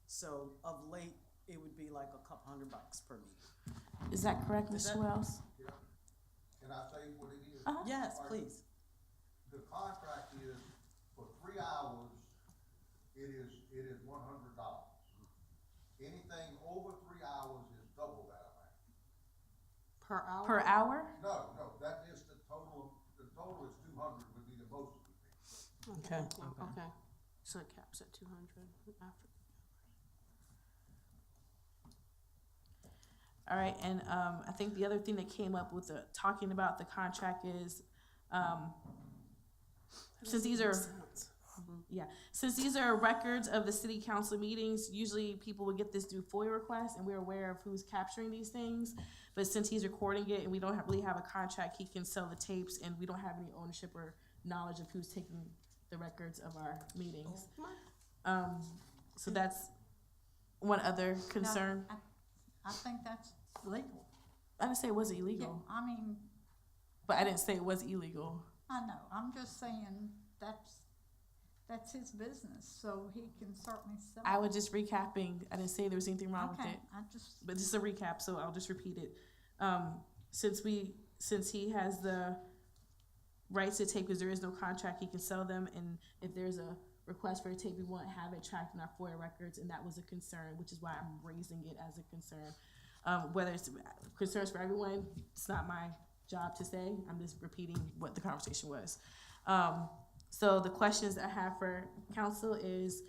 So of late, it would be like a couple $100 per meeting. Is that correct, Is Mr. that- Wells? Can I say what it is? Yes, please. The contract is for 3 hours, it is $100. Anything over 3 hours is double that amount. Per hour? Per hour? No, that is the total is 200 would be the most it would be. Okay. Okay. So it caps at 200 after. All right, and I think the other thing that came up with talking about the contract is, since these are, since these are records of the city council meetings, usually people would get this through FOIA requests, and we're aware of who's capturing these things. But since he's recording it and we don't really have a contract, he can sell the tapes, and we don't have any ownership or knowledge of who's taking the records of our meetings. So that's one other concern. I think that's legal. I didn't say it wasn't illegal, I mean, but I didn't say it was illegal. I know, I'm just saying that's his business, so he can certainly sell. I was just recapping. I didn't say there was anything wrong with Okay, it, I just, but this is a recap, so I'll just repeat it. Since he has the rights to tape, because there is no contract, he can sell them, and if there's a request for a tape, we won't have it tracked in our FOIA records, and that was a concern, which is why I'm raising it as a concern. Whether it's concerns for everyone, it's not my job to say. I'm just repeating what the conversation was. So the questions I have for council is,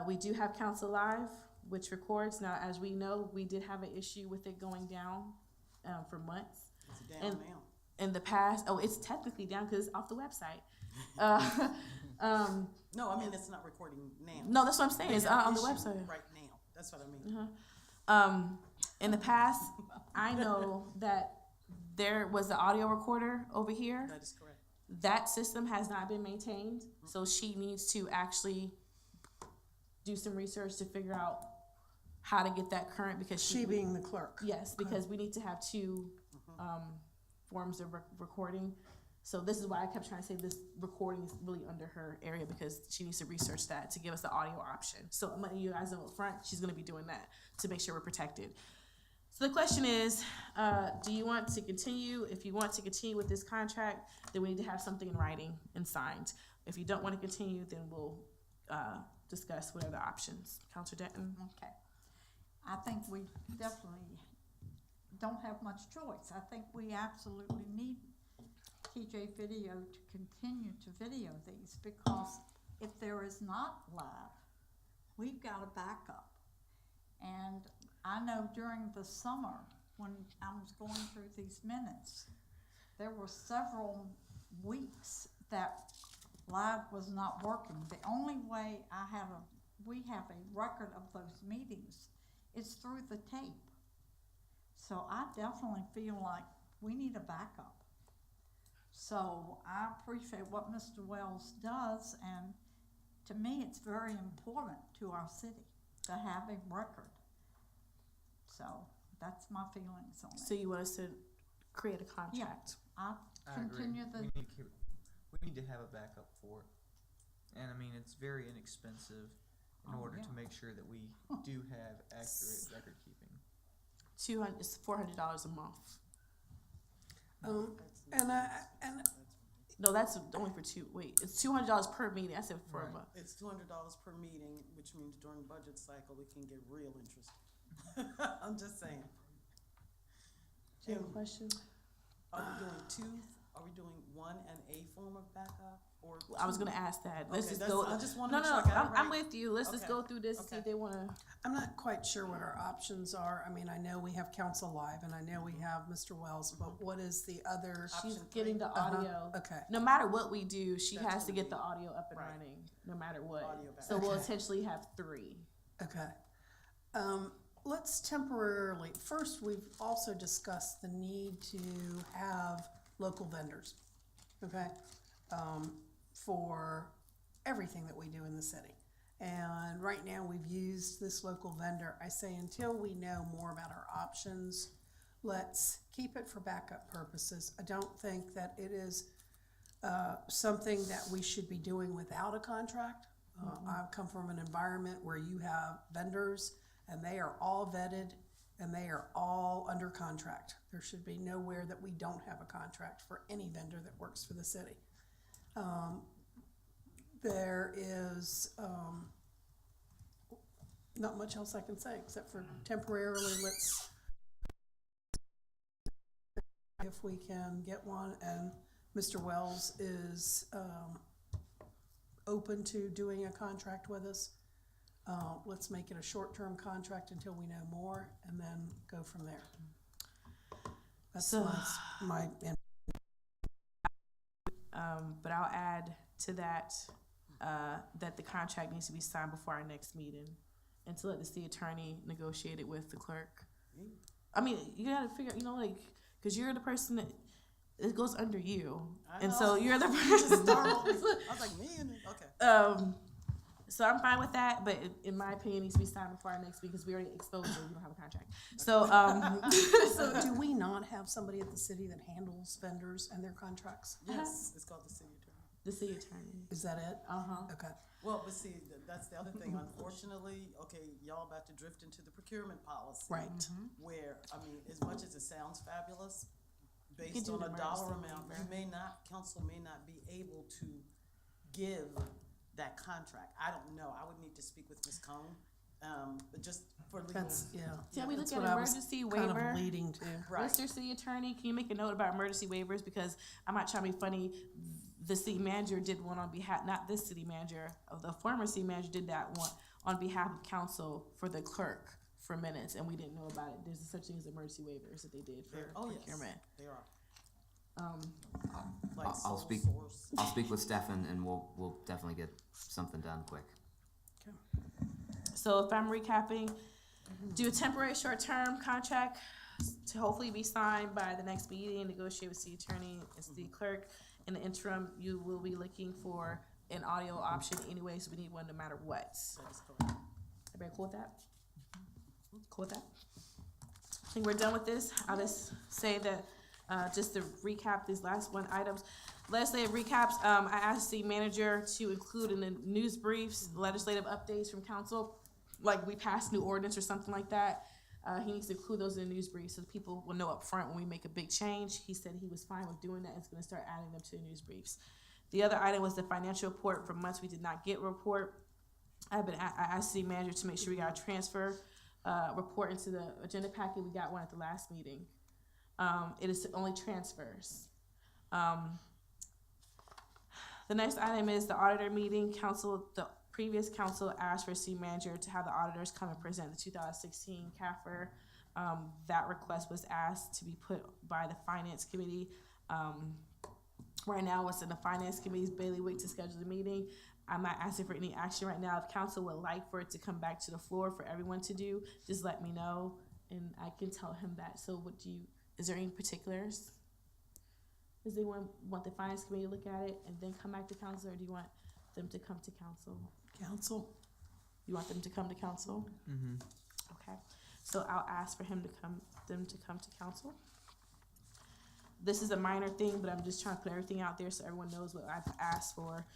we do have Council Live, which records. Now, as we know, we did have an issue with it going down for months. It's down now. In the past, it's technically down because it's off the website. No, I mean, it's not recording now. No, that's what I'm saying. It's on the Issue website. right now. That's what I mean. In the past, I know that there was an audio recorder over here. That is correct. That system has not been maintained, so she needs to actually do some research to figure out how to get that current, because She being the clerk. yes, because we need to have two forms of recording. So this is why I kept trying to say this recording is really under her area, because she needs to research that to give us the audio option. So I'm letting you guys know up front, she's gonna be doing that to make sure we're protected. So the question is, do you want to continue? If you want to continue with this contract, then we need to have something in writing and signed. If you don't want to continue, then we'll discuss what are the options. Counselor Denton? Okay. I think we definitely don't have much choice. I think we absolutely need TJ Video to continue to video these, because if there is not live, we've got a backup. And I know during the summer, when I was going through these minutes, there were several weeks that live was not working. The only way we have a record of those meetings is through the tape. So I definitely feel like we need a backup. So I appreciate what Mr. Wells does, and to me, it's very important to our city to have a record. So that's my feelings on it. So you want us to create a contract? I continue agree. We need to have a backup for it. And I mean, it's very inexpensive in order to make sure that we do have accurate record keeping. It's $400 a month. No, that's only for two. Wait, it's $200 per meeting. I said for a month. It's $200 per meeting, which means during budget cycle, we can get real interest. I'm just saying. Do you have a question? Are we doing two? Are we doing one and a form of backup, or two? I was going to ask that. Let's Okay, just go. I just want No, to make no, sure I got it I'm right. with you. Let's just Okay. go through this and see if they want to. I'm not quite sure what our options are. I mean, I know we have Council Live, and I know we have Mr. Wells, but what is the other? She's Option getting the Uh-huh. audio. Okay. No matter what we do, she That's has to gonna get the be- audio up and right. running, no matter what. Audio back. So we'll Okay. essentially have three. Okay. Let's temporarily, first, we've also discussed the need to have local vendors, okay? For everything that we do in the city. And right now, we've used this local vendor. I say until we know more about our options, let's keep it for backup purposes. I don't think that it is something that we should be doing without a contract. I've come from an environment where you have vendors and they are all vetted and they are all under contract. There should be nowhere that we don't have a contract for any vendor that works for the city. There is not much else I can say except for temporarily let's, if we can get one, and Mr. Wells is open to doing a contract with us. Let's make it a short-term contract until we know more, and then go from there. That's my But I'll add to that that the contract needs to be signed before our next meeting, and to let the city attorney negotiate it with the clerk. I mean, you gotta figure, because you're the person that it goes under you, and so you're the person. I was like, me and okay. So I'm fine with that, but in my opinion, it needs to be signed before our next week because we already exposed it. We don't have a contract. So, So do we not have somebody at the city that handles vendors and their contracts? Yes, it's called the city attorney. The city attorney. Is that it? Okay. Well, but see, that's the other thing. Unfortunately, y'all about to drift into the procurement policy. Right. Where, I mean, as much as it sounds fabulous, based do on the a dollar emergency amount, waiver. council may not be able to give that contract. I don't know. I would need to speak with Ms. Cone, but just for legal. That's, yeah. Can we look That's at what I was emergency kind of waiver? leading to. Right. Mr. City Attorney, can you make a note about emergency waivers? Because I'm not trying to be funny. The city manager did one on behalf, not this city manager, the former city manager did that one on behalf of council for the clerk for minutes, and we didn't know about it. There's such thing as emergency waivers that they did for procurement. There are. I'll speak. I'll speak with Stefan, and we'll definitely get something done quick. So if I'm recapping, do a temporary short-term contract to hopefully be signed by the next meeting, negotiate with city attorney and city clerk. In the interim, you will be looking for an audio option anyway, so we need one no matter what. Everybody cool with that? Cool with that? I think we're done with this. I'll just say that, just to recap these last one items. Legislative recaps, I asked the manager to include in the news briefs, legislative updates from council, like we passed new ordinance or something like that. He needs to include those in the news brief so people will know up front when we make a big change. He said he was fine with doing that. It's gonna start adding them to the news briefs. The other item was the financial report. For months, we did not get a report. I asked the manager to make sure we got a transfer report into the agenda packet. We got one at the last meeting. It is only transfers. The next item is the auditor meeting. The previous council asked for city manager to have the auditors come and present the 2016 CAFR. That request was asked to be put by the finance committee. Right now, it's in the finance committee's bailiwick to schedule the meeting. I'm not asking for any action right now. If council would like for it to come back to the floor for everyone to do, just let me know and I can tell him that. So is there any particulars? Does anyone want the finance committee to look at it and then come back to council, or do you want them to come to council? Council? You want them to come to council? Mm-hmm. Okay, so I'll ask for them to come to council. This is a minor thing, but I'm just trying to put everything out there so everyone knows what I've asked for.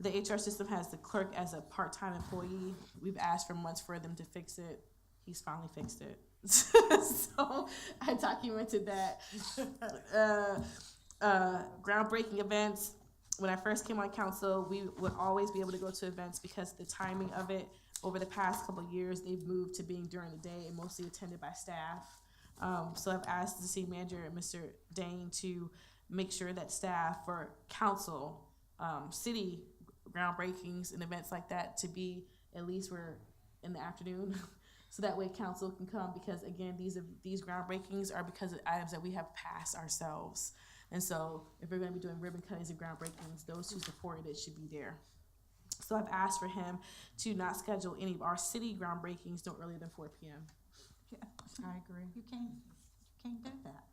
The HR system has the clerk as a part-time employee. We've asked for months for them to fix it. He's finally fixed it. So I documented that. Groundbreaking events. When I first came on council, we would always be able to go to events because the timing of it over the past couple of years, they've moved to being during the day and mostly attended by staff. So I've asked the city manager and Mr. Dane to make sure that staff for council, city groundbreakings and events like that to be at least we're in the afternoon. So that way council can come, because again, these groundbreakings are because of items that we have passed ourselves. And so if we're gonna be doing ribbon cuttings and groundbreakings, those who supported it should be there. So I've asked for him to not schedule any of our city groundbreakings no earlier than 4 p.m. I agree. You can't do that.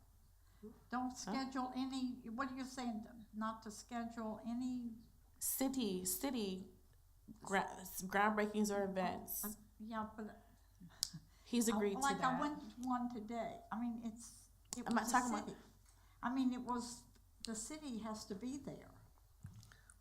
Don't schedule any, what are you saying, not to schedule any? City groundbreakings or events. Yeah, but. He's agreed to that. Like I went to one today. I mean, it I'm was not the talking city. I mean, the city has to be there.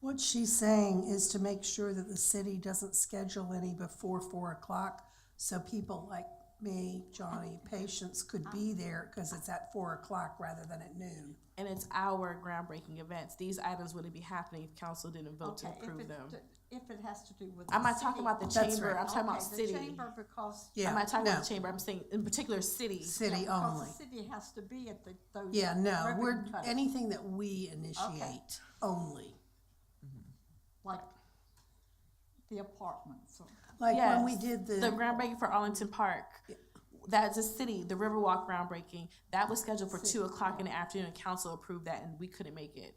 What she's saying is to make sure that the city doesn't schedule any before 4 o'clock, so people like me, Johnny, patients could be there because it's at 4 o'clock rather than at noon. And it's our groundbreaking events. These items wouldn't be happening if council didn't vote to approve them. If it has to do with I'm the not talking city. about the That's chamber, right. I'm talking about The city. chamber, because. Yeah, I'm not talking no. about the chamber, I'm saying in particular city. City Because only. the city has to be at those. Yeah, no, ribbon cuttings. anything that we initiate only. Like the apartments. Like when we Yes, did the groundbreaking for Arlington Park. That's a city, the Riverwalk groundbreaking, that was scheduled for 2 o'clock in the afternoon, and council approved that and we couldn't make it.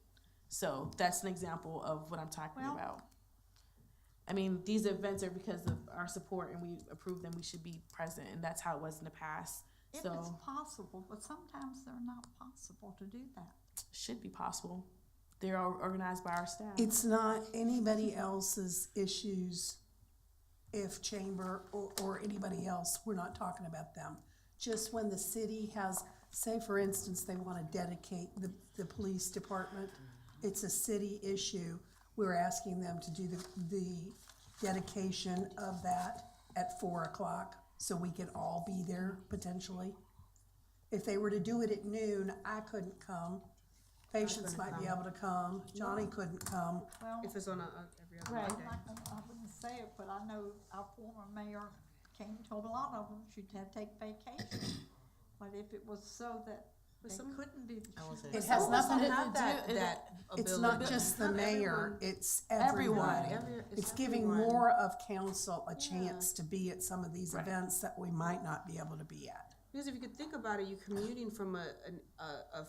So that's an example of what I'm talking about. I mean, these events are because of our support and we approve them, we should be present, and that's how it was in the past. If So it's possible, but sometimes they're not possible to do that. should be possible. They're all organized by our staff. It's not anybody else's issues. If chamber or anybody else, we're not talking about them. Just when the city has, say for instance, they want to dedicate the police department, it's a city issue. We're asking them to do the dedication of that at 4 o'clock so we can all be there potentially. If they were to do it at noon, I couldn't come. Patients might be able to come. Johnny couldn't come. Well, If it's on every other Right. Monday. I wouldn't say it, but I know our former mayor came and told a lot of them she'd have to take vacation. But if it was so that they couldn't be. It has nothing to Not that It's ability. not just the Not mayor, everyone. it's everyone. Every- It's giving everyone. more of council a chance to be at some of these events that we might not be able to be at. Because if you could think about it, you're commuting from a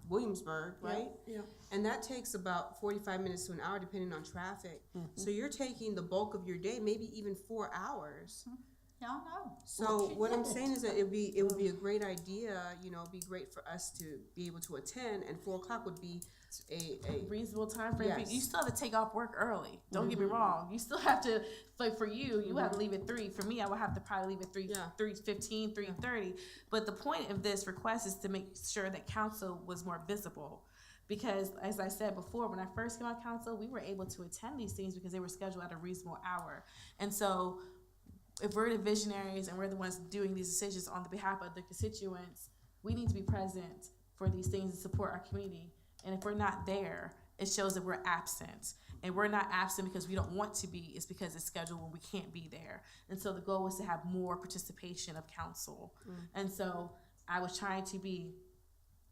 Williamsburg, right? Yeah. And that takes about 45 minutes to an hour, depending on traffic. Mm-hmm. So you're taking the bulk of your day, maybe even 4 hours. Yeah, I know. So She what did I'm it. saying is that it would be a great idea. It'd be great for us to be able to attend, and 4 o'clock would be a Reasonable time frame. Yes. You still have to take off work early. Don't get me wrong. You still have to, like for you have to leave at 3. For me, I would have to probably leave at 3:15, 3:30. But the point of this request is to make sure that council was more visible. Because as I said before, when I first came on council, we were able to attend these things because they were scheduled at a reasonable hour. And so if we're the visionaries and we're the ones doing these decisions on the behalf of the constituents, we need to be present for these things and support our community. And if we're not there, it shows that we're absent. And we're not absent because we don't want to be, it's because it's scheduled when we can't be there. And so the goal was to have more participation of council. And so I was trying to be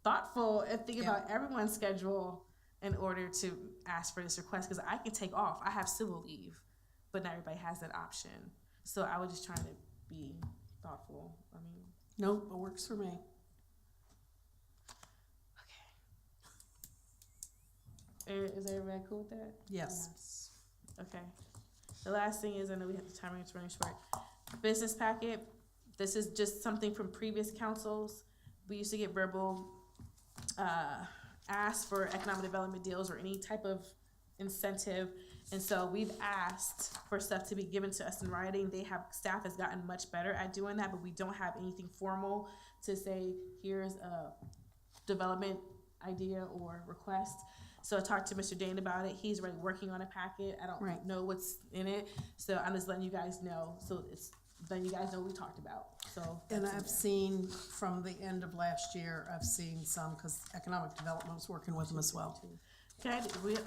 thoughtful and think about everyone's schedule in order to ask for this request, because I can take off. I have civil leave, but not everybody has that option. So I was just trying to be thoughtful. Nope, it works for me. Is everybody cool with that? Yes. Okay. The last thing is, I know we have the time running short. Business packet. This is just something from previous councils. We used to get verbal ask for economic development deals or any type of incentive. And so we've asked for stuff to be given to us in writing. Staff has gotten much better at doing that, but we don't have anything formal to say, here's a development idea or request. So I talked to Mr. Dane about it. He's already working on a packet. I don't know what's in it. So I'm just letting you guys know. So it's letting you guys know what we talked about. So. And I've seen from the end of last year, I've seen some, because economic development was working with them as well. Okay, we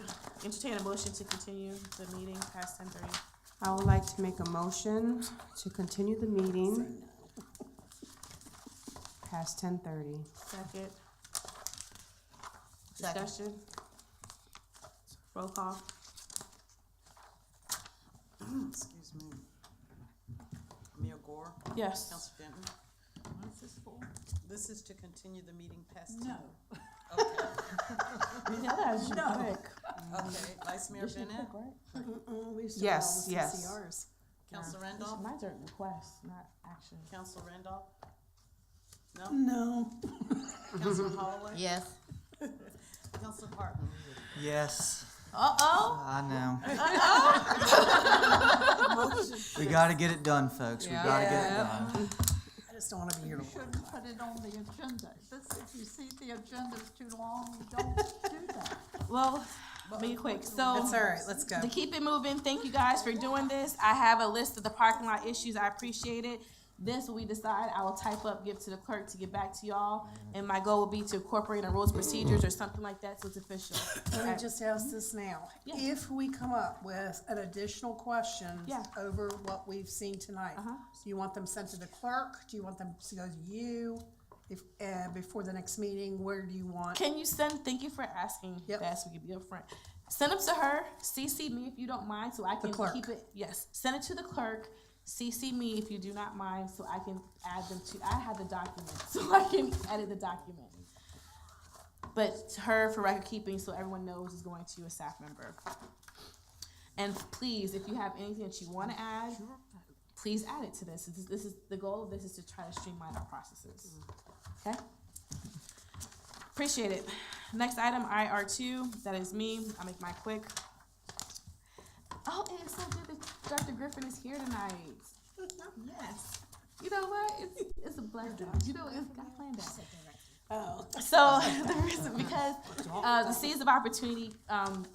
entertain a motion to continue the meeting past 10:30. I would like to make a motion to continue the meeting past 10:30. Second. Discussion. Roll call. Excuse me. Mayor Gore? Yes. Council Denton? What's this for? This is to continue the meeting past 10. No. Okay. No. Okay, Vice Mayor Bennett? Yes, yes. CCRs. Council Randolph? Mine's a request, not action. Council Randolph? No? No. Council Holloway? Yes. Council Hartman? Yes, Uh-oh. I know. We gotta get it done, folks. We gotta get it done. I just don't want to be here to Shouldn't put it on the agenda. If you see the agenda's too long, you don't do that. Well, be quick. So That's all right, let's go. to keep it moving, thank you guys for doing this. I have a list of the parking lot issues. I appreciate it. This, when we decide, I will type up, give to the clerk to get back to y'all. And my goal will be to incorporate in rules, procedures, or something like that, so it's official. Let me just ask this now. Yeah. If we come up with an additional question over what we've seen tonight, do you want them sent to the clerk? Do you want them to go to you? If, before the next meeting, where do you want? Can you send, thank you for asking that, so we can be upfront. Send them to her, CC me if you don't mind, so I can keep it, send it to the clerk. CC me if you do not mind, so I can add them to, I have the document, so I can edit the document. But to her for record keeping, so everyone knows is going to a staff member. And please, if you have anything that you want to add, please add it to this. This is the goal of this is to try to streamline our processes. Okay? Appreciate it. Next item, IR2, that is me. I'll make mine quick. Oh, and it's so good that Dr. Griffin is here tonight. Yes. You know what? It's a blessing. You know, I planned that. Oh. So the reason, because the seeds of opportunity,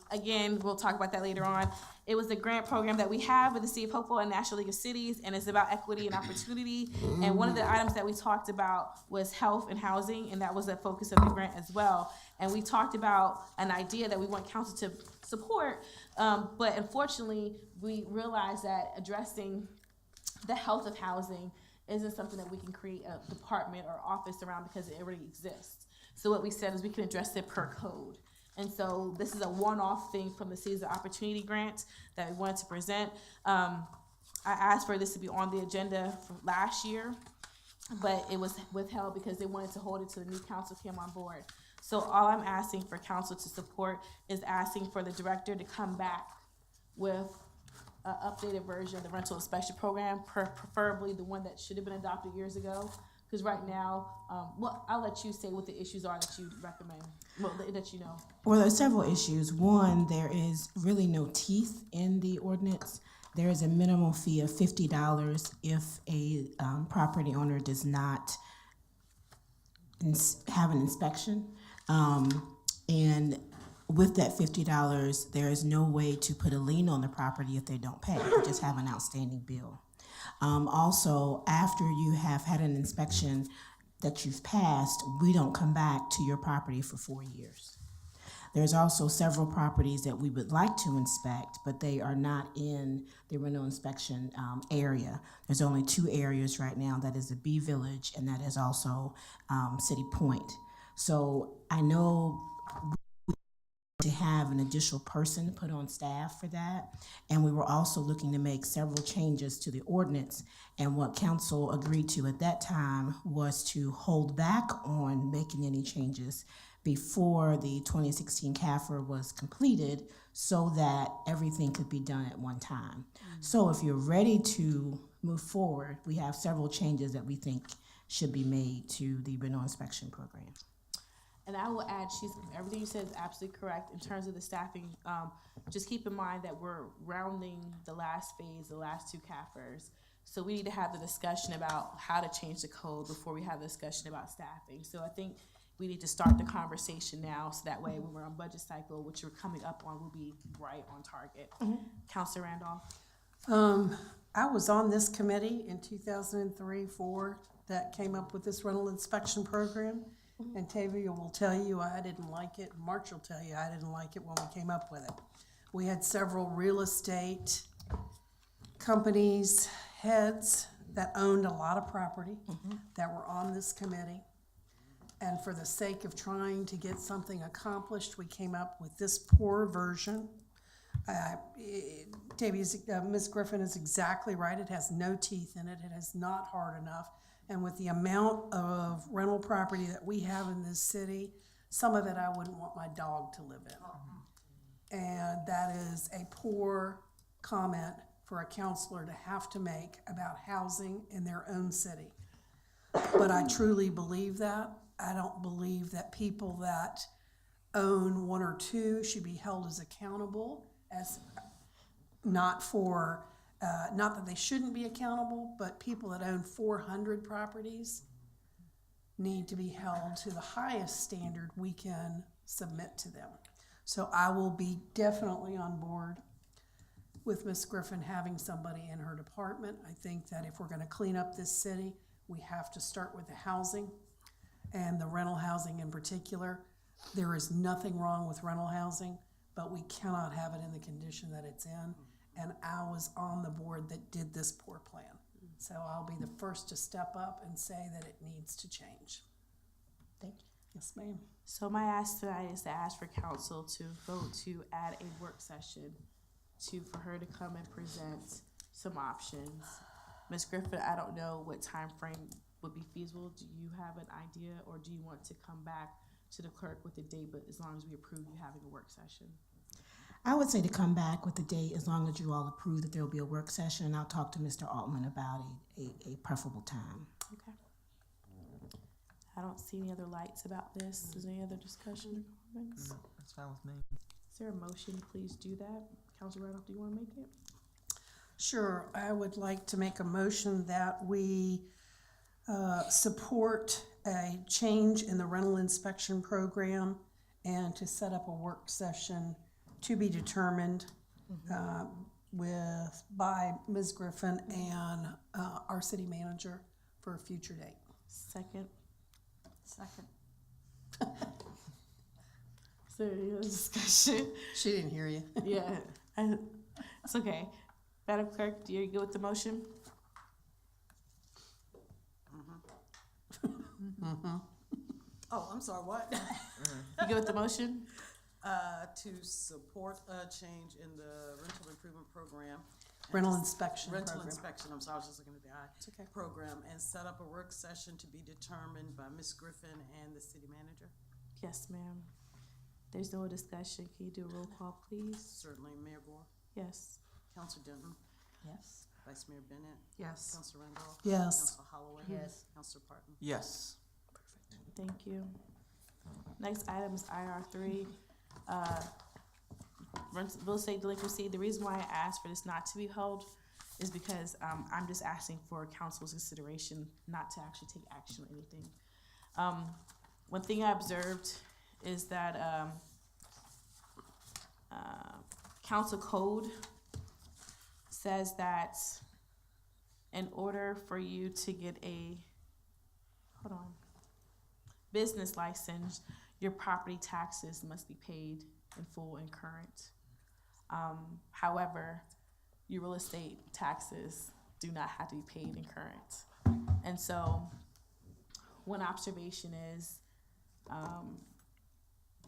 again, we'll talk about that later on, It was a grant program that we have with the City of Hopewell and National League of Cities, and it's about equity and opportunity. And one of the items that we talked about was health and housing, and that was the focus of the grant as well. And we talked about an idea that we want council to support, but unfortunately, we realized that addressing the health of housing isn't something that we can create a department or office around because it already exists. So what we said is we can address it per code. And so this is a one-off thing from the Seeds of Opportunity grant that we wanted to present. I asked for this to be on the agenda for last year, but it was withheld because they wanted to hold it till the new council came on board. So all I'm asking for council to support is asking for the director to come back with an updated version of the rental inspection program, preferably the one that should have been adopted years ago. Because right now, well, I'll let you say what the issues are that you recommend, well, that you know. Well, there's several issues. One, there is really no teeth in the ordinance. There is a minimal fee of $50 if a property owner does not have an inspection. And with that $50, there is no way to put a lien on the property if they don't pay. They just have an outstanding bill. Also, after you have had an inspection that you've passed, we don't come back to your property for 4 years. There's also several properties that we would like to inspect, but they are not in the rental inspection area. There's only 2 areas right now. That is the B Village, and that is also City Point. So I know to have an additional person put on staff for that. And we were also looking to make several changes to the ordinance. And what council agreed to at that time was to hold back on making any changes before the 2016 CAFR was completed so that everything could be done at one time. So if you're ready to move forward, we have several changes that we think should be made to the rental inspection program. And I will add, everything you said is absolutely correct in terms of the staffing. Just keep in mind that we're rounding the last phase, the last 2 CAFRs. So we need to have the discussion about how to change the code before we have the discussion about staffing. So I think we need to start the conversation now, so that way when we're on budget cycle, which we're coming up on, we'll be right on target. Councilor Randolph? I was on this committee in 2003-04 that came up with this rental inspection program. And Tavia will tell you I didn't like it. March will tell you I didn't like it when we came up with it. We had several real estate companies, heads that owned a lot of property that were on this committee. And for the sake of trying to get something accomplished, we came up with this poor version. Ms. Griffin is exactly right. It has no teeth in it. It is not hard enough. And with the amount of rental property that we have in this city, some of it I wouldn't want my dog to live in. And that is a poor comment for a counselor to have to make about housing in their own city. But I truly believe that. I don't believe that people that own 1 or 2 should be held as accountable, as not that they shouldn't be accountable, but people that own 400 properties need to be held to the highest standard we can submit to them. So I will be definitely on board with Ms. Griffin having somebody in her department. I think that if we're going to clean up this city, we have to start with the housing and the rental housing in particular. There is nothing wrong with rental housing, but we cannot have it in the condition that it's in. And I was on the board that did this poor plan. So I'll be the first to step up and say that it needs to change. Thank you. Yes, ma'am. So my ask tonight is to ask for council to vote to add a work session for her to come and present some options. Ms. Griffin, I don't know what time frame would be feasible. Do you have an idea, or do you want to come back to the clerk with a date, but as long as we approve you having a work session? I would say to come back with a date as long as you all approve that there will be a work session, and I'll talk to Mr. Altman about a preferable time. Okay. I don't see any other lights about this. Is there any other discussion or comments? That's fine with me. Is there a motion? Please do that. Councilor Randolph, do you want to make it? Sure. I would like to make a motion that we support a change in the rental inspection program and to set up a work session to be determined by Ms. Griffin and our city manager for a future date. Second. Second. Is there any other discussion? She didn't hear you. Yeah, it's okay. Madam Clerk, do you go with the motion? Oh, I'm sorry, what? You go with the motion? To support a change in the rental improvement program. Rental inspection Rental program. inspection, I'm sorry, I was just looking at the I. It's okay. Program, and set up a work session to be determined by Ms. Griffin and the city manager. Yes, ma'am. There's no discussion. Can you do a roll call, please? Certainly, Mayor Gore, Yes. Councilor Denton, Yes. Vice Mayor Bennett, Yes. Councilor Randolph. Yes. Councilor Holloway. Yes. Councilor Parton. Yes. Thank you. Next item is IR3, real estate delinquency. The reason why I asked for this not to be held is because I'm just asking for council's consideration, not to actually take action on anything. One thing I observed is that council code says that in order for you to get a, business license, your property taxes must be paid in full and current. However, your real estate taxes do not have to be paid in current. And so one observation is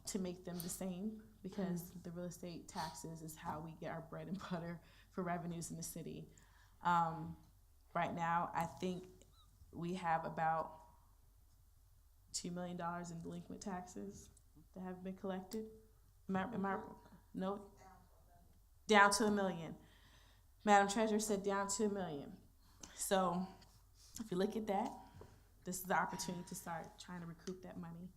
to make them the same, because the real estate taxes is how we get our bread and butter for revenues in the city. Right now, I think we have about $2 million in delinquent taxes that have been collected. No? Down to $1 million. Madam Treasurer said down to $1 million. So if you look at that, this is the opportunity to start trying to recoup that money.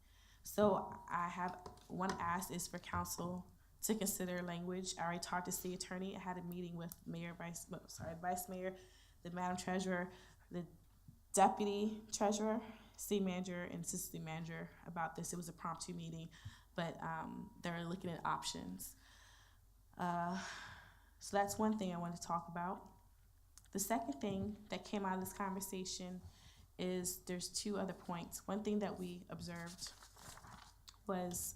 So I have one ask is for council to consider language. I already talked to the city attorney. I had a meeting with Vice Mayor, the Madam Treasurer, the Deputy Treasurer, city manager, and assistant manager about this. It was a promptu meeting, but they're looking at options. So that's one thing I wanted to talk about. The second thing that came out of this conversation is there's two other points. One thing that we observed was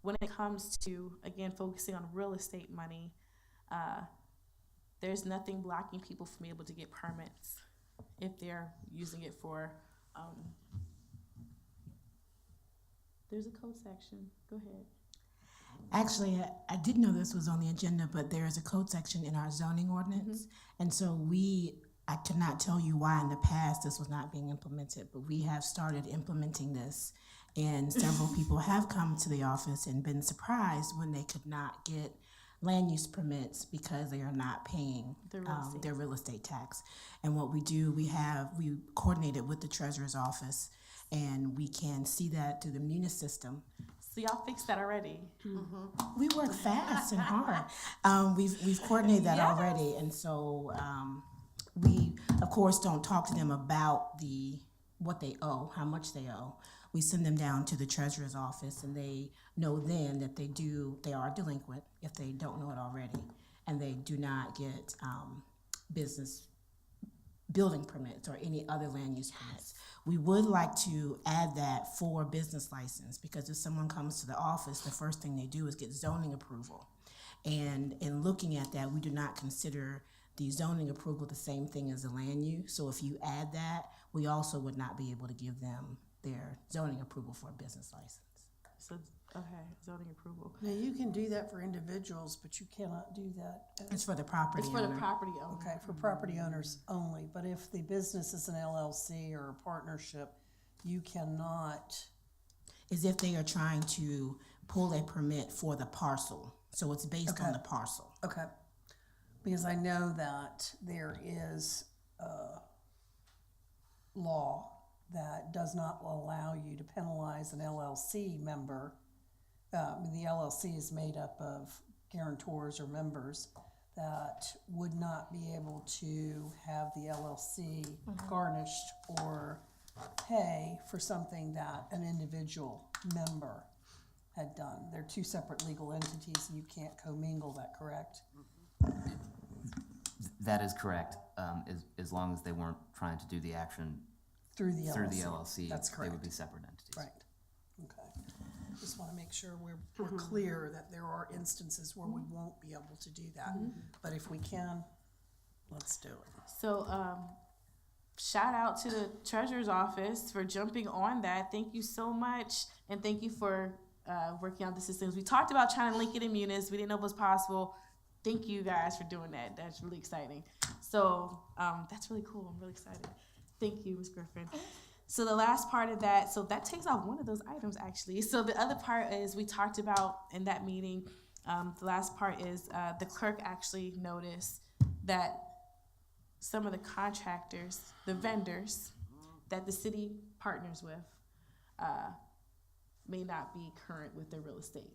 when it comes to, again, focusing on real estate money, there's nothing blocking people from being able to get permits if they're using it for, there's a code section. Go ahead. Actually, I didn't know this was on the agenda, but there is a code section in our zoning ordinance. And so I cannot tell you why in the past this was not being implemented, but we have started implementing this. And several people have come to the office and been surprised when they could not get land use permits because they are not paying their real estate tax. And what we do, we coordinated with the treasurer's office, and we can see that through the Munis system. So y'all fixed that already. We work fast and hard. We've coordinated that already, and so we of course don't talk to them about what they owe, how much they owe. We send them down to the treasurer's office, and they know then that they are delinquent if they don't know it already, and they do not get business building permits or any other land use permits. We would like to add that for business license, because if someone comes to the office, the first thing they do is get zoning approval. And in looking at that, we do not consider the zoning approval the same thing as the land use. So if you add that, we also would not be able to give them their zoning approval for a business license. So, okay, zoning approval. Now, you can do that for individuals, but you cannot do that. It's for the property It's for owner. the property owner. Okay, for property owners only, but if the business is an LLC or a partnership, you cannot. Is if they are trying to pull a permit for the parcel. So it's based on the parcel. Okay, because I know that there is a law that does not allow you to penalize an LLC member. The LLC is made up of guarantors or members that would not be able to have the LLC garnished or pay for something that an individual member had done. They're two separate legal entities, and you can't commingle that, correct? That is correct, as long as they weren't trying to do the action Through the LLC. through the LLC. That's They would correct. be separate entities. Right, okay. Just want to make sure we're clear that there are instances where we won't be able to do that. But if we can, let's do it. So, shout out to the treasurer's office for jumping on that. Thank you so much, and thank you for working out the systems. We talked about trying to link it in Munis. We didn't know it was possible. Thank you guys for doing that. That's really exciting. So that's really cool. I'm really excited. Thank you, Ms. Griffin. So the last part of that, so that takes off one of those items actually. So the other part is we talked about in that meeting, the last part is the clerk actually noticed that some of the contractors, the vendors that the city partners with, may not be current with their real estate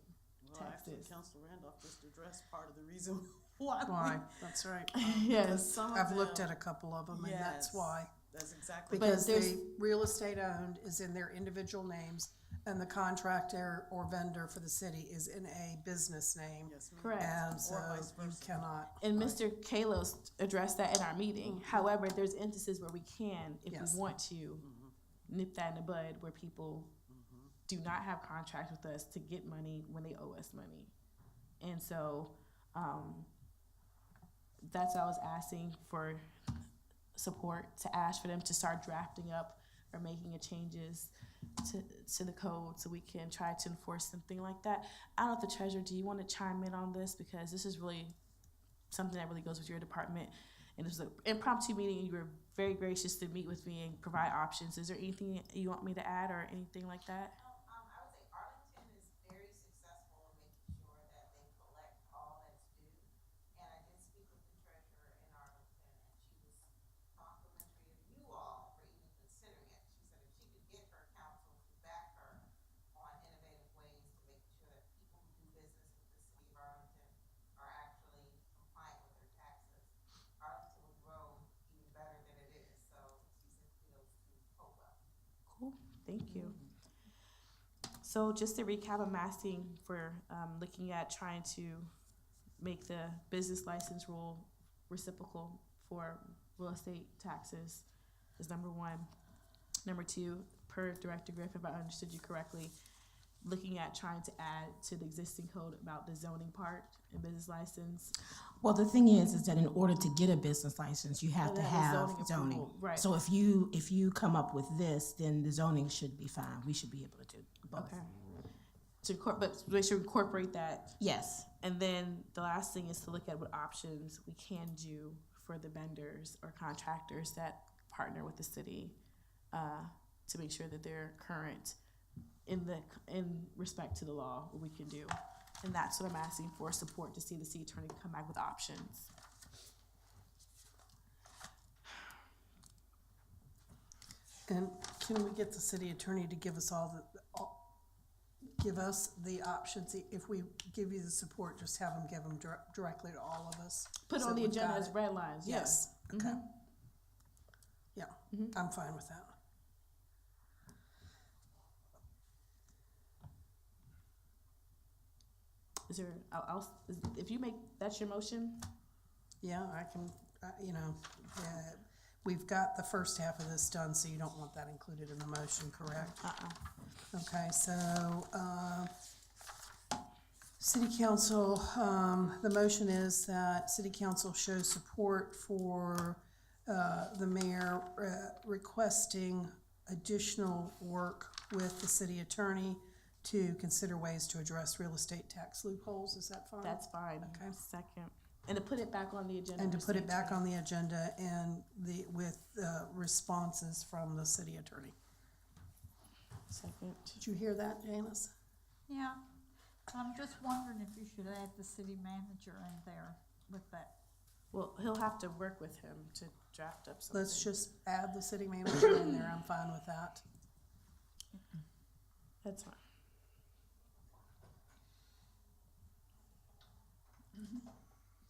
taxes. Actually, Councilor Randolph just addressed part of the reason why. Why, that's right. Yes. I've looked at a couple of them, and that's why. That's exactly. Because the real estate owned is in their individual names, and the contractor or vendor for the city is in a business name. Yes, ma'am. Correct. And so Or vice you versa. cannot. And Mr. Kalos addressed that in our meeting. However, there's instances where we can, if Yes. we want to, nip that in the bud where people do not have contracts with us to get money when they owe us money. And so that's why I was asking for support, to ask for them to start drafting up or making changes to the code so we can try to enforce something like that. I don't know if the treasurer, do you want to chime in on this? Because this is really something that really goes with your department. And it was an impromptu meeting, and you were very gracious to meet with me and provide options. Is there anything you want me to add or anything like that? I would say Arlington is very successful in making sure that they collect all that's due. And I did speak with the treasurer in Arlington, and she was complimentary of you all for even considering it. She said if she could get her council to back her on innovative ways to make sure that people who do business with the city of Arlington are actually compliant with their taxes, Arlington would grow even better than it is. So she said kudos to COPA. Cool, thank you. So just to recap, I'm asking for looking at trying to make the business license rule reciprocal for real estate taxes is number one. Number two, per Director Griffin, if I understood you correctly, looking at trying to add to the existing code about the zoning part and business license. Well, the thing is that in order to get a business license, you have to have zoning. approval, right? So if you come up with this, then the zoning should be fine. We should be able to do both. Okay. But we should incorporate that. Yes. And then the last thing is to look at what options we can do for the vendors or contractors that partner with the city to make sure that they're current in respect to the law, what we can do. And that's what I'm asking for, support to see the city attorney come back with options. And can we get the city attorney to give us give us the options? If we give you the support, just have them give them directly to all of us. Put so on the we've agenda got as it. red lines, yeah. Yes, okay. Yeah, I'm fine with that. Is there, if you make, that's your motion? Yeah, I can, we've got the first half of this done, so you don't want that included in the motion, correct? Okay, so, City Council, the motion is that City Council shows support for the mayor requesting additional work with the city attorney to consider ways to address real estate tax loopholes. Is that fine? That's fine. Okay. Second. And to put it back on the agenda. And to for put it city back attorney. on the agenda and with responses from the city attorney. Second. Did you hear that, Janice? Yeah, I'm just wondering if you should add the city manager in there with that. Well, he'll have to work with him to draft up something. Let's just add the city manager in there. I'm fine with that. That's fine.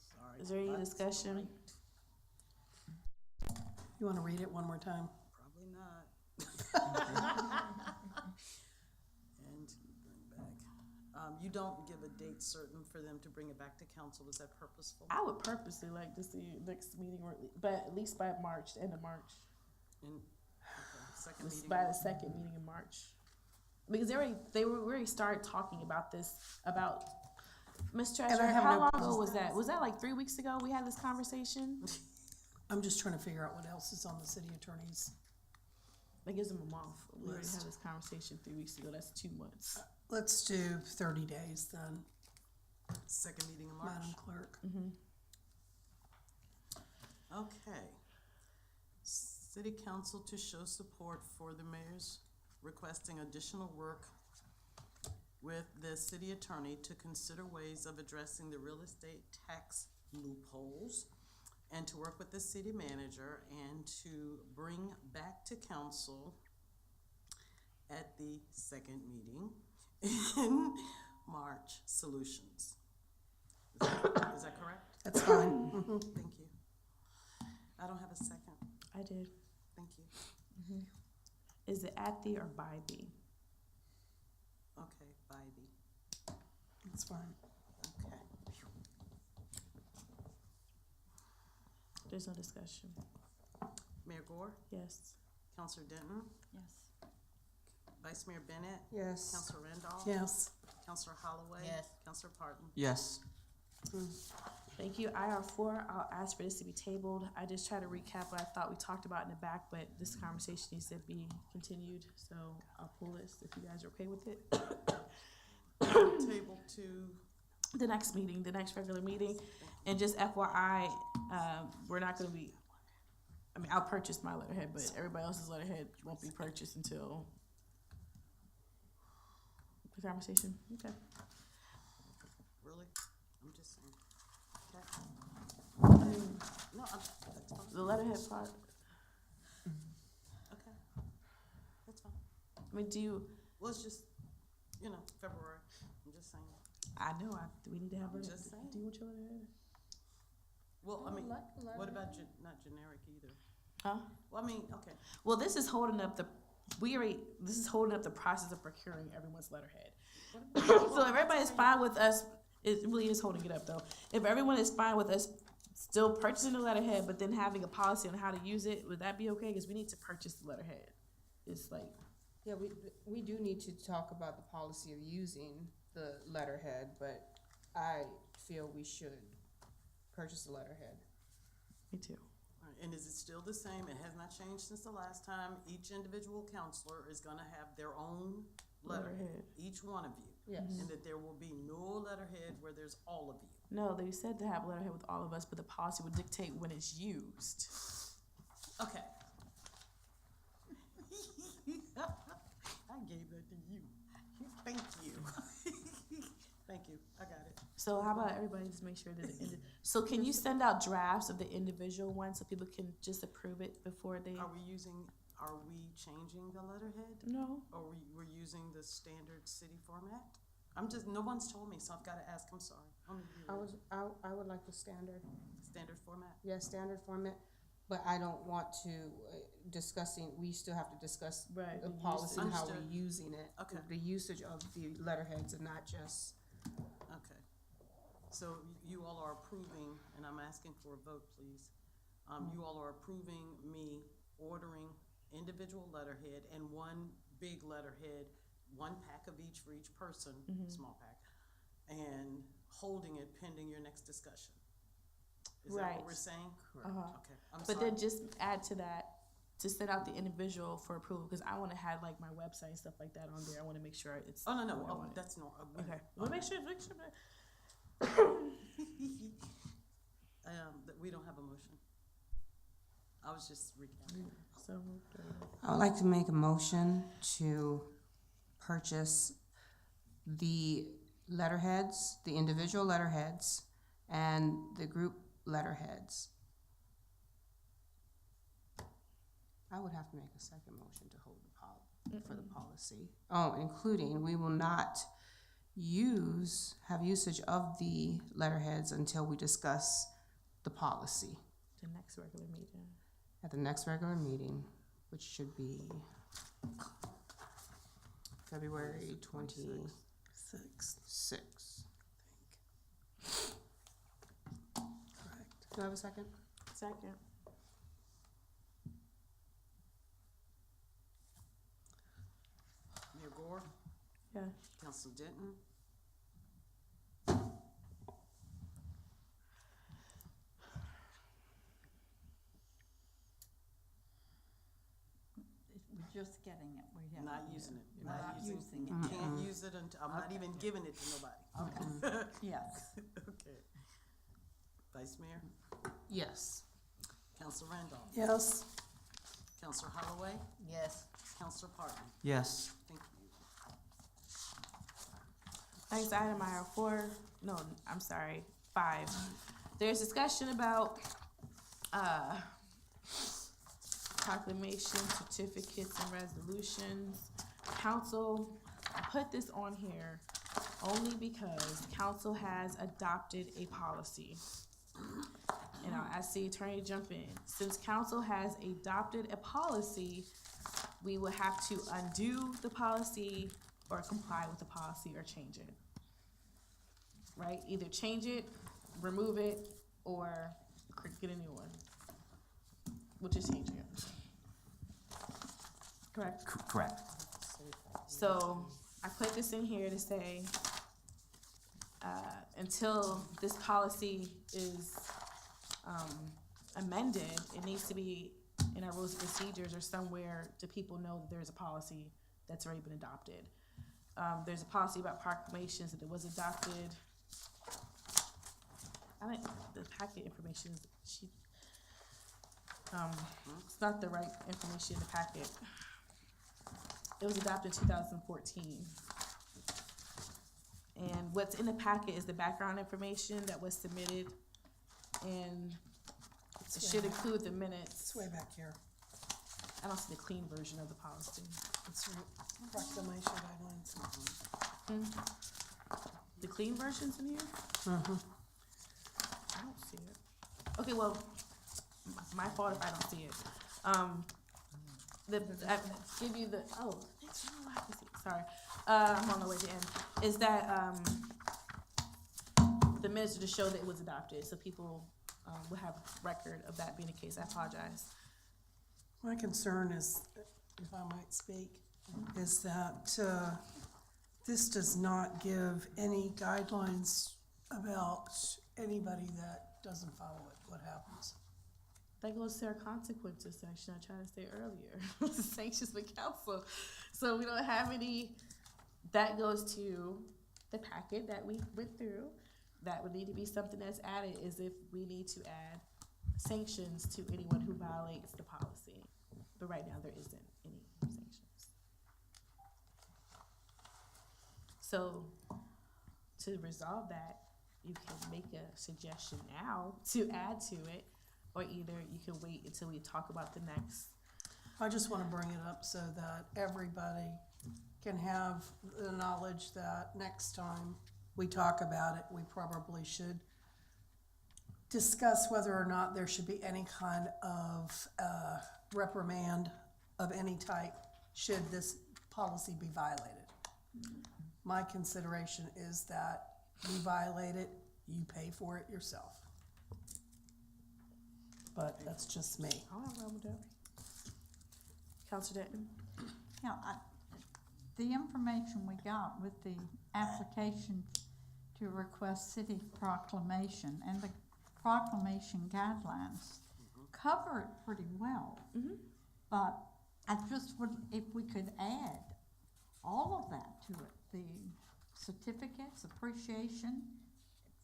Sorry. Is there any discussion? You want to read it one more time? Probably not. And bring back. don't give a date certain for them to bring it back to council, is that purposeful? I would purposely like to see next meeting, or, but at least by March, end of March. In, second It's meeting? by the second meeting in March. Because they already started talking about this, about, Ms. Treasurer, I have how no long problem. ago was that? Was that like 3 weeks ago we had this conversation? I'm just trying to figure out what else is on the city attorney's. That gives them a month. We already List. had this conversation 3 weeks ago. That's 2 months. Let's do 30 days then, Second meeting in March? Madam Clerk. Okay. City council to show support for the mayor's requesting additional work with the city attorney to consider ways of addressing the real estate tax loopholes, and to work with the city manager and to bring back to council at the second meeting in March solutions. Is that correct? That's fine. Thank you. I don't have a second. I did. Thank you. Is it at the or by the? Okay, by the, That's fine. okay. There's no discussion. Mayor Gore, Yes. Councilor Denton, Yes. Vice Mayor Bennett, Yes. Councilor Randolph. Yes. Councilor Holloway. Yes. Councilor Parton. Yes. Thank you. IR4, I'll ask for this to be tabled. I just try to recap what I thought we talked about in the back, but this conversation needs to be continued, so I'll pull this if you guys are okay with it. Table to, The next meeting, the next regular meeting, and just FYI, we're not gonna be, I mean, I'll purchase my letterhead, but everybody else's letterhead won't be purchased until the conversation, okay. really? I'm just saying. Okay. I mean, No, that's fine. the letterhead part, Okay. That's fine. I mean, do you, Well, it's just, February. I'm just saying. I know, we need to have, I'm a- just saying. do you want your letterhead? Well, I mean, what about not generic either? Huh? Well, I mean, okay. Well, this is holding up this is holding up the process of procuring everyone's letterhead. So if everybody's fine with us, it really is holding it up though. If everyone is fine with us still purchasing the letterhead, but then having a policy on how to use it, would that be okay? Because we need to purchase the letterhead. It's like, Yeah, we do need to talk about the policy of using the letterhead, but I feel we should purchase the letterhead. me too. All right, and is it still the same? It has not changed since the last time. Each individual counselor is gonna have their own letterhead, each one of you. Yes. And that there will be no letterhead where there's all of you. No, they said to have letterhead with all of us, but the policy would dictate when it's used. Okay. I gave that to you. Thank you. Thank you. I got it. So how about everybody just make sure that so can you send out drafts of the individual ones so people can just approve it before they? Are we changing the letterhead? No. Or we're using the standard city format? No one's told me, so I've gotta ask, I'm sorry. I would like the standard. Standard format? Yeah, standard format, but I don't want to, we still have to discuss Right, the the policy and how usage. we're using it. Okay. The usage of the letterheads and not just, Okay. So you all are approving, and I'm asking for a vote, please. You all are approving me ordering individual letterhead and one big letterhead, one pack of each for each person, small pack, and holding it pending your next discussion. Is that Right. what we're saying? Uh-huh. Okay, I'm But sorry. then just add to that to send out the individual for approval because I want to have like my website and stuff like that on there. I want to make sure it's. Oh, no, where I want it. that's no. Okay. Well, make sure. That we don't have a motion. I was just recapping. So. I would like to make a motion to purchase the letterheads, the individual letterheads, and the group letterheads. I would have to make a second motion to hold for the policy. Oh, including, we will not have usage of the letterheads until we discuss the policy The next regular meeting. at the next regular meeting, which should be February 26th. 6th. Correct. Do I have a second? Second. Mayor Gore, Yeah. Council Denton, We're just getting it, we have. not using it. You're Not using it. You can't use it until, I'm not even giving it to nobody. Okay. Yes. Okay. Vice Mayor, Yes. Council Randolph, Yes. Council Holloway, Yes. Council Parton. Yes. Thank you. Next item, item 4, no, I'm sorry, 5. There's discussion about, proclamation, certificates, and resolutions. Council, I put this on here only because council has adopted a policy. And I'll ask the attorney to jump in. Since council has adopted a policy, we will have to undo the policy or comply with the policy or change it. Right? Either change it, remove it, or get a new one. Which is changing it. Correct? Correct. So I put this in here to say, until this policy is amended, it needs to be in our rules of procedures or somewhere to people know that there's a policy that's already been adopted. There's a policy about proclamations that it was adopted. I think the packet information is, it's not the right information in the packet. It was adopted in 2014. And what's in the packet is the background information that was submitted, and it should include the minutes. It's way back here. I don't see the clean version of the policy. It's proclamation guidelines. The clean version's in here? I don't see it. Okay, well, my fault if I don't see it. I give you the, oh, thanks, you know what, I can see it, sorry. I'm on the way to end. Is that, the minutes to show that it was adopted, so people, will have record of that being the case. I apologize. My concern is, if I might speak, is that this does not give any guidelines about anybody that doesn't follow it, what happens. That goes to our consequences section I tried to say earlier. Sanctions with council. So we don't have any, that goes to the packet that we went through. That would need to be something that's added, is if we need to add sanctions to anyone who violates the policy. But right now, there isn't any sanctions. So to resolve that, you can make a suggestion now to add to it, or either you can wait until we talk about the next. I just want to bring it up so that everybody can have the knowledge that next time we talk about it, we probably should discuss whether or not there should be any kind of reprimand of any type should this policy be violated. My consideration is that you violate it, you pay for it yourself. But that's just me. I don't have a problem with that. Counselor Denton? Yeah, the information we got with the application to request city proclamation and the proclamation guidelines cover it pretty well. But I just would, if we could add all of that to it, the certificates, appreciation,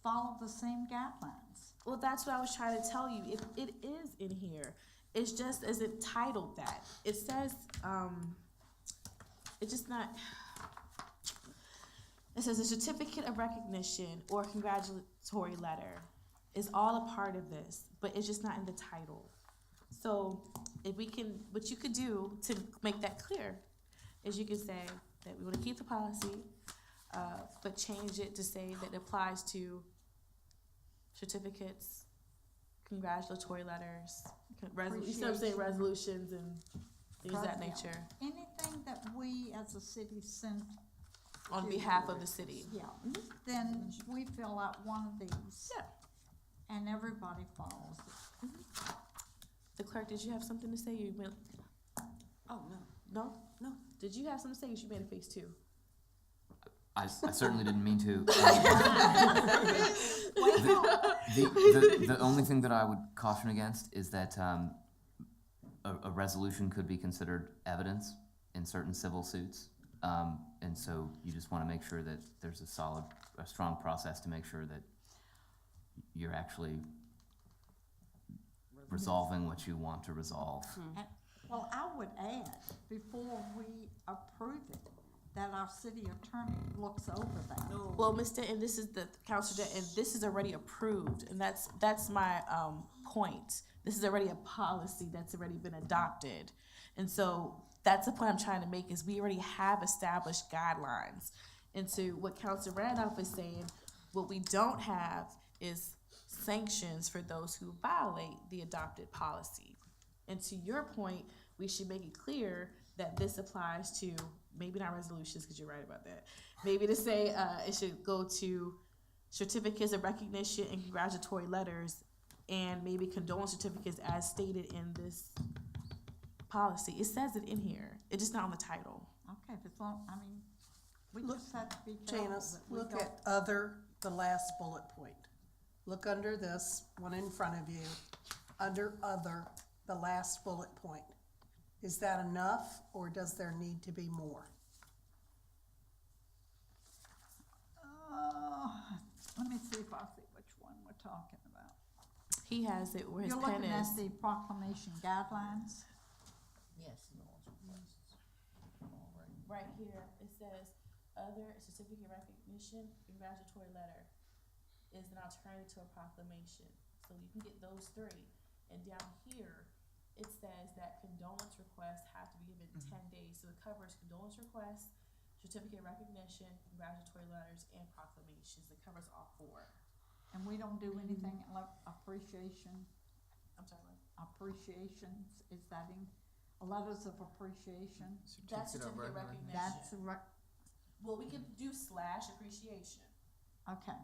follow the same guidelines. Well, that's what I was trying to tell you. It is in here. It's just as it titled that. It says, it's just not, it says a certificate of recognition or congratulatory letter is all a part of this, but it's just not in the title. So if we can, what you could do to make that clear is you could say that we want to keep the policy, but change it to say that it applies to certificates, congratulatory letters, you see what I'm saying, resolutions and things of that nature. Anything that we as a city send On behalf of the city. Yeah, then we fill out one of these. Yeah. And everybody follows it. The clerk, did you have something to say? You went, Oh, no. no? No. Did you have something to say? You made a face too. I certainly didn't mean to. Wait, no. The only thing that I would caution against is that a resolution could be considered evidence in certain civil suits. And so you just want to make sure that there's a strong process to make sure that you're actually resolving what you want to resolve. And, well, I would add, before we approve it, that our city attorney looks over that. Well, Mr. And this is the Councilor, and this is already approved, and that's my point. This is already a policy that's already been adopted, and so that's the point I'm trying to make. Is we already have established guidelines, and to what Councilor Randolph is saying, what we don't have is sanctions for those who violate the adopted policy. And to your point, we should make it clear that this applies to, maybe not resolutions, because you're right about that. Maybe to say it should go to certificates of recognition and congratulatory letters, and maybe condolence certificates as stated in this policy. It says it in here. It's just not on the title. Okay, but long, I mean, we just have to be careful. Janice, that we look don't- at other, the last bullet point. Look under this one in front of you, under other, the last bullet point. Is that enough, or does there need to be more? Let me see if I see which one we're talking about. He has it where his You're pen looking is. at the proclamation guidelines? Yes. Right here, it says, other certificate recognition, congratulatory letter is an alternative to a proclamation. So you can get those three. And down here, it says that condolence requests have to be given 10 days. So it covers condolence requests, certificate recognition, congratulatory letters, and proclamations. It covers all four. And we don't do anything like appreciation, I'm sorry, appreciations, is that in, letters of appreciation? that's certificate recognition. That's, Well, we could do / appreciation. okay.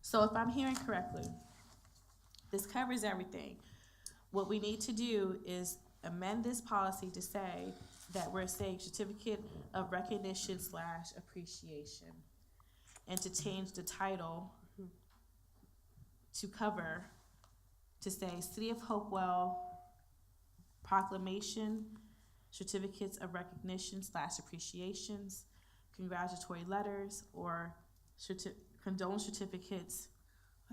So if I'm hearing correctly, this covers everything. What we need to do is amend this policy to say that we're saying certificate of recognition / appreciation. And to change the title to cover, to say City of Hopewell proclamation, certificates of recognition / appreciations, congratulatory letters, or condolence certificates,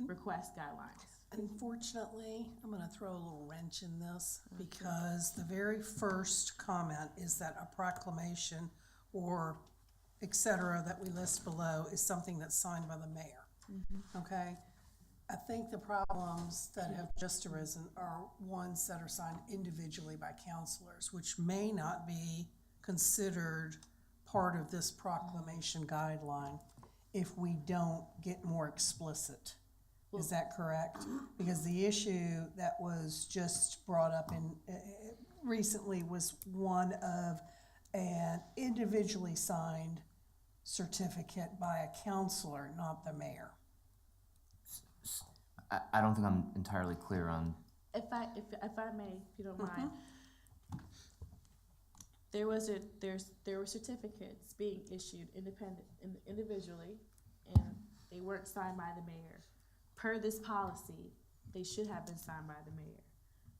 request guidelines. Unfortunately, I'm gonna throw a little wrench in this, because the very first comment is that a proclamation or et cetera that we list below is something that's signed by the mayor. Okay? I think the problems that have just arisen are ones that are signed individually by councilors, which may not be considered part of this proclamation guideline if we don't get more explicit. Is that correct? Because the issue that was just brought up in, recently was one of an individually signed certificate by a councilor, not the mayor. I don't think I'm entirely clear on. If I may, if you don't mind, there were certificates being issued individually, and they weren't signed by the mayor. Per this policy, they should have been signed by the mayor.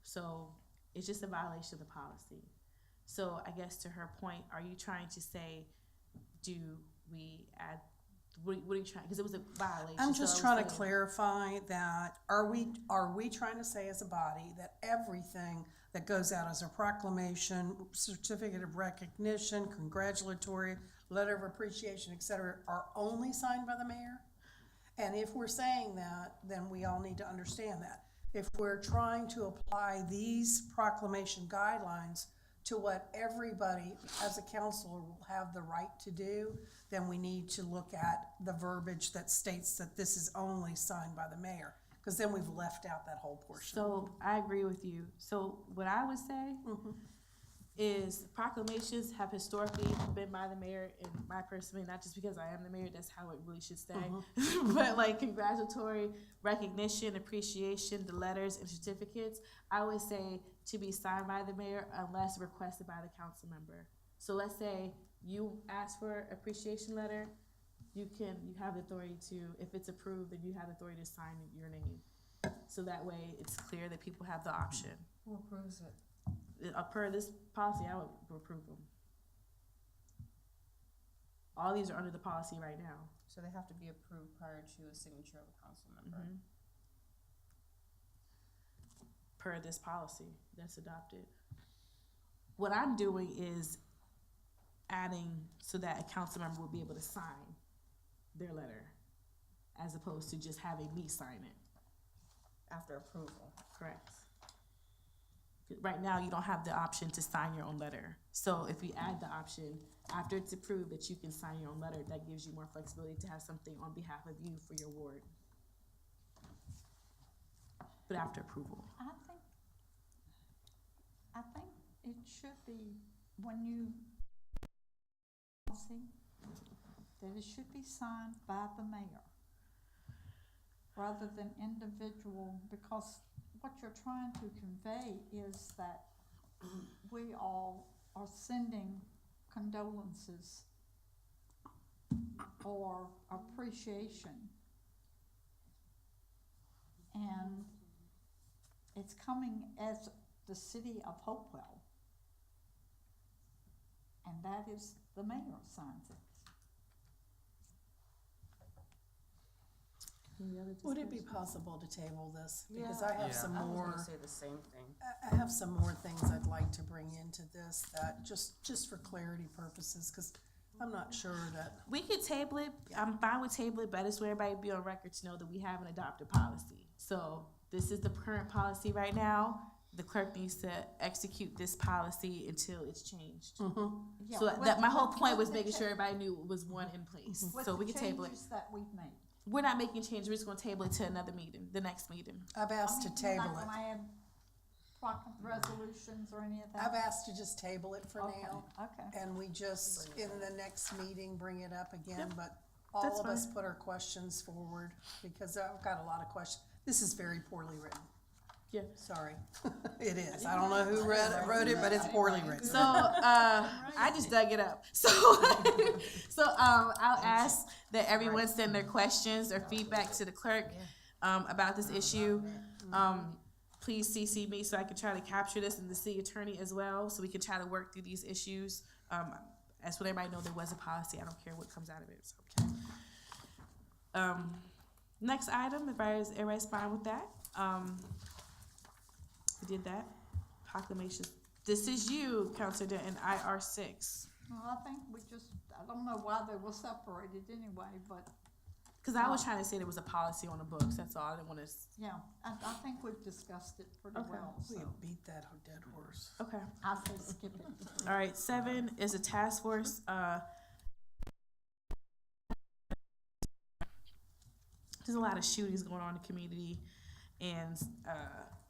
So it's just a violation of the policy. So I guess to her point, are you trying to say, do we add? What are you trying? Because it was a violation. I'm just so trying to clarify that, are we trying to say as a body that everything that goes out as a proclamation, certificate of recognition, congratulatory, letter of appreciation, et cetera, are only signed by the mayor? And if we're saying that, then we all need to understand that. If we're trying to apply these proclamation guidelines to what everybody as a councilor will have the right to do, then we need to look at the verbiage that states that this is only signed by the mayor. because then we've left out that whole portion. So I agree with you. So what I would say is proclamations have historically been by the mayor, and my personally, not just because I am the mayor, that's how it really should stay. But like congratulatory recognition, appreciation, the letters and certificates, I would say to be signed by the mayor unless requested by the council member. So let's say you ask for appreciation letter, you have the authority to, if it's approved, then you have the authority to sign your name. So that way it's clear that people have the option. Who approves it? Per this policy, I would approve them. All these are under the policy right now. So they have to be approved prior to a signature of a council member. Per this policy that's adopted. What I'm doing is adding so that a council member will be able to sign their letter as opposed to just having me sign it. After approval. Correct. Right now, you don't have the option to sign your own letter. So if you add the option, after it's approved that you can sign your own letter, that gives you more flexibility to have something on behalf of you for your ward. But after approval. I think it should be, when you see, that it should be signed by the mayor rather than individual, because what you're trying to convey is that we all are sending condolences or appreciation. And it's coming as the city of Hopewell. And that is, the mayor signs it. Would it be possible to table this? Because I have some I was more, gonna say the same thing. I have some more things I'd like to bring into this that, just for clarity purposes, because I'm not sure that. We could table it. I'm fine with table it, but I just want everybody to be on record to know that we have an adopted policy. So this is the current policy right now. The clerk needs to execute this policy until it's changed. Yeah, So with- that my whole with- point with was the making cha- sure everybody knew it was one in place. With So the we can table it. changes that we've made. We're not making changes. We're just gonna table it to another meeting, the next meeting. I've asked to You're not table it. gonna add resolutions or any of that? I've asked to just table it for Okay, now. okay. And we just, in the next meeting, bring it up again, Yep, but all that's of us fine. put our questions forward, because I've got a lot of questions. This is very poorly written. Yeah. Sorry. It is. I don't know who wrote it, but it's poorly written. So I just dug it up. So I'll ask that everyone send their questions or feedback to the clerk about this issue. Please CC me so I can try to capture this, and the city attorney as well, so we can try to work through these issues. I just want everybody to know there was a policy. I don't care what comes out of it. So, okay. Next item, everybody's fine with that. We did that. Proclamation. This is you, Councilor Denton, IR6. Well, I think I don't know why they were separated anyway, but. Because I was trying to say there was a policy on the books, that's all. I didn't want to. Yeah, I think we've discussed it pretty Okay. well, We so beat that dead horse. Okay. I say skip it. All right, 7 is a task force. There's a lot of shootings going on in the community, and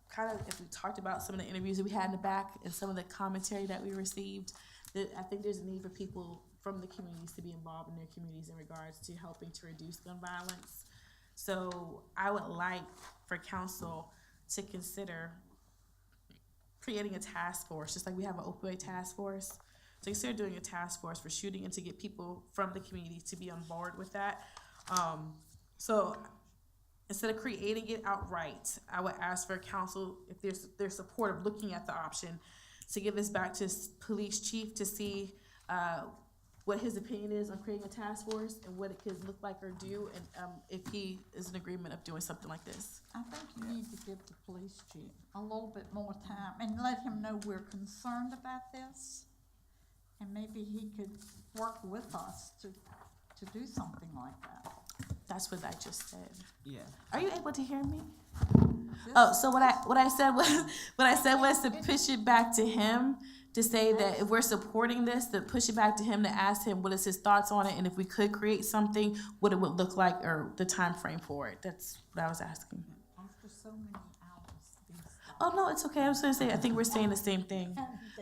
kind of if we talked about some of the interviews that we had in the back and some of the commentary that we received, that I think there's a need for people from the communities to be involved in their communities in regards to helping to reduce gun violence. So I would like for council to consider creating a task force, just like we have an opioid task force. So consider doing a task force for shooting and to get people from the community to be on board with that. So instead of creating it outright, I would ask for council, if there's support of looking at the option, to give this back to police chief to see what his opinion is on creating a task force and what it could look like or do, and if he is in agreement of doing something like this. I think you need to give the police chief a little bit more time and let him know we're concerned about this. And maybe he could work with us to do something like that. That's what I just said. Yeah. Are you able to hear me? Oh, so what I said was to push it back to him, to say that if we're supporting this, to push it back to him, to ask him what is his thoughts on it, and if we could create something, what it would look like or the time frame for it. That's what I was asking. I'm so many hours these days. Oh, no, it's okay. I was gonna say, I think we're saying the same thing.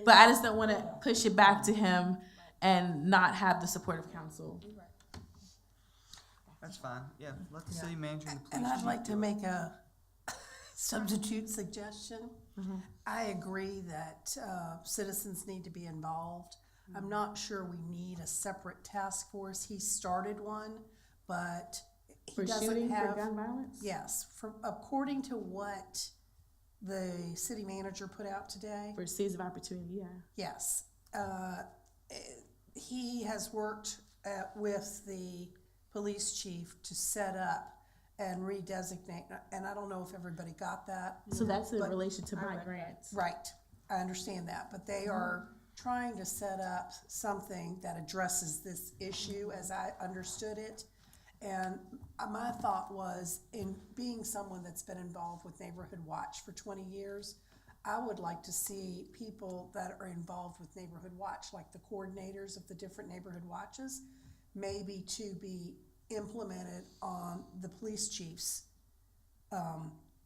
But I just don't wanna push it back to him and not have the support of council. That's fine. Yeah, let the city manager and the police And I'd chief like to do it. make a substitute suggestion. Mm-hmm. I agree that citizens need to be involved. I'm not sure we need a separate task force. He started one, but he For doesn't shooting, for have. gun violence? Yes, according to what the city manager put out today. For seeds of opportunity, yeah. Yes. He has worked with the police chief to set up and redesignate, and I don't know if everybody got that. So that's in but- relation to my grants. Right, I understand that, but they are trying to set up something that addresses this issue as I understood it. And my thought was, in being someone that's been involved with Neighborhood Watch for 20 years, I would like to see people that are involved with Neighborhood Watch, like the coordinators of the different neighborhood watches, maybe to be implemented on the police chief's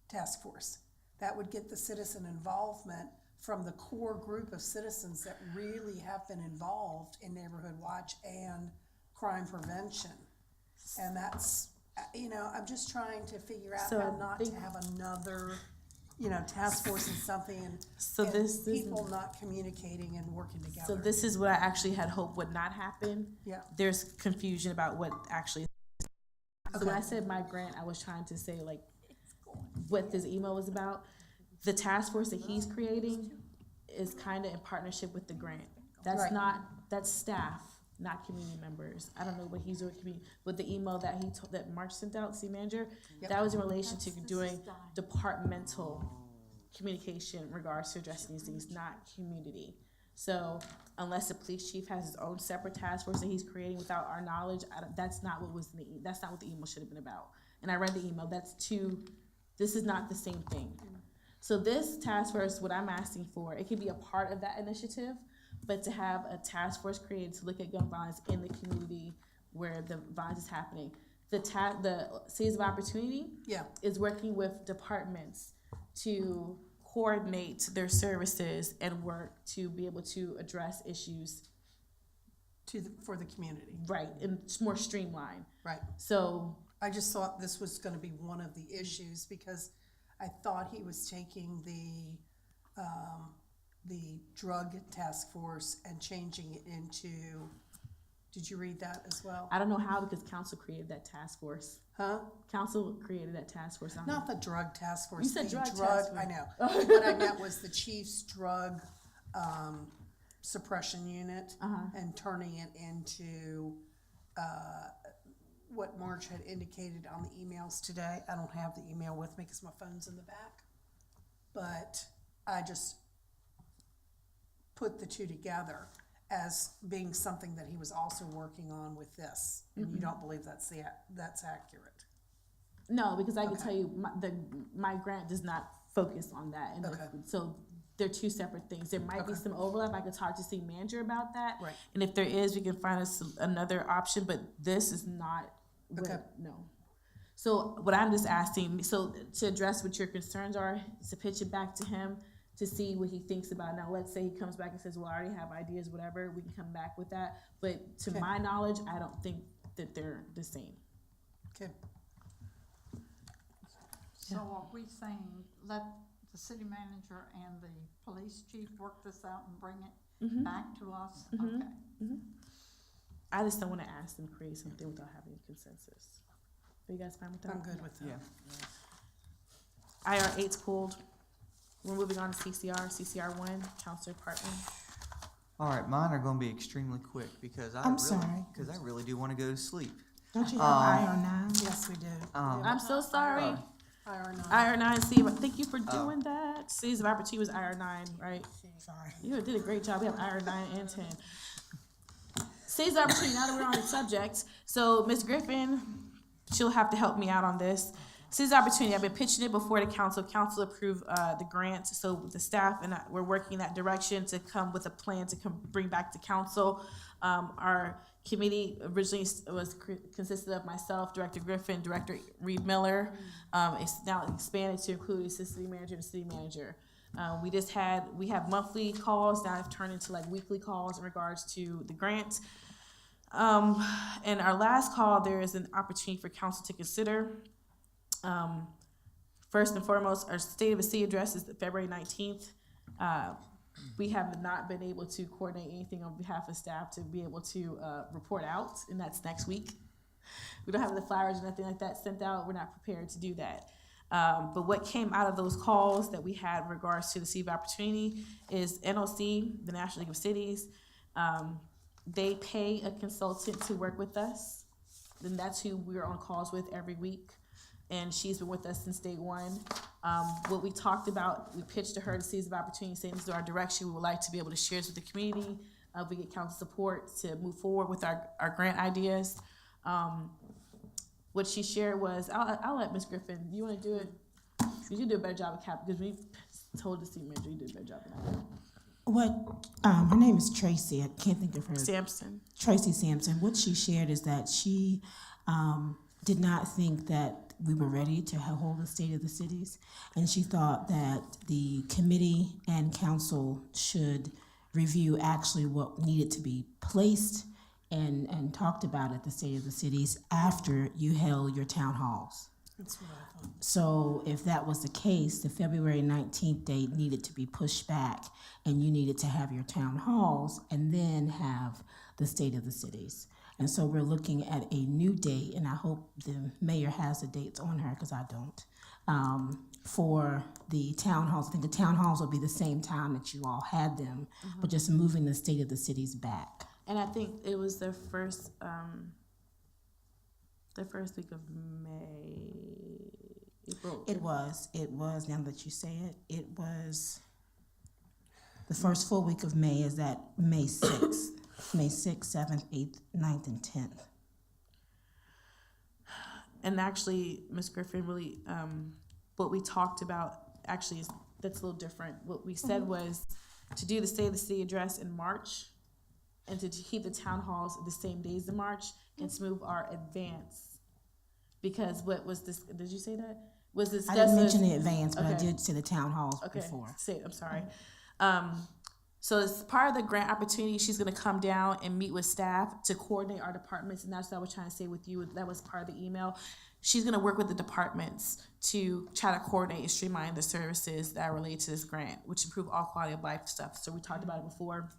task force. That would get the citizen involvement from the core group of citizens that really have been involved in Neighborhood Watch and crime prevention. And that's, I'm just trying to figure out So how I not to think- have another, task force and something and, So and this people not communicating and working together. So this is what I actually had hoped would not happen. Yeah. There's confusion about what actually. So when I Okay. said my grant, I was trying to say like what this email was about. The task force that he's creating is kind of in partnership with the grant. That's Right. that's staff, not community members. I don't know what he's doing with the email that that Mark sent out, city manager. Yep. That was in relation to doing departmental communication in regards to addressing these things, not community. So unless the police chief has his own separate task force that he's creating without our knowledge, that's not what that's not what the email should have been about. And I read the email. This is not the same thing. So this task force, what I'm asking for, it could be a part of that initiative, but to have a task force created to look at gun violence in the community where the violence is happening. The Seeds of Opportunity is working with departments to coordinate their services and work to be able to address issues for the community. Right, and it's more streamlined. Right. So I just thought this was gonna be one of the issues because I thought he was taking the drug task force and changing it into, did you read that as well? I don't know how because council created that task force. Huh? Council created that task force. Not the drug task force. You said the drug task force. I know. What I meant was the chief's drug suppression unit and turning it into what Marge had indicated on the emails today. I don't have the email with me because my phone's in the back. But I just put the two together as being something that he was also working on with this. And you don't believe that's accurate? No, because I can tell you my grant does not focus on that. And so they're two separate things. There might be some overlap. I could talk to city manager about that. Right. And if there is, we can find us another option, but this is not no. So what I'm just asking, so to address what your concerns are, is to pitch it back to him to see what he thinks about it. Now, let's say he comes back and says, well, I already have ideas, whatever, we can come back with that. But to my knowledge, I don't think that they're the same. Okay. So are we saying let the city manager and the police chief work this out and bring it back to us? Okay. I just don't want to ask them to create something without having a consensus. Are you guys fine with that? I'm good with that. Yeah. IR 8's pulled. We're moving on to CCR 1, Counselor Parton. All right, mine are going to be extremely quick because I really do want to go to sleep. Don't you have IR9? Yes, we do. I'm so sorry. IR9. IR9, Steve, thank you for doing that. Seeds of Opportunity was IR9, right? Sorry. You did a great job. We have IR9 and 10. Seeds of Opportunity, now that we're on the subject. So Ms. Griffin, she'll have to help me out on this. City's opportunity, I've been pitching it before the council. Council approved the grant, so the staff and we're working in that direction to come with a plan to bring back to council. Our committee originally consisted of myself, Director Griffin, Director Reed Miller. It's now expanded to include assistant city manager and city manager. We have monthly calls, now I've turned into like weekly calls in regards to the grant. And our last call, there is an opportunity for council to consider. First and foremost, our State of the City address is February 19th. We have not been able to coordinate anything on behalf of staff to be able to report out, and that's next week. We don't have the flyers or nothing like that sent out. We're not prepared to do that. But what came out of those calls that we had in regards to the City of Opportunity is NOC, the National League of Cities. They pay a consultant to work with us, and that's who we're on calls with every week. And she's been with us since day one. What we talked about, we pitched to her the Seeds of Opportunity, saying this is our direction. We would like to be able to share this with the community. We get council support to move forward with our grant ideas. What she shared was, I'll let Ms. Griffin, you want to do it? You do a better job of cap, because we told the city manager you did a better job of that. What, her name is Tracy, I can't think of her. Sampson. Tracy Sampson. What she shared is that she did not think that we were ready to hold the State of the Cities, and she thought that the committee and council should review actually what needed to be placed and talked about at the State of the Cities after you held your town halls. That's what I thought. So if that was the case, the February 19th date needed to be pushed back, and you needed to have your town halls and then have the State of the Cities. And so we're looking at a new date, and I hope the mayor has the dates on her, because I don't, for the town halls. I think the town halls will be the same time that you all had them, but just moving the State of the Cities back. And I think it was the first week of May, April. It was, now that you say it, it was, the first full week of May is that May 6th. May 6th, 7th, 8th, 9th, and 10th. And actually, Ms. Griffin, really, what we talked about, actually, that's a little different. What we said was to do the State of the City address in March, and to keep the town halls the same days in March, and to move our advance. Because what was this, did you say that? Was this? I didn't mention the advance, but okay. I did say the town halls before. Say it, I'm sorry. So as part of the grant opportunity, she's gonna come down and meet with staff to coordinate our departments, and that's what I was trying to say with you, that was part of the email. She's gonna work with the departments to try to coordinate and streamline the services that relate to this grant, which improve all quality of life stuff. So we talked about it before.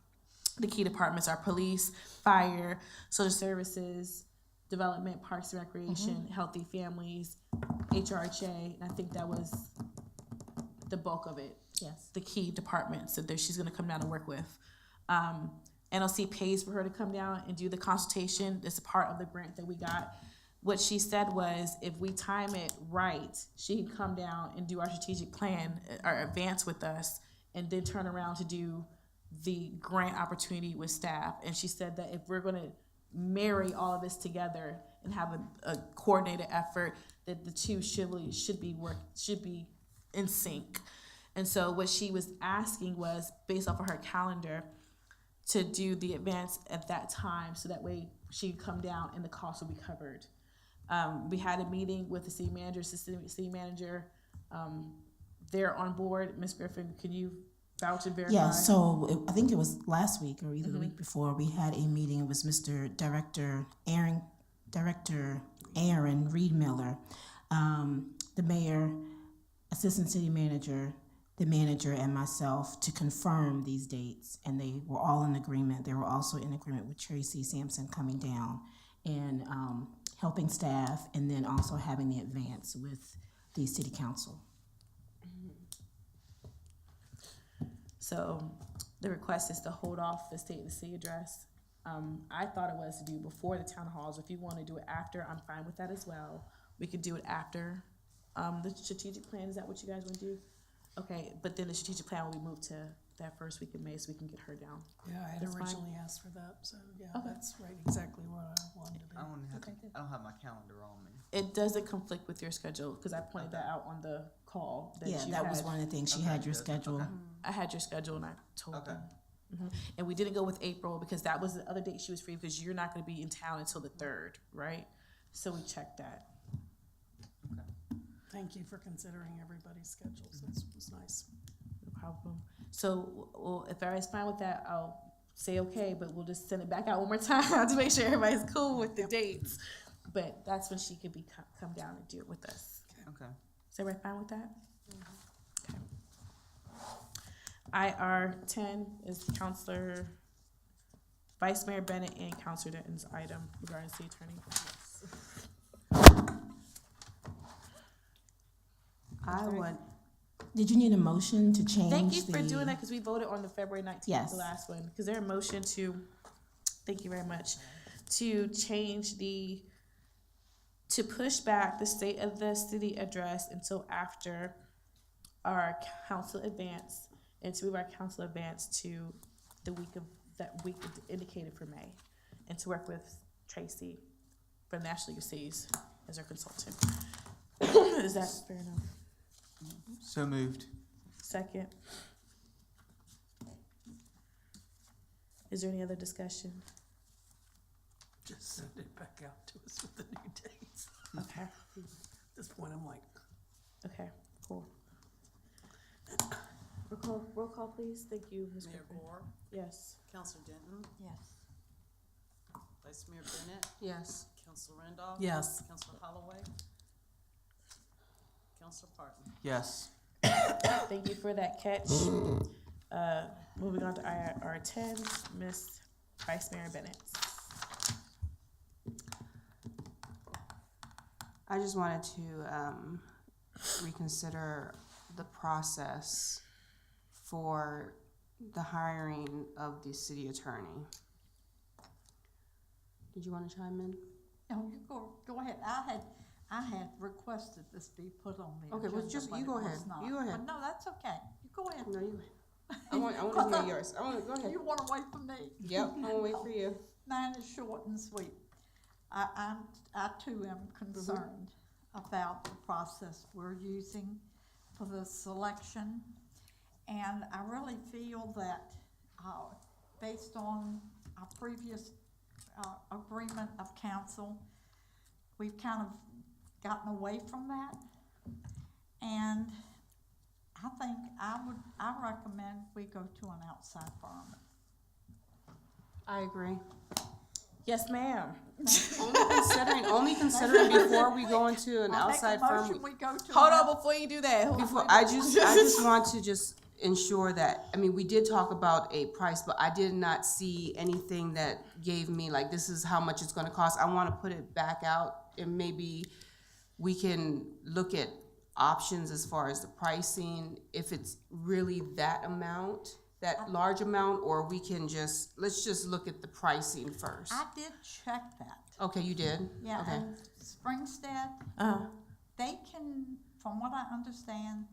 The key departments are police, fire, social services, development, parks and recreation, healthy families, HRHA, and I think that was the bulk of it. Yes. The key departments that she's gonna come down and work with. NLC pays for her to come down and do the consultation. It's a part of the grant that we got. What she said was, if we time it right, she can come down and do our strategic plan, our advance with us, and then turn around to do the grant opportunity with staff. And she said that if we're gonna marry all of this together and have a coordinated effort, that the two should be in sync. And so what she was asking was, based off of her calendar, to do the advance at that time, so that way she could come down and the cost will be covered. We had a meeting with the city manager, assistant city manager. They're on board. Ms. Griffin, can you vouch and verify? Yeah, so I think it was last week or either the week before, we had a meeting. It was Mr. Director Aaron Reed Miller, the mayor, assistant city manager, the manager, and myself to confirm these dates, and they were all in agreement. They were also in agreement with Tracy Sampson coming down and helping staff, and then also having the advance with the city council. So the request is to hold off the State of the City address. I thought it was to do before the town halls. If you want to do it after, I'm fine with that as well. We could do it after the strategic plan. Is that what you guys want to do? Okay, but then the strategic plan will be moved to that first week of May so we can get her down. Yeah, I had That's fine. originally asked for that, so yeah, Okay. that's right, exactly what I wanted to do. I don't have, Okay, good. I don't have my calendar on me. It doesn't conflict with your schedule, because I pointed that out on the call. Yeah, you that was had. one of the things. She Okay, had your good. schedule. Okay. I had your schedule and I told Okay. them. And we didn't go with April because that was the other date she was free, because you're not gonna be in town until the 3rd, right? So we checked that. Thank you for considering everybody's schedules, it was nice. No problem. So, well, if everybody's fine with that, I'll say okay, but we'll just send it back out one more time to make sure everybody's cool with the dates. But that's when she could be, come down and do it with us. Okay. Is everybody fine with that? Okay. IR10 is Counselor, Vice Mayor Bennett and Counselor Denton's item regarding city attorney. I would, Did you need a motion to change? Thank you for the- doing that, because we voted on the February 19th, Yes. the last one. Because there a motion to, thank you very much, to change to push back the state of the city address until after our council advance, and to move our council advance to the that week indicated for May, and to work with Tracy from National League of Cities as our consultant. Is that fair enough? So moved. Second. Is there any other discussion? Just send it back out to us with the new dates. Okay. At this point, I'm like, Okay, cool. Roll call, please. Thank you, Ms. Mayor Griffin. Gore, Yes. Councilor Denton, Yes. Vice Mayor Bennett, yes. Councilor Randolph. yes. Councilor Holloway. Councilor Parton. Yes. Thank you for that catch. Moving on to IR10, Ms. Vice Mayor Bennett. I just wanted to reconsider the process for the hiring of the city attorney. Did you want to chime in? No, you go ahead. I had requested this be put on the Okay, agenda, well, just, but you it go was ahead. not. You go ahead. But no, that's okay. You go ahead. No, you, I want to hear yours. Go ahead. You want to wait for me? Yep, I'm gonna wait for you. Mine is short and sweet. I too am concerned about the process we're using for the selection. And I really feel that, based on our previous, agreement of council, we've kind of gotten away from that. And I think I recommend we go to an outside firm. I agree. Yes, ma'am. Only considering before we go into an outside I firm. make a motion, we go to. Hold an on, before you do that. Before, I just want to just ensure that, I mean, we did talk about a price, but I did not see anything that gave me like, this is how much it's gonna cost. I wanna put it back out and maybe we can look at options as far as the pricing, if it's really that amount, that large amount, or we can let's just look at the pricing first. I did check that. Okay, you did? Yeah, Okay. and Springstead, they can, from what I understand,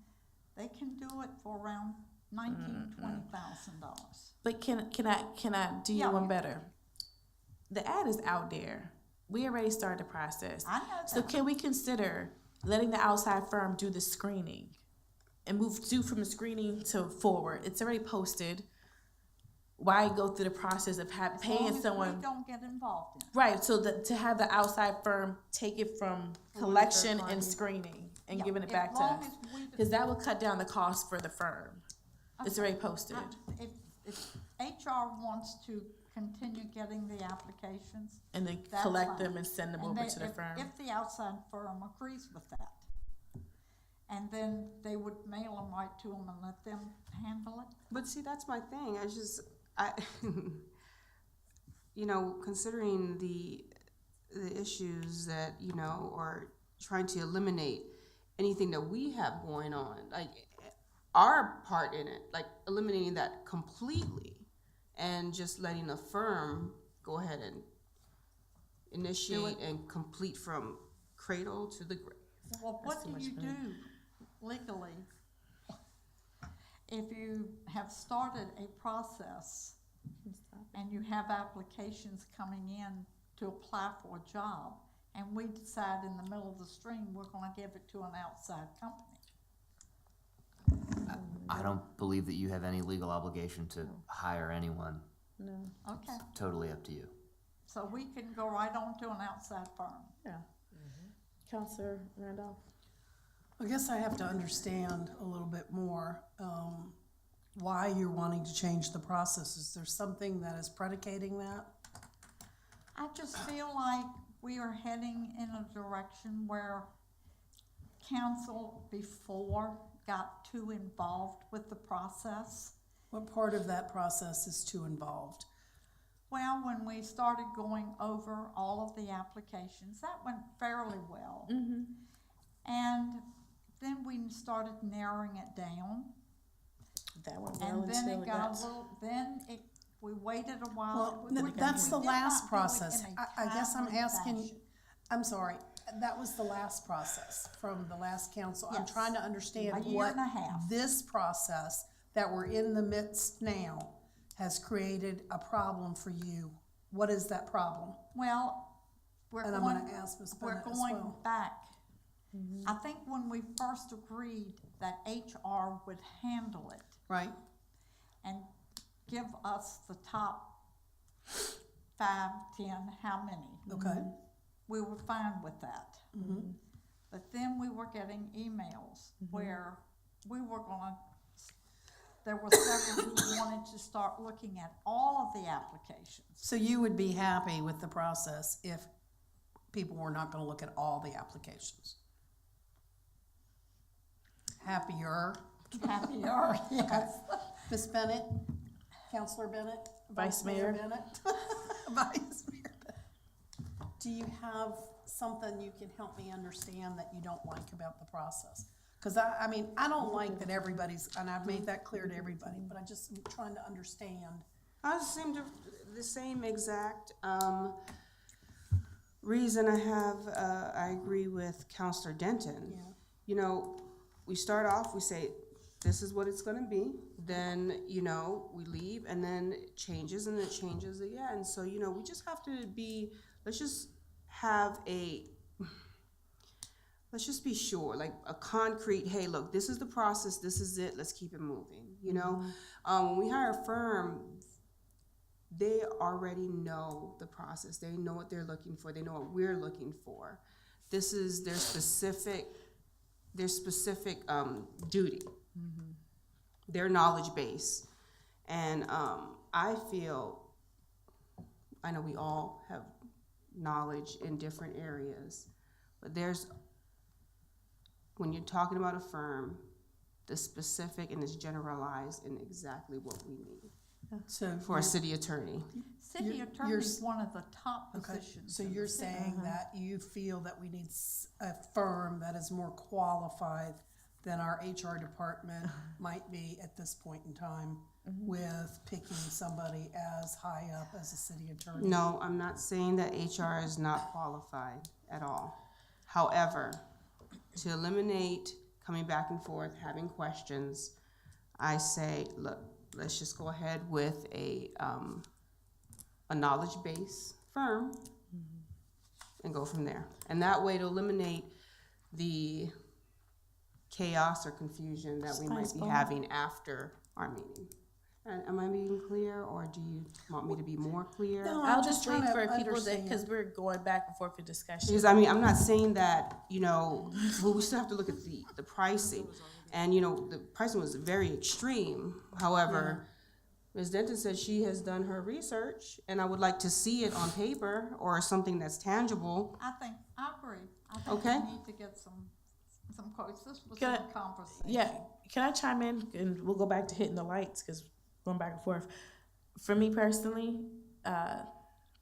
they can do it for around $19,000-$20,000. But can I do you Yeah. one better? The ad is out there. We already started the process. I know So that. can we consider letting the outside firm do the screening and move from the screening to forward? It's already posted. Why go through the process of As long paying as someone? we don't get involved in it. Right, so to have the outside firm take it from collection and screening and Yeah, giving it as back to long us. as we- Because that will cut down the cost for the firm. It's already posted. If HR wants to continue getting the applications. And then that's collect fine. them and send them And over they- to the if- firm. If the outside firm agrees with that. And then they would mail them right to them and let them handle it. But see, that's my thing. You know, considering the issues that, you know, or trying to eliminate anything that we have going on, like our part in it, like eliminating that completely and just letting a firm go ahead and initiate and complete from cradle to the grave. Well, what do you do legally if you have started a process and you have applications coming in to apply for a job, and we decide in the middle of the stream, we're gonna give it to an outside company. I don't believe that you have any legal obligation to hire anyone. No. Okay, It's totally up to you. so we can go right on to an outside firm. Yeah. Counselor Randolph? I guess I have to understand a little bit more, why you're wanting to change the process. Is there something that is predicating that? I just feel like we are heading in a direction where council before got too involved with the process. What part of that process is too involved? Well, when we started going over all of the applications, that went fairly well. Mm-hmm. And then we started narrowing it down. That went well And then until it got a got. little, we waited a while. Well, We that's the did last not do it process. in a I guess I'm timely asking, fashion. I'm sorry, that was the last process from the last council. I'm Yes. trying to understand A year what and a half. this process that we're in the midst now has created a problem for you. What is that problem? Well, we're And I'm going, gonna ask Ms. we're Bennett as going well. back. I think when we first agreed that HR would handle it Right? and give us the top 5, 10, how many, Okay. we were fine with that. Mhm. But then we were getting emails where we were gonna, there were several who wanted to start looking at all of the applications. So you would be happy with the process if people were not gonna look at all the applications? Happier? Happier, yes. Ms. Bennett? Counselor Bennett? Vice Mayor. Bennett? Vice Mayor Bennett. Do you have something you can help me understand that you don't like about the process? Because I mean, I don't like that everybody's, and I've made that clear to everybody, but I just am trying to understand. I was the same exact reason I have. I agree with Counselor Denton. Yeah. You know, we start off, we say, this is what it's going to be. Then, you know, we leave, and then it changes, and it changes again. So, you know, we just have to be. Let's just be sure, like a concrete. Hey, look, this is the process. This is it. Let's keep it moving. You know, when we hire a firm, they already know the process. They know what they're looking for. They know what we're looking for. This is their specific duty, their knowledge base. And I know we all have knowledge in different areas, but when you're talking about a firm, the specific and it's generalized in exactly what we need So for a city attorney. City You're- attorney you're- is one of the top Okay, positions. so in the you're city. saying that you feel that we need a firm that is more qualified than our HR department might be at this point in time with picking somebody as high up as a city attorney? No, I'm not saying that HR is not qualified at all. However, to eliminate coming back and forth, having questions, I say, look, let's just go ahead with a knowledge-based firm and go from there. And that way to eliminate the chaos or confusion that we might be having after our meeting. Am I being clear, or do you want me to be more clear? No, I'll I'm just trying wait to for people that, understand. because we're going back and forth in discussion. Because I mean, I'm not saying that, you know, well, we still have to look at the pricing. And, you know, the pricing was very extreme. However, Ms. Denton said she has done her research, and I would like to see it on paper or something that's tangible. I agree. I think Okay. we need to get some quotes. This was Can a I- conversation. Yeah, can I chime in and we'll go back to hitting the lights because going back and forth. For me personally,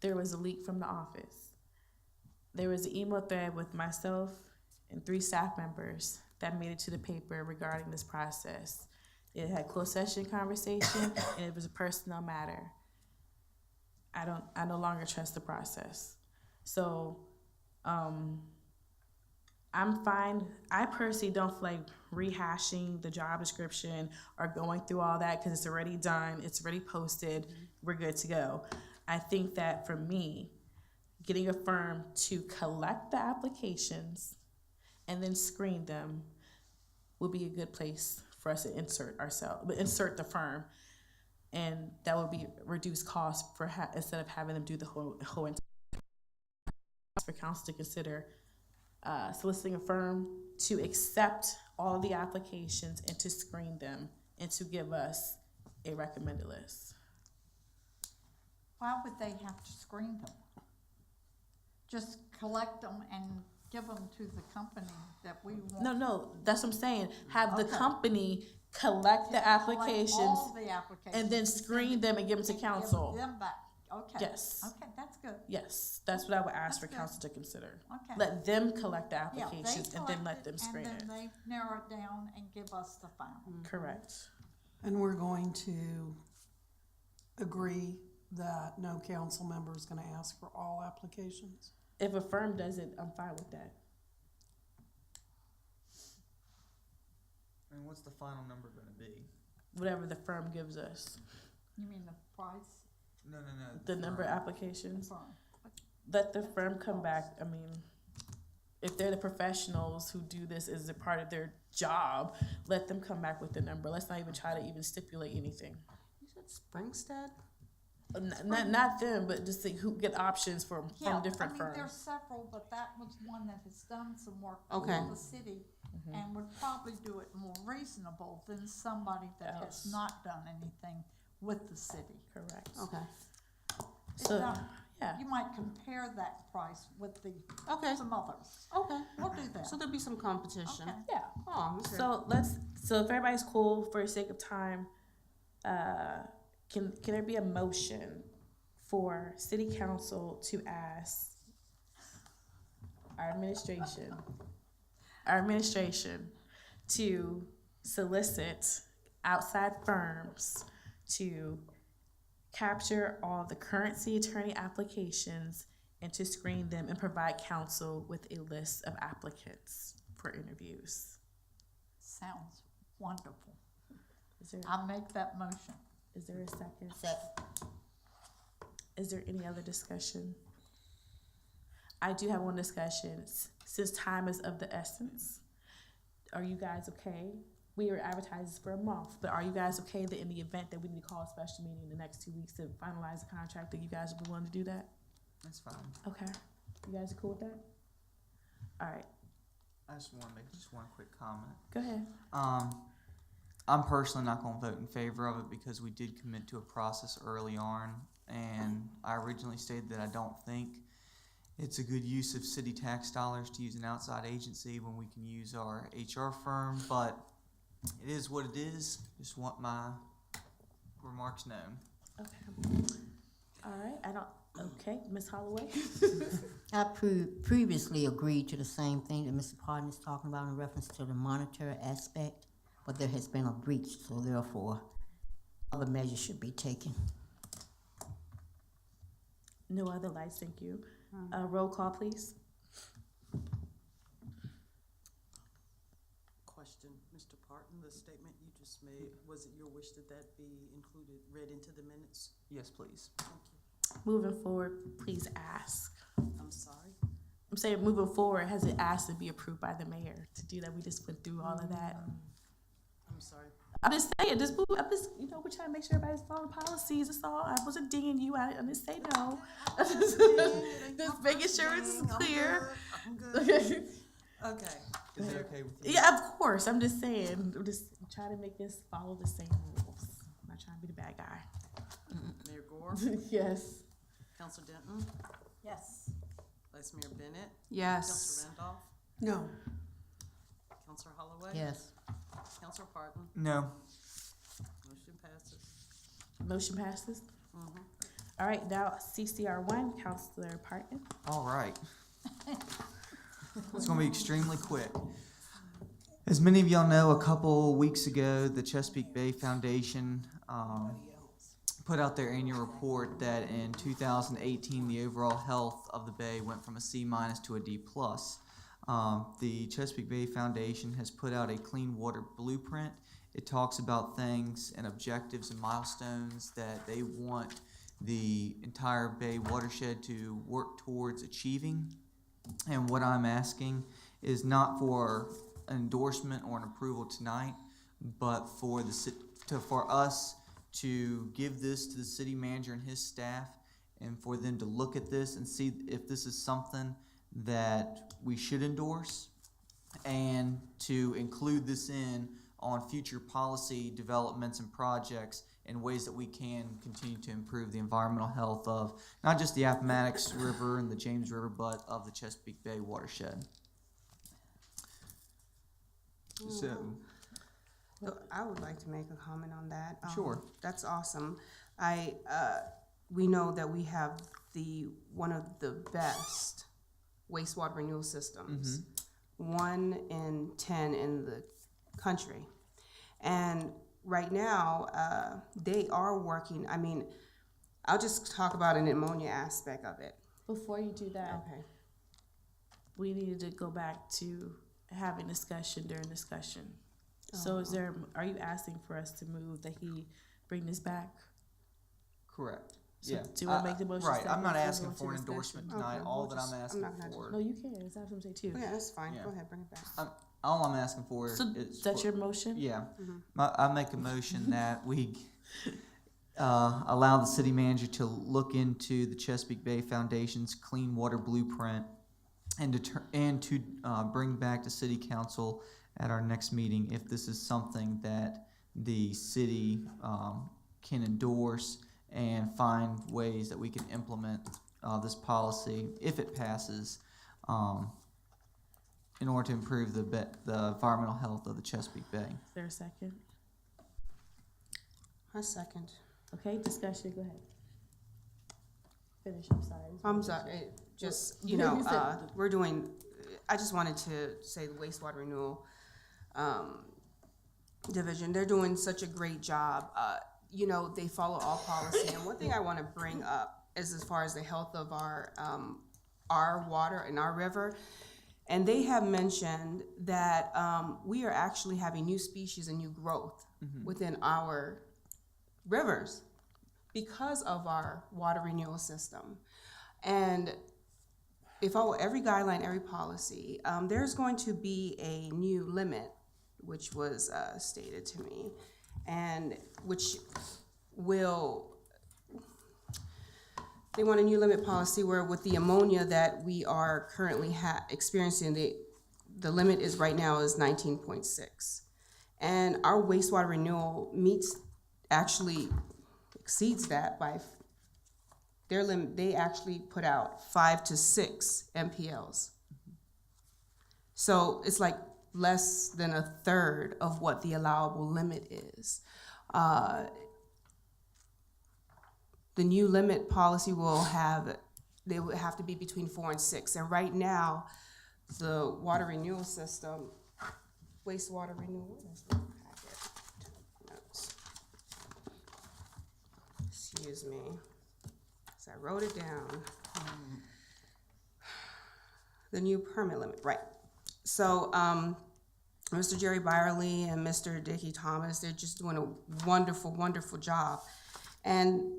there was a leak from the office. There was an email thread with myself and 3 staff members that made it to the paper regarding this process. It had closed session conversation and it was a personnel matter. I no longer trust the process. So, I'm fine. I personally don't feel like rehashing the job description or going through all that because it's already done, it's already posted, we're good to go. I think that for me, getting a firm to collect the applications and then screen them would be a good place for us to insert the firm. And that would be reduced cost for instead of having them do the whole entire for council to consider soliciting a firm to accept all of the applications and to screen them and to give us a recommended list. Why would they have to screen them? Just collect them and give them to the company that we want? No, that's what I'm saying. Have the Okay. company collect the applications All the applications. and then screen them and give them to and council. Give them back, okay. Yes. Okay, that's good. Yes, that's what I would ask That's for good. council to consider. Okay. Let them collect the Yeah, they applications and then collect let it, them screen it. And then they narrow it down and give us the final. Correct. And we're going to agree that no council member is gonna ask for all applications? If a firm does it, I'm fine with that. And what's the final number gonna be? Whatever the firm gives us. You mean the price? No. The number of applications. Firm. Let the firm come back. I mean, if they're the professionals who do this as a part of their job, let them come back with the number. Let's not even try to even stipulate anything. You said Springstead? Not them, but just who get options from different firms. There's several, but that was one that has done some work Okay. for the city and would probably do it more reasonable than somebody that has not done anything with the city. Correct. Okay. So, Now, yeah. You might compare that price with the, Okay. some others. Okay. We'll do that. So there'll be some competition. Okay. Yeah. Oh, okay. So if everybody's cool, for the sake of time, can there be a motion for city council to ask our administration to solicit outside firms to capture all the current city attorney applications and to screen them and provide council with a list of applicants for interviews? Sounds wonderful. Is there, I make that motion. is there a second? Is there any other discussion? I do have one discussion. Since time is of the essence, are you guys okay? We are advertising for a month, but are you guys okay that in the event that we need to call a special meeting in the next 2 weeks to finalize the contract, that you guys would be willing to do that? That's fine. Okay. You guys are cool with that? All right. I just wanna make just one quick comment. Go ahead. I'm personally not gonna vote in favor of it because we did commit to a process early on, and I originally stated that I don't think it's a good use of city tax dollars to use an outside agency when we can use our HR firm, but it is what it is. Just want my remarks known. Okay. All right. Okay, Ms. Holloway? I previously agreed to the same thing that Mr. Pardon is talking about in reference to the monitor aspect, but there has been a breach, so therefore, other measures should be taken. No other lights, thank you. Roll call, please. Question, Mr. Parton, the statement you just made, was it your wish that that be included, read into the minutes? Yes, please. Thank you. Moving forward, please ask. I'm sorry? I'm saying moving forward, has it asked to be approved by the mayor to do that? We just went through all of that. I'm sorry. I'm just saying, we're trying to make sure everybody's following policies. That's all. I wasn't dinging you. I didn't say no. Just making sure it's clear. I'm good. Okay. Is it okay with you? Yeah, of course. I'm just saying. I'm trying to make this follow the same rules. I'm not trying to be the bad guy. Mayor Gore? Yes. Councilor Denton? Yes. Vice Mayor Bennett? Yes. Councilor Randolph? No. Councilor Holloway? Yes. Councilor Parton? No. Motion passes. Motion passes. All right, now CCR1, Councilor Parton. All right. It's going to be extremely quick. As many of y'all know, a couple weeks ago, the Chesapeake Bay Foundation put out their annual report that in 2018, the overall health of the bay went from a C- to a D+. The Chesapeake Bay Foundation has put out a clean water blueprint. It talks about things and objectives and milestones that they want the entire Bay watershed to work towards achieving. And what I'm asking is not for an endorsement or an approval tonight, but for for us to give this to the city manager and his staff, and for them to look at this and see if this is something that we should endorse, and to include this in on future policy developments and projects in ways that we can continue to improve the environmental health of not just the Appomattox River and the James River, but of the Chesapeake Bay watershed. So, I would like to make a comment on that. Sure. That's awesome. We know that we have one of the best wastewater renewal systems, 1 in 10 in the country. And right now, they are working. I mean, I'll just talk about an ammonia aspect of it. Before you do that, Okay. we needed to go back to having discussion during discussion. So are you asking for us to move that he bring this back? correct. So Yeah. do you want to make the motion? Right. I'm not separate asking from for an discussion? endorsement tonight. Okay, All we'll that I'm just- I'm asking not gonna- for. No, you can. That's what I'm saying too. Yeah, that's fine. Yeah. Go ahead, bring it back. All I'm asking for So is that's for- your motion? Yeah. I make a motion that we allow the city manager to look into the Chesapeake Bay Foundation's Clean Water Blueprint and to bring back to city council at our next meeting if this is something that the city can endorse and find ways that we can implement this policy if it passes in order to improve the environmental health of the Chesapeake Bay. Is there a second? A second. Okay, discussion, go ahead. Finish, I'm sorry. I'm sorry, just, You said- I just wanted to say the wastewater renewal division, they're doing such a great job. They follow all policy, and one thing I want to bring up is as far as the health of our water and our river. And they have mentioned that we are actually having new species and new growth within our rivers because of our water renewal system. And if every guideline, every policy, there's going to be a new limit, which was stated to me, and which they want a new limit policy where with the ammonia that we are currently experiencing, the limit is right now is 19.6. And our wastewater renewal actually exceeds that by their limit. They actually put out 5 to 6 MPLs. So it's like less than a third of what the allowable limit is. The new limit policy they would have to be between 4 and 6. And right now, the water renewal system, wastewater renewal, where's my packet? Notes. Excuse me. So I wrote it down. The new permit limit, right. So, Mr. Jerry Byerly and Mr. Dickie Thomas, they're just doing a wonderful, wonderful job. And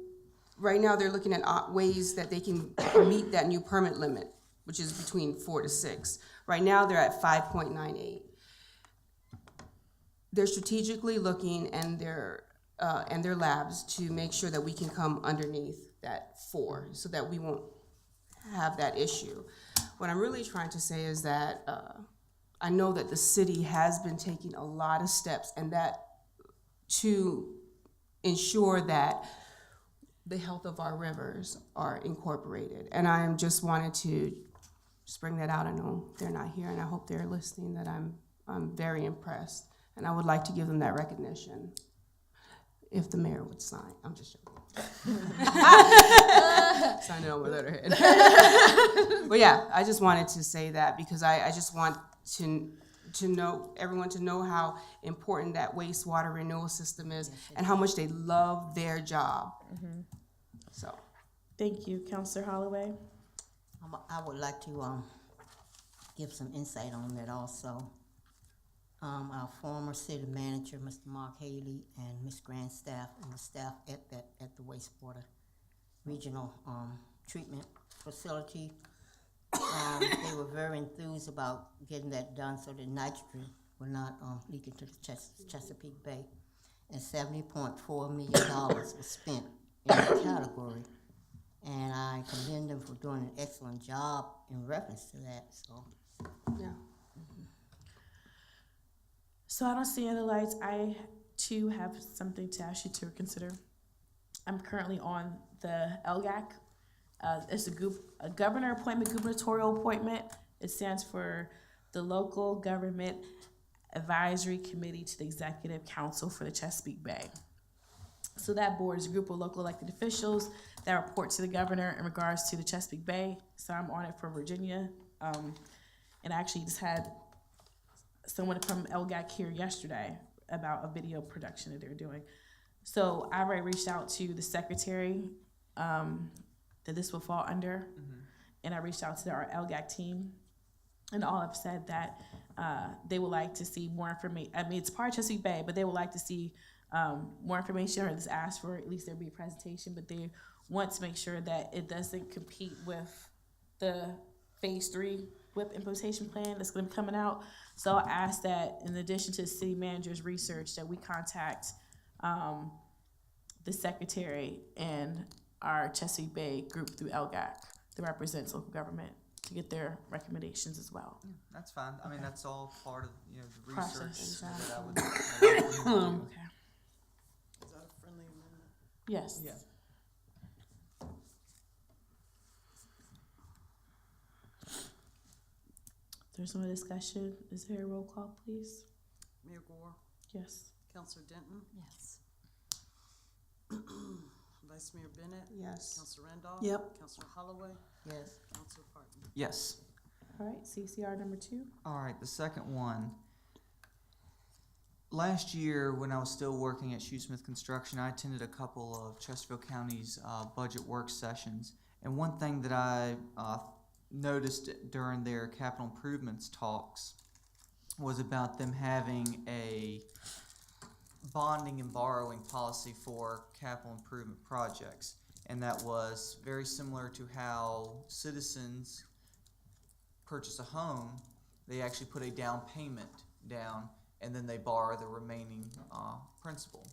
right now, they're looking at ways that they can meet that new permit limit, which is between 4 to 6. Right now, they're at 5.98. They're strategically looking and their labs to make sure that we can come underneath that 4, so that we won't have that issue. What I'm really trying to say is that I know that the city has been taking a lot of steps, and that to ensure that the health of our rivers are incorporated. And I am just wanted to just bring that out. I know they're not here, and I hope they're listening, that I'm very impressed. And I would like to give them that recognition if the mayor would sign. I'm just joking. Sign it on my letterhead. But yeah, I just wanted to say that because I just want to know, everyone to know how important that wastewater renewal system is and how much they love their job. So, thank you, Councilor Holloway. I would like to give some insight on that also. Our former city manager, Mr. Mark Haley, and Ms. Grandstaff, and the staff at the wastewater regional treatment facility, they were very enthused about getting that done so that nitrogen will not leak into the Chesapeake Bay. And $70.4 million was spent in that category. And I commend them for doing an excellent job in reference to that. So, yeah. So I don't see any other lights. I too have something to ask you to consider. I'm currently on the LGAC. It's a governor appointment, gubernatorial appointment. It stands for the Local Government Advisory Committee to the Executive Council for the Chesapeake Bay. So that board is a group of local elected officials that report to the governor in regards to the Chesapeake Bay. So I'm on it for Virginia. And I actually just had someone from LGAC here yesterday about a video production that they're doing. So I already reached out to the secretary that this will fall under, and I reached out to our LGAC team, and all have said that they would like to see more information. I mean, it's part of Chesapeake Bay, but they would like to see more information, or just ask for at least there be a presentation, but they want to make sure that it doesn't compete with the phase 3 WIP implementation plan that's going to be coming out. So I asked that in addition to the city manager's research, that we contact the secretary and our Chesapeake Bay group through LGAC that represents local government to get their recommendations as well. Yeah, that's fine. I mean, that's all part of, the Process, research exactly. that I would do. Okay. Is that a friendly amendment? Yes. Yeah. There's no discussion. Is there a roll call, please? Mayor Gore, Yes. Councilor Denton, Yes. Vice Mayor Bennett, Yes. Councilor Randolph. Yep. Councilor Holloway, Yes. Councilor Parton. Yes. All right, CCR number 2. All right, the second one. Last year, when I was still working at Shoesmith Construction, I attended a couple of Chesterfield County's budget work sessions. And one thing that I noticed during their capital improvements talks was about them having a bonding and borrowing policy for capital improvement projects. And that was very similar to how citizens purchase a home. They actually put a down payment down, and then they borrow the remaining principal.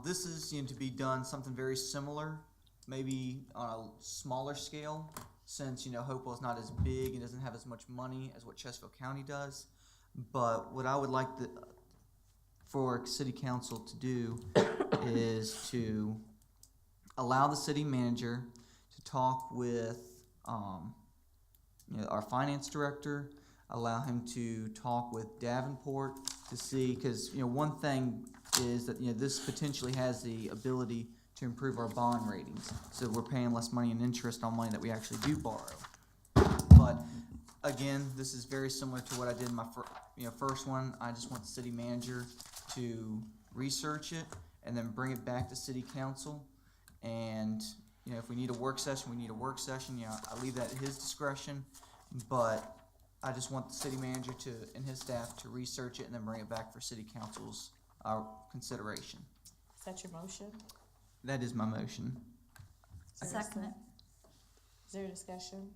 This is to be done something very similar, maybe on a smaller scale, since Hopewell is not as big and doesn't have as much money as what Chesterfield County does. But what I would like for City Council to do is to allow the city manager to talk with our finance director, allow him to talk with Davenport to see, because one thing is that this potentially has the ability to improve our bond ratings, so we're paying less money in interest on money that we actually do borrow. But again, this is very similar to what I did in my first one. I just want the city manager to research it and then bring it back to City Council. And if we need a work session, we need a work session. I leave that at his discretion, but I just want the city manager and his staff to research it and then bring it back for City Council's consideration. Is that your motion? That is my motion. Second it. Is there a discussion?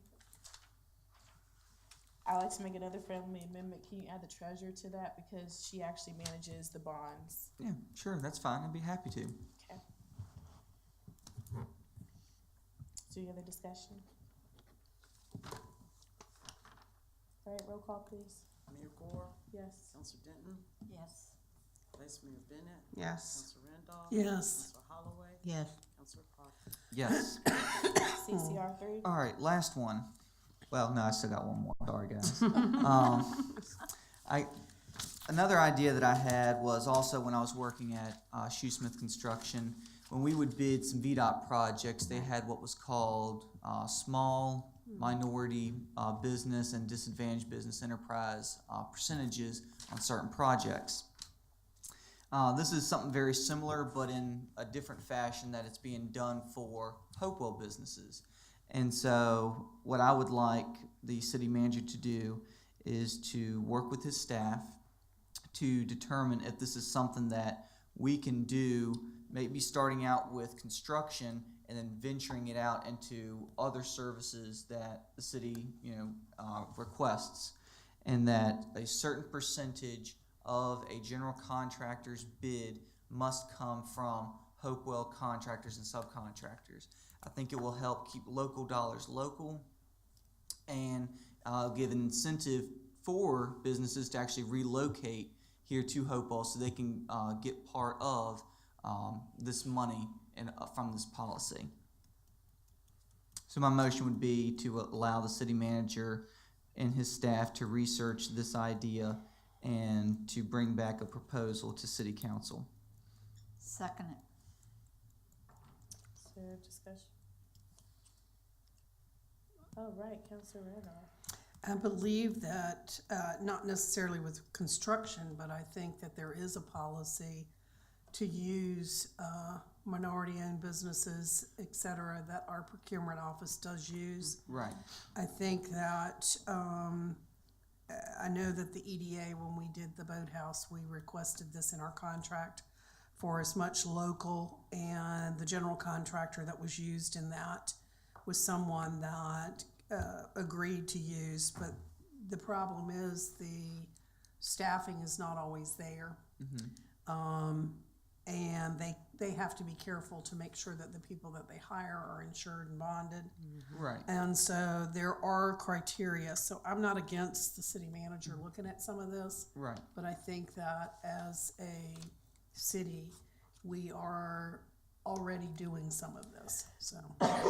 I'd like to make another friendly amendment. Can you add the treasurer to that, because she actually manages the bonds? Yeah, sure, that's fine. I'd be happy to. Okay. Is there any other discussion? All right, roll call, please. Mayor Gore, Yes. Councilor Denton, Yes. Vice Mayor Bennett, Yes. Councilor Randolph. Yes. Councilor Holloway, Yes. Councilor Parton. Yes. CCR 3. All right, last one. Well, no, I still got one more. Sorry, guys. Another idea that I had was also when I was working at Shoesmith Construction. When we would bid some VDOT projects, they had what was called small minority business and disadvantaged business enterprise percentages on certain projects. This is something very similar, but in a different fashion, that it's being done for Hopewell businesses. And so what I would like the city manager to do is to work with his staff to determine if this is something that we can do, maybe starting out with construction and then venturing it out into other services that the city, requests, and that a certain percentage of a general contractor's bid must come from Hopewell contractors and subcontractors. I think it will help keep local dollars local and give an incentive for businesses to actually relocate here to Hopewell so they can get part of this money from this policy. So my motion would be to allow the city manager and his staff to research this idea and to bring back a proposal to city council. Second it. Is there discussion? All right, Councilor Randolph. I believe that, not necessarily with construction, but I think that there is a policy to use minority-owned businesses, et cetera, that our procurement office does use. Right. I think that, I know that the EDA, when we did the boathouse, we requested this in our contract for as much local, and the general contractor that was used in that was someone that agreed to use, but the problem is the staffing is not always there. And they have to be careful to make sure that the people that they hire are insured and bonded. Right. And so there are criteria. So I'm not against the city manager looking at some of this. Right. But I think that as a city, we are already doing some of this, so.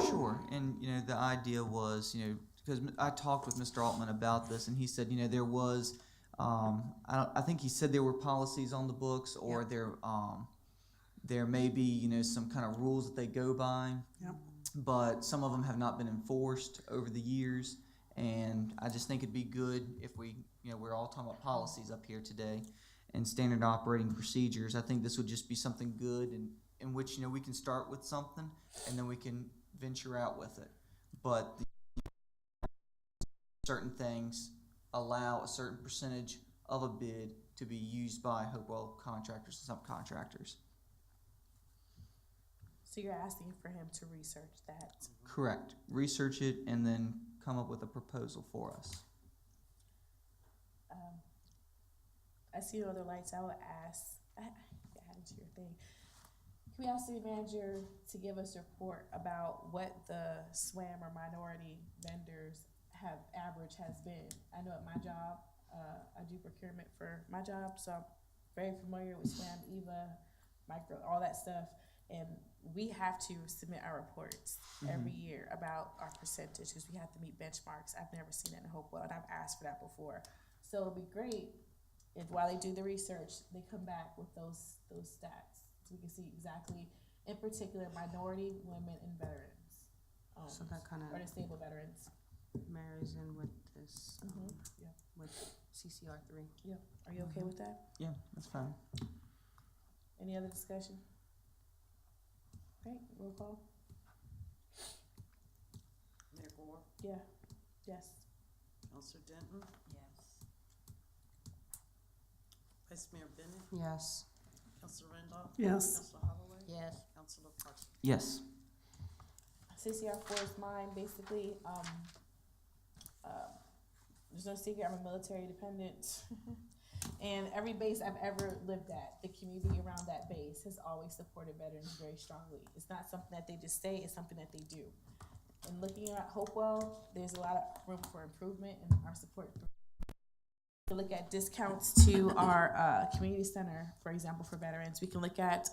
Sure, and the idea was, because I talked with Mr. Altman about this, and he said, there was, I think he said there were policies on the books, or there may be, some kind of rules that they go by, but some of them have not been enforced over the years, and I just think it'd be good if we, we're all talking about policies up here today, and standard operating procedures. I think this would just be something good and in which we can start with something and then we can venture out with it. But certain things allow a certain percentage of a bid to be used by Hopewell contractors and subcontractors. So you're asking for him to research that? Correct. Research it and then come up with a proposal for us. I see other lights. I would ask, add into your thing. Can we ask the manager to give us a report about what the SWAM or minority vendors average has been? I know at my job, I do procurement for my job, so I'm very familiar with SWAM, EVA, micro, all that stuff. And we have to submit our reports every year about our percentage because we have to meet benchmarks. I've never seen that in Hopewell, and I've asked for that before. So it'd be great if while they do the research, they come back with those stats. So we can see exactly, in particular, minority, women, and veterans. So that kind or of disabled veterans. marries in with this, Yeah. with CCR 3. Yeah. Are you okay with that? Yeah, that's fine. Any other discussion? Okay, roll call. Mayor Gore, Yeah. Yes. Councilor Denton, Yes. Vice Mayor Bennett, Yes. Councilor Randolph. Yes. Councilor Holloway. Yes. Councilor Parsons. Yes. CCR4 is mine, basically. There's no secret, I'm a military dependent. And every base I've ever lived at, the community around that base has always supported veterans very strongly. It's not something that they just say, it's something that they do. And looking at Hopewell, there's a lot of room for improvement in our support. We can look at discounts to our community center, for example, for veterans. We can look at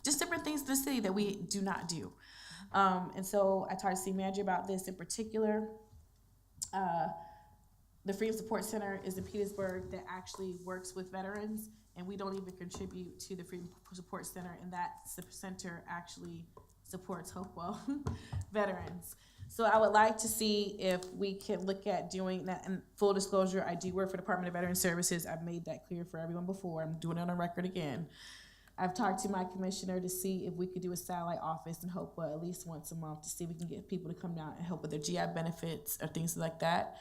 just different things in the city that we do not do. And so I talked to the city manager about this in particular. The Freedom Support Center is in Petersburg that actually works with veterans, and we don't even contribute to the Freedom Support Center, and that center actually supports Hopewell veterans. So I would like to see if we can look at doing that. And full disclosure, I do work for the Department of Veteran Services. I've made that clear for everyone before. I'm doing it on the record again. I've talked to my commissioner to see if we could do a satellite office in Hopewell at least once a month to see if we can get people to come down and help with their GI benefits or things like that.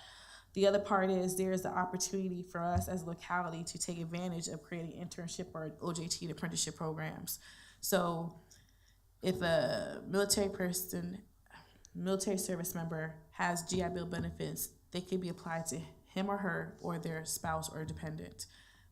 The other part is there's the opportunity for us as a locality to take advantage of creating internship or OJT apprenticeship programs. So if a military service member has GI Bill benefits, they could be applied to him or her or their spouse or dependent.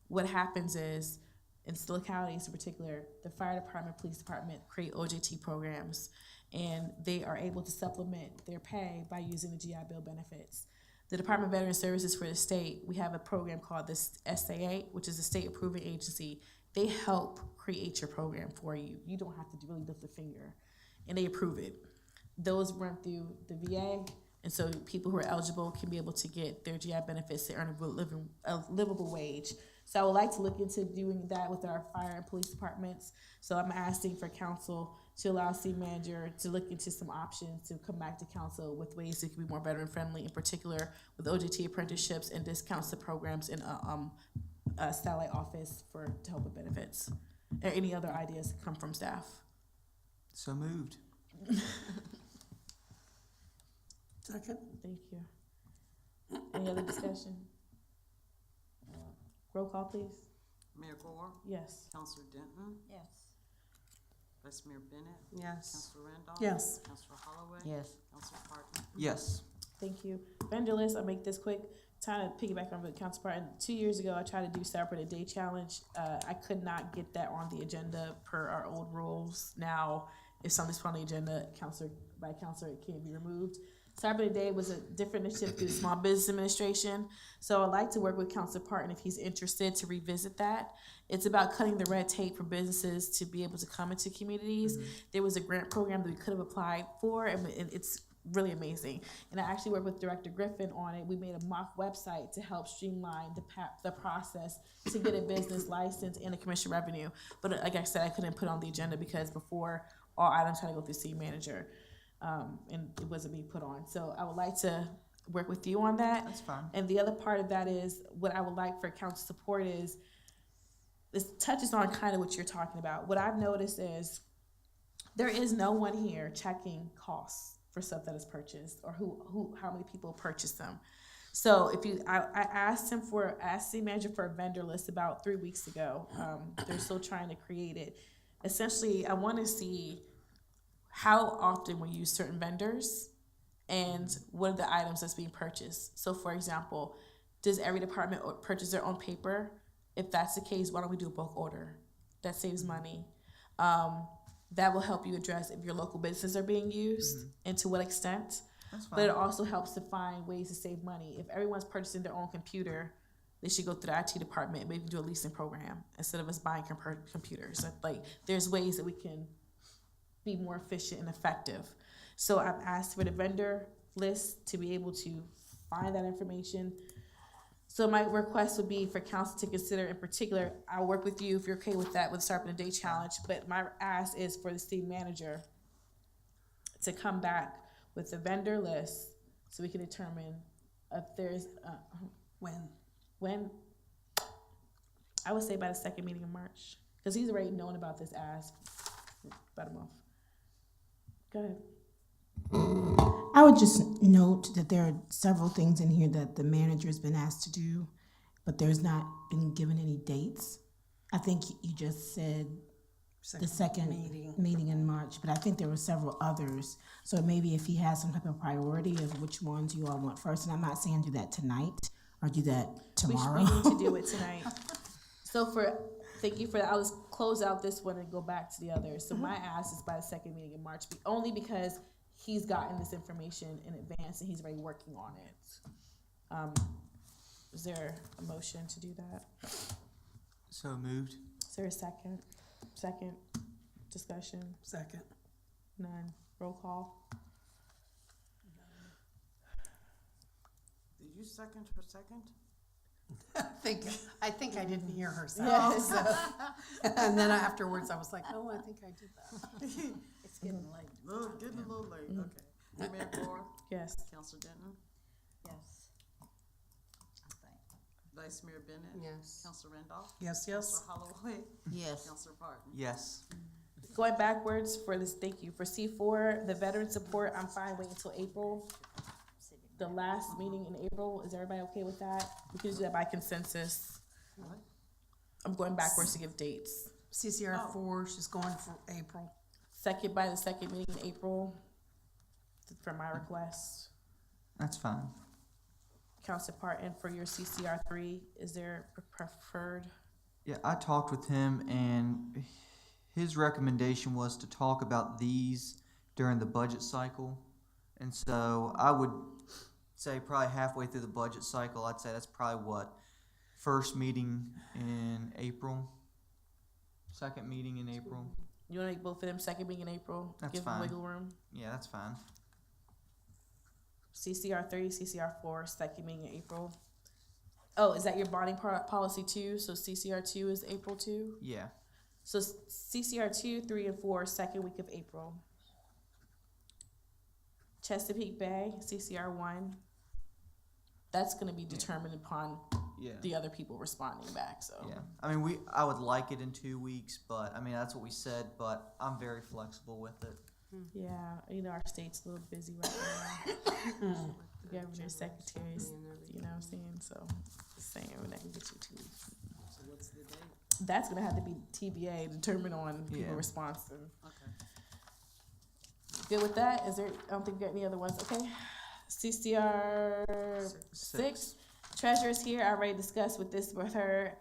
What happens is, in localities in particular, the fire department, police department create OJT programs, and they are able to supplement their pay by using the GI Bill benefits. The Department of Veteran Services for the state, we have a program called the SAA, which is the State Approving Agency. They help create your program for you. You don't have to really lift a finger, and they approve it. Those run through the VA, and so people who are eligible can be able to get their GI benefits to earn a livable wage. So I would like to look into doing that with our fire and police departments. So I'm asking for council to allow city manager to look into some options to come back to council with ways that can be more veteran friendly, in particular with OJT apprenticeships and discounts to programs in a satellite office to help with benefits. Or any other ideas come from staff? So moved. Second. Thank you. Any other discussion? Roll call, please. Mayor Gore? Yes. Councilor Denton? Yes. Vice Mayor Bennett? Yes. Councilor Randolph? Yes. Councilor Holloway? Yes. Councilor Parton? Yes. Thank you. Vendor list, I'll make this quick. Trying to piggyback on the council part. 2 years ago, I tried to do separate a day challenge. I could not get that on the agenda per our old rules. Now, if something's put on the agenda, by councilor, it can't be removed. Cyber Day was a different initiative through the Small Business Administration. So I'd like to work with Councilor Parton if he's interested to revisit that. It's about cutting the red tape for businesses to be able to come into communities. Mm-hmm. There was a grant program that we could have applied for, and it's really amazing. And I actually worked with Director Griffin on it. We made a mock website to help streamline the process to get a business license and a commission revenue. But like I said, I couldn't put it on the agenda because before all items had to go through city manager. And it wasn't being put on. So I would like to work with you on that. That's fine. And the other part of that is what I would like for council support is, this touches on kind of what you're talking about. What I've noticed is there is no one here checking costs for stuff that is purchased or how many people purchase them. So I asked city manager for a vendor list about 3 weeks ago. They're still trying to create it. Essentially, I want to see how often we use certain vendors and what are the items that's being purchased. So for example, does every department purchase their own paper? If that's the case, why don't we do a bulk order? That saves money. That will help you address if your local businesses are being used and to what extent. That's fine. But it also helps to find ways to save money. If everyone's purchasing their own computer, they should go through the IT department, maybe do a leasing program instead of us buying computers. Like there's ways that we can be more efficient and effective. So I've asked for the vendor list to be able to find that information. So my request would be for council to consider, in particular, I'll work with you if you're okay with that with Sharpen a Day Challenge, but my ask is for the city manager to come back with the vendor list so we can determine if there's, when, I would say by the second meeting in March, because he's already known about this ask about a month. Go ahead. I would just note that there are several things in here that the manager has been asked to do, but there's not been given any dates. I think you just said the second meeting in March, but I think there were several others. So maybe if he has some type of priority of which ones you all want first, and I'm not saying do that tonight or do that tomorrow. We need to do it tonight. Thank you for that. I'll just close out this one and go back to the others. So my ask is by the second meeting in March, only because he's gotten this information in advance and he's already working on it. Is there a motion to do that? So moved. Is there a second? Second. Discussion? Second. None. Roll call? Did you second her second? I think I didn't hear her say Yes. so. And then afterwards I was like, oh, I think I did that. It's getting late. Getting a little late, okay. Mayor Gore? Yes. Councilor Denton? Yes. I think. Vice Mayor Bennett? Yes. Councilor Randolph? Yes, yes. Councilor Holloway? Yes. Councilor Barton? Yes. Going backwards for this, thank you. For C4, the veteran support, I'm fine waiting until April. The last meeting in April, is everybody okay with that? We can do that by consensus. I'm going backwards to give dates. CCR 4, she's going for April. By the second meeting in April, for my request. That's fine. Councilor Parton, for your CCR 3, is there preferred? Yeah, I talked with him, and his recommendation was to talk about these during the budget cycle. And so I would say probably halfway through the budget cycle, I'd say that's probably what, first meeting in April, second meeting in April. You want to make both of them second meeting in April? That's Give them fine. wiggle room. Yeah, that's fine. CCR 3, CCR 4, second meeting in April. Oh, is that your bonding policy too? So CCR 2 is April 2? Yeah. So CCR 2, 3, and 4, second week of April. Chesapeake Bay, CCR 1. That's going to be determined upon the other people responding back. So Yeah. I mean, I would like it in 2 weeks, but I mean, that's what we said, but I'm very flexible with it. yeah, you know, our state's a little busy right now. Governor, secretaries, you know what I'm saying? So, just saying, we're not gonna get you 2 weeks. So what's the date? That's gonna have to be TBA, determined on people Yeah. response. Okay. Good with that? Is there, I don't think we got any other ones, okay? CCR 6, treasurer's here, I already discussed with her.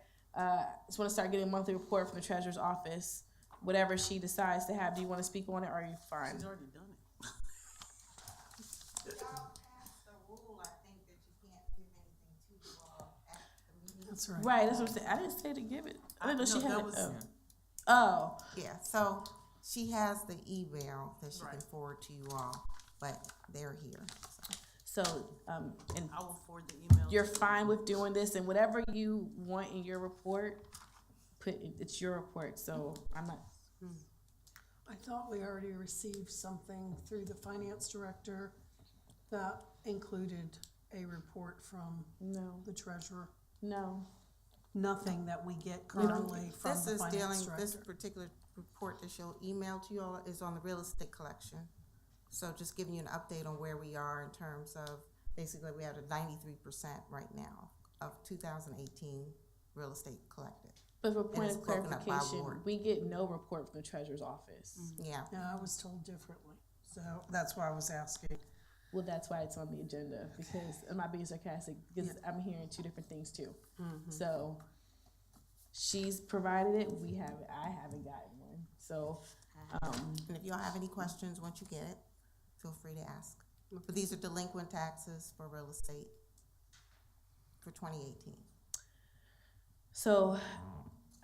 Just wanna start getting a monthly report from the treasurer's office. Whatever she decides to have, do you wanna speak on it, or are you fine? She's already done it. Y'all passed a rule, I think, that you can't give anything to you all at the meeting. That's right. Right, that's what I'm saying, I didn't say to give it, I didn't know she No, had that it. was- Oh, Yeah, so she has the email that she can Right. forward to you all, but they're here, so. so, and I will forward the email. you're fine with doing this, and whatever you want in your report, it's your report, so I'm not, I thought we already received something through the finance director that included a report from no, the treasurer. no. Nothing that we get currently from This the is finance dealing, director. this particular report that she'll email to you all is on the real estate collection. So just giving you an update on where we are in terms of, basically, we have a 93% right now of 2018 real estate collected. But for And point it's of broken up by clarification, ward. we get no report from the treasurer's office. Yeah, Yeah, I was told differently, so that's why I was asking. Well, that's why it's on the agenda, because I'm not being sarcastic, because I'm hearing two different things too. So she's provided it, I haven't gotten one, so, and if y'all have any questions, once you get it, feel free to ask. But these are delinquent taxes for real estate for 2018. so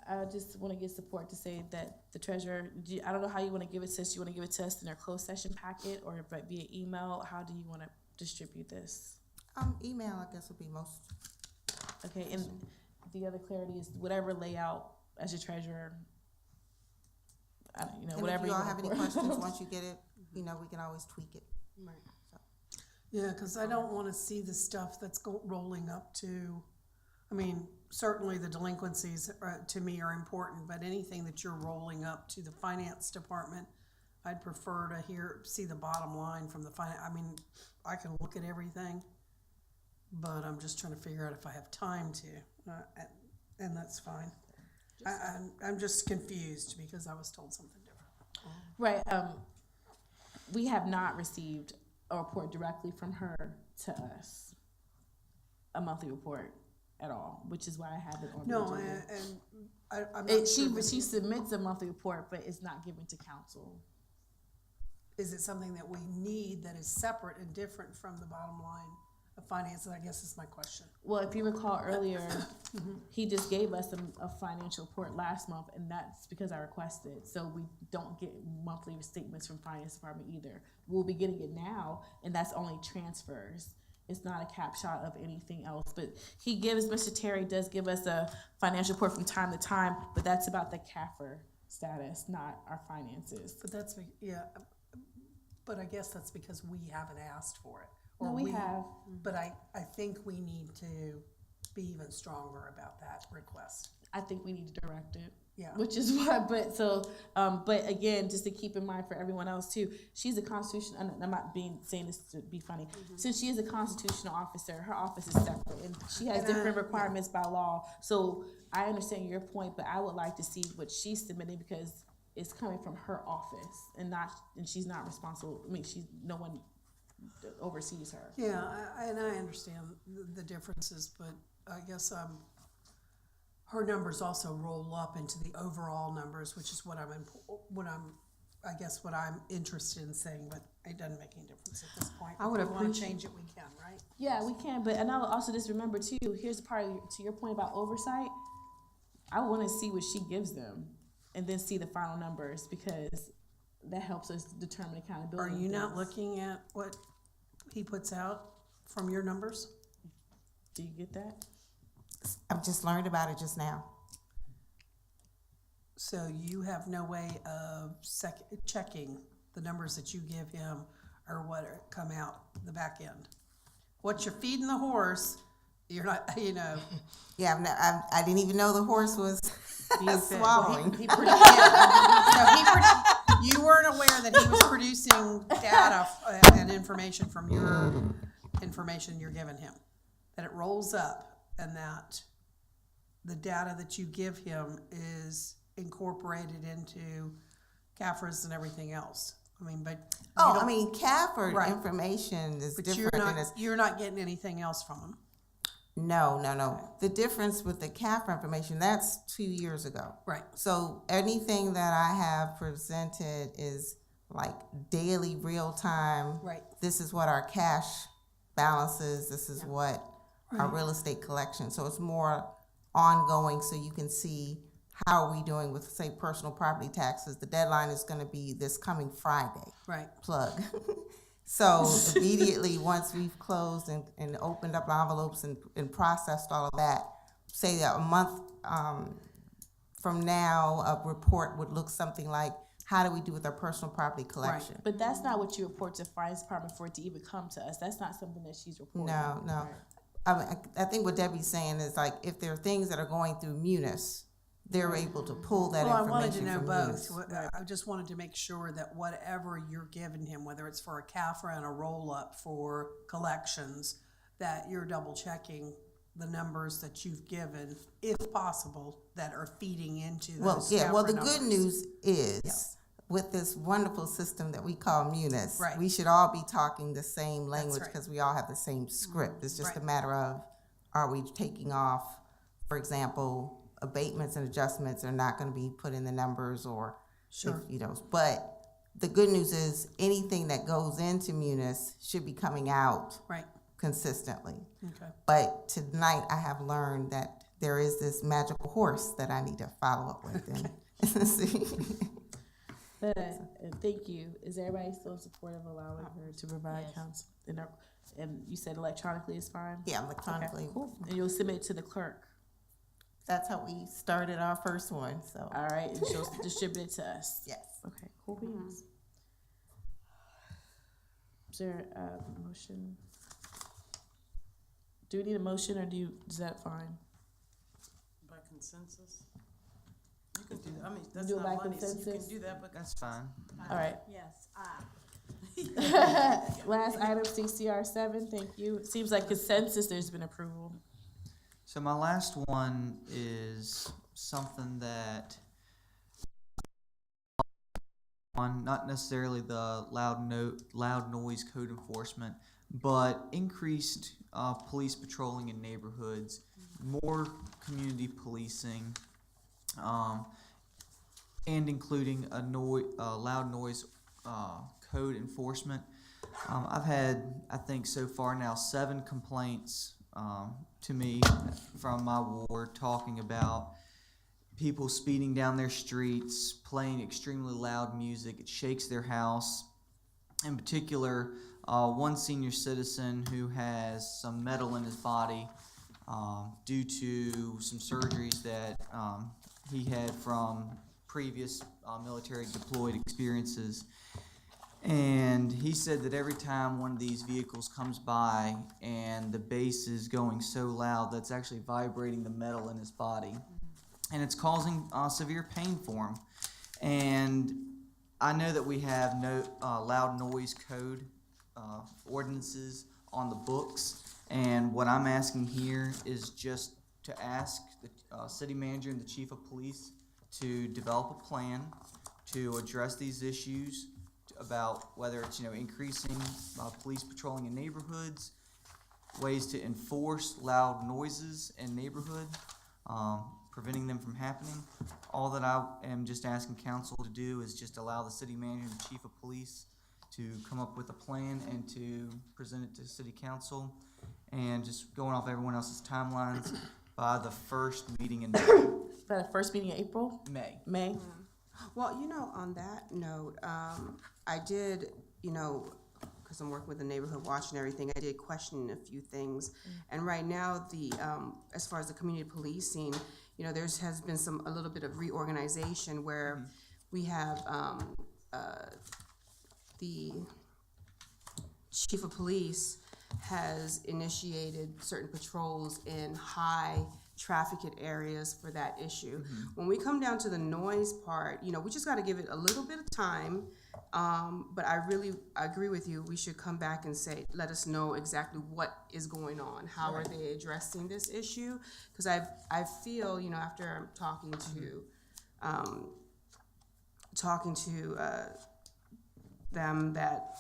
I just wanna get support to say that the treasurer, I don't know how you wanna give it to us, you wanna give it to us in our closed session packet, or via email, how do you wanna distribute this? Email, I guess, would be most, Okay, and the other clarity is whatever layout as your treasurer, you know, and if whatever you you all want. have any questions, once you get it, you know, we can always tweak it. Yeah, because I don't want to see the stuff that's rolling up to, I mean, certainly the delinquencies to me are important, but anything that you're rolling up to the finance department, I'd prefer to see the bottom line from the I mean, I can look at everything, but I'm just trying to figure out if I have time to, and that's fine. I'm just confused because I was told something different. Right, we have not received a report directly from her to us, a monthly report at all, which is why I have it on the No, agenda. and I'm not sure. She submits a monthly report, but it's not given to council. Is it something that we need that is separate and different from the bottom line of finance? I guess is my question. Well, if you recall earlier, he just gave us a financial report last month, and that's because I requested. So we don't get monthly statements from finance department either. We'll be getting it now, and that's only transfers. It's not a capshot of anything else. But Mr. Terry does give us a financial report from time to time, but that's about the CAFR status, not our finances. But that's, but I guess that's because we haven't asked for it. No, we have. But I think we need to be even stronger about that request. I think we need to direct it. Yeah. Which is why, but again, just to keep in mind for everyone else too, she's a constitution. I'm not saying this to be funny. Since she is a constitutional officer, her office is separate, and she has different requirements by law. So I understand your point, but I would like to see what she's submitting because it's coming from her office and she's not responsible. I mean, no one oversees her. Yeah, I understand the differences, but I guess her numbers also roll up into the overall numbers, which is what I'm interested in saying, but it doesn't make any difference at this point. I would If we want to appreciate- change it, we can, right? Yeah, we can, but and I'll also just remember too. Here's the part to your point about oversight. I want to see what she gives them, and then see the final numbers because that helps us determine accountability. Are you and not things. looking at what he puts out from your numbers? Do you get that? I've just learned about it just now. So you have no way of checking the numbers that you give him or what come out the back end. What you're feeding the horse, you're not, Yeah, I didn't even know the horse was swallowing. You weren't aware that he was producing data and information from your information you're giving him. That it rolls up and that the data that you give him is incorporated into CAFRAs and everything else. I mean, but CAFRA Right. information is but different. you're not getting anything else from him. No. The difference with the CAFRA information, that's 2 years ago. Right. So anything that I have presented is like daily, real time. Right. This is what our cash balance is. This is what our real estate collection. So it's more ongoing, so you can see how are we doing with, say, personal property taxes. The deadline is going to be this coming Friday. Right. Plug. So immediately once we've closed and opened up envelopes and processed all of that, say that a month from now, a report would look something like, how do we do with our personal property collection? But that's not what you report to the finance department for it to even come to us. That's not something that she's reporting. No. Right. I think what Debbie's saying is like, if there are things that are going through Munis, they're able to pull that Well, I wanted to information know from both. Munis. I just wanted to make sure that whatever you're giving him, whether it's for a CAFRA and a roll-up for collections, that you're double checking the numbers that you've given, if possible, that are feeding into those CAFRA Well, the numbers. good news is, with this wonderful system that we call Munis, Right. we should all be talking the same language right. because we all have the same script. It's just Right. a matter of, are we taking off, for example, abatements and adjustments are not going to be put in the numbers, or Sure. but the good news is anything that goes into Munis should be coming out Right. consistently. Okay. But tonight I have learned that there is this magical horse that I need to follow up with and see. Thank you. Is everybody still in support of allowing her to provide counsel? And you said electronically is fine? Yeah, electronically. Okay, cool. And you'll submit it to the clerk. That's how we started our first one, so. All right, and she'll distribute it to us. Yes. Okay, cool beans. Is there a motion? Do we need a motion, or is that fine? By consensus? You can do that. I mean, that's Do it by not money, so you consensus? can do that, but. That's fine. All right. Yes, Last item, CCR 7, thank you. It seems like consensus, there's been approval. So my last one is something that not necessarily the loud noise code enforcement, but increased police patrolling in neighborhoods, more community policing, and including a loud noise code enforcement. I've had, I think so far now, 7 complaints to me from my ward talking about people speeding down their streets, playing extremely loud music. It shakes their house. In particular, one senior citizen who has some metal in his body due to some surgeries that he had from previous military deployed experiences. And he said that every time one of these vehicles comes by and the bass is going so loud that's actually vibrating the metal in his body. And it's causing severe pain for him. And I know that we have no loud noise code ordinances on the books. And what I'm asking here is just to ask the city manager and the chief of police to develop a plan to address these issues about whether it's increasing police patrolling in neighborhoods, ways to enforce loud noises in neighborhood, preventing them from happening. All that I am just asking council to do is just allow the city manager and the chief of police to come up with a plan and to present it to city council, and just going off everyone else's timelines by the first meeting in May. By the first meeting in April? May. Well, on that note, I did, because I'm working with the neighborhood watch and everything, I did question a few things. And right now, as far as the community policing, there has been a little bit of reorganization where we have the chief of police has initiated certain patrols in high trafficked areas for that issue. When we come down to the noise part, we just got to give it a little bit of time. But I agree with you. We should come back and let us know exactly what is going on. How are they addressing this issue? Because I feel, after I'm talking to them, that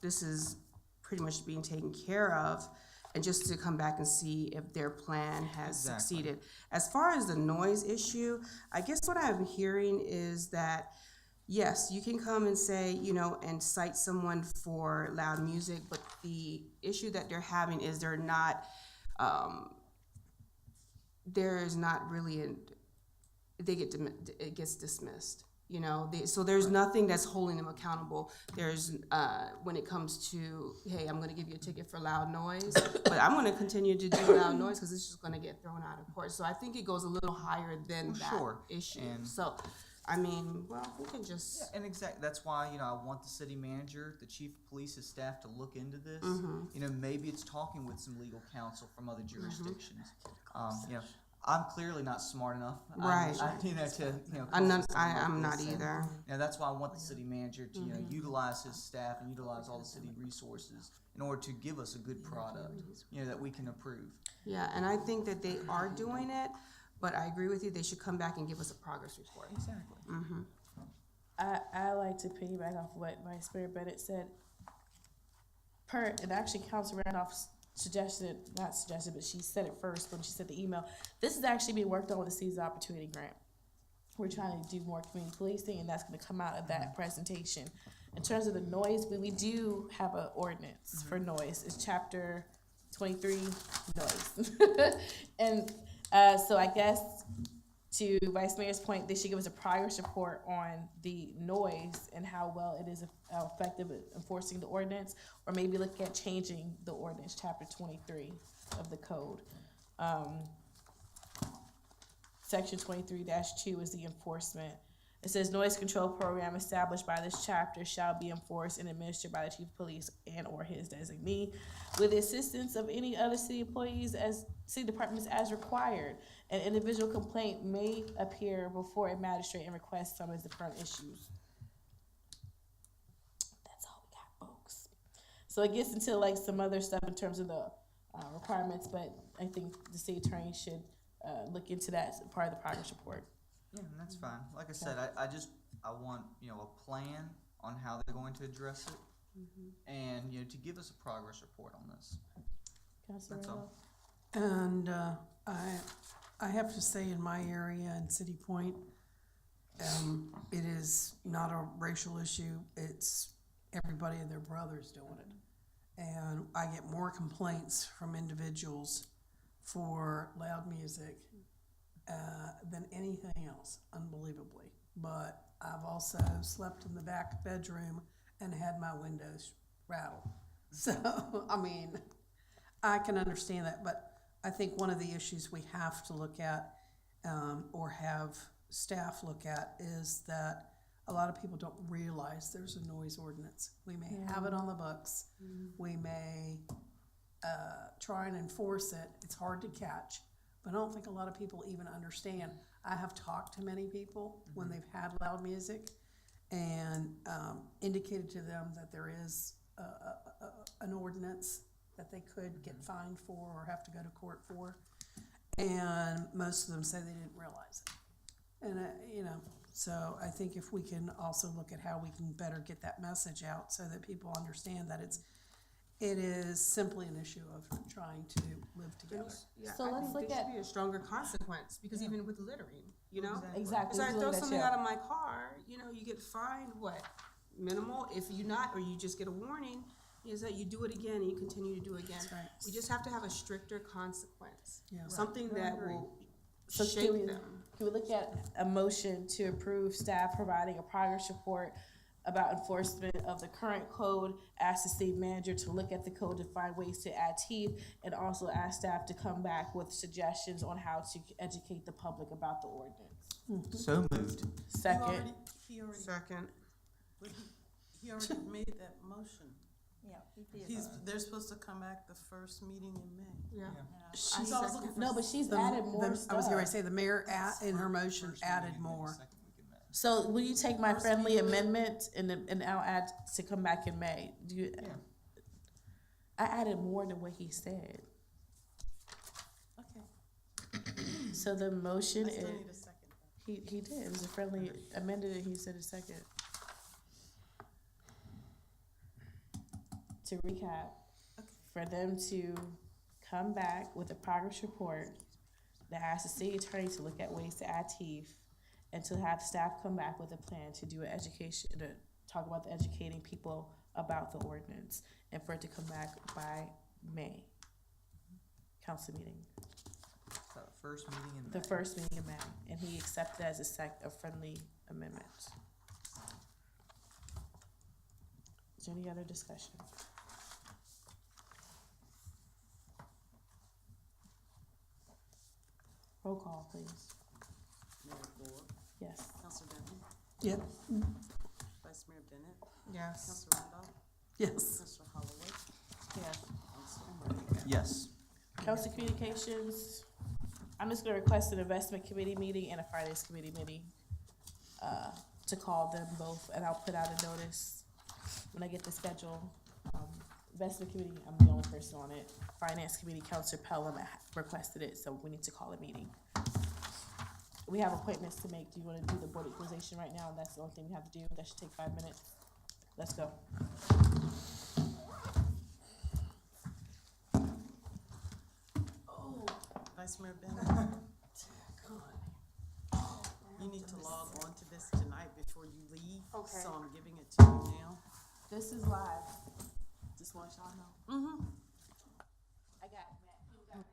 this is pretty much being taken care of, and just to come back and see if their plan has succeeded. As far as the noise issue, I guess what I'm hearing is that, yes, you can come and say, and cite someone for loud music, but the issue that they're having is there is not really it gets dismissed. So there's nothing that's holding them accountable. There's when it comes to, hey, I'm going to give you a ticket for loud noise, but I'm going to continue to do loud noise because it's just going to get thrown out of court. So I think it goes a little higher than that issue. And so, we can just... Yeah, and that's why, I want the city manager, the chief of police, his staff to look into this. Maybe it's talking with some legal counsel from other jurisdictions. I'm clearly not smart enough. Right. I'm not either. That's why I want the city manager to, utilize his staff and utilize all the city resources in order to give us a good product, that we can approve. Yeah, and I think that they are doing it, but I agree with you. They should come back and give us a progress report. Exactly. I like to piggyback off what Vice Mayor Bennett said. And actually, Council Randolph not suggested, but she said it first when she said the email. This is actually being worked on with the Seeds of Opportunity Grant. We're trying to do more community policing, and that's going to come out of that presentation. In terms of the noise, we do have an ordinance for noise. It's chapter 23, noise. And so I guess to Vice Mayor's point, they should give us a progress report on the noise and how well it is effective at enforcing the ordinance, or maybe look at changing the ordinance, chapter 23 of the code. Section 23-2 is the enforcement. It says noise control program established by this chapter shall be enforced and administered by the chief of police and or his designee with the assistance of any other city employees as city departments as required. An individual complaint may appear before a magistrate and request summons the current issues. That's all we got, folks. So it gets into like some other stuff in terms of the requirements, but I think the city attorney should look into that as part of the progress report. Yeah, and that's fine. Like I said, I want, a plan on how they're going to address it, and, to give us a progress report on this. That's all. And I have to say, in my area in City Point, it is not a racial issue. It's everybody and their brothers doing it. And I get more complaints from individuals for loud music than anything else, unbelievably. But I've also slept in the back bedroom and had my windows rattled. So, I can understand that, but I think one of the issues we have to look at or have staff look at is that a lot of people don't realize there's a noise ordinance. We may have it on the books. We may try and enforce it. It's hard to catch, but I don't think a lot of people even understand. I have talked to many people when they've had loud music and indicated to them that there is an ordinance that they could get fined for or have to go to court for. And most of them say they didn't realize it. And, you know, so I think if we can also look at how we can better get that message out so that people understand that it is simply an issue of trying to live together. Yeah, So I let's think look there at- should be a stronger consequence, because even with littering, you know? Exactly. So I We're throw looking at something you. out of my car, you know, you get fined, what, minimal? If you not, or you just get a warning, is that you do it again and you continue to do it again. That's right. We just have to have a stricter consequence. Yeah. Something that will So shake can we, them. can we look at a motion to approve staff providing a progress report about enforcement of the current code, ask the city manager to look at the code to find ways to add teeth, and also ask staff to come back with suggestions on how to educate the public about the ordinance? So moved. Second. He already, Second. but he already made that motion. Yeah, he did. They're supposed to come back the first meeting in May. Yeah. She's, second. no, but she's The- added more I was stuff. going to say, the mayor in her motion added more. So will you take my friendly amendment and I'll add to come back in May? Do you? I added more than what he said. Okay. So the motion I still is, need a second. he did, it was a friendly amended and he said a second. To recap, for them to come back with a progress report that asks the city attorney to look at ways to add teeth, and to have staff come back with a plan to do an education, to talk about the educating people about the ordinance, and for it to come back by May. Council meeting, The first meeting in May. the first meeting in May, and he accepted as a friendly amendment. Is there any other discussion? Roll call, please. Mayor Gore, Yes. Councilor Denton, Yep. Vice Mayor Bennett, Yes. Councilor Randolph, Yes. Councilor Holloway, Yes. Councilor Murray. Yes. Council communications, I'm just gonna request an investment committee meeting and a finance committee meeting, to call them both, and I'll put out a notice when I get the schedule. Investment committee, I'm the only person on it. Finance committee, Councilor Pelham requested it, so we need to call a meeting. We have appointments to make. Do you wanna do the board equalization right now? That's the only thing we have to do. That should take 5 minutes. Let's go. Vice Mayor Bennett. You need to log on to this tonight before you leave. Okay. So I'm giving it to you now. This is live. Just want y'all to know. Mm-hmm. I got Matt.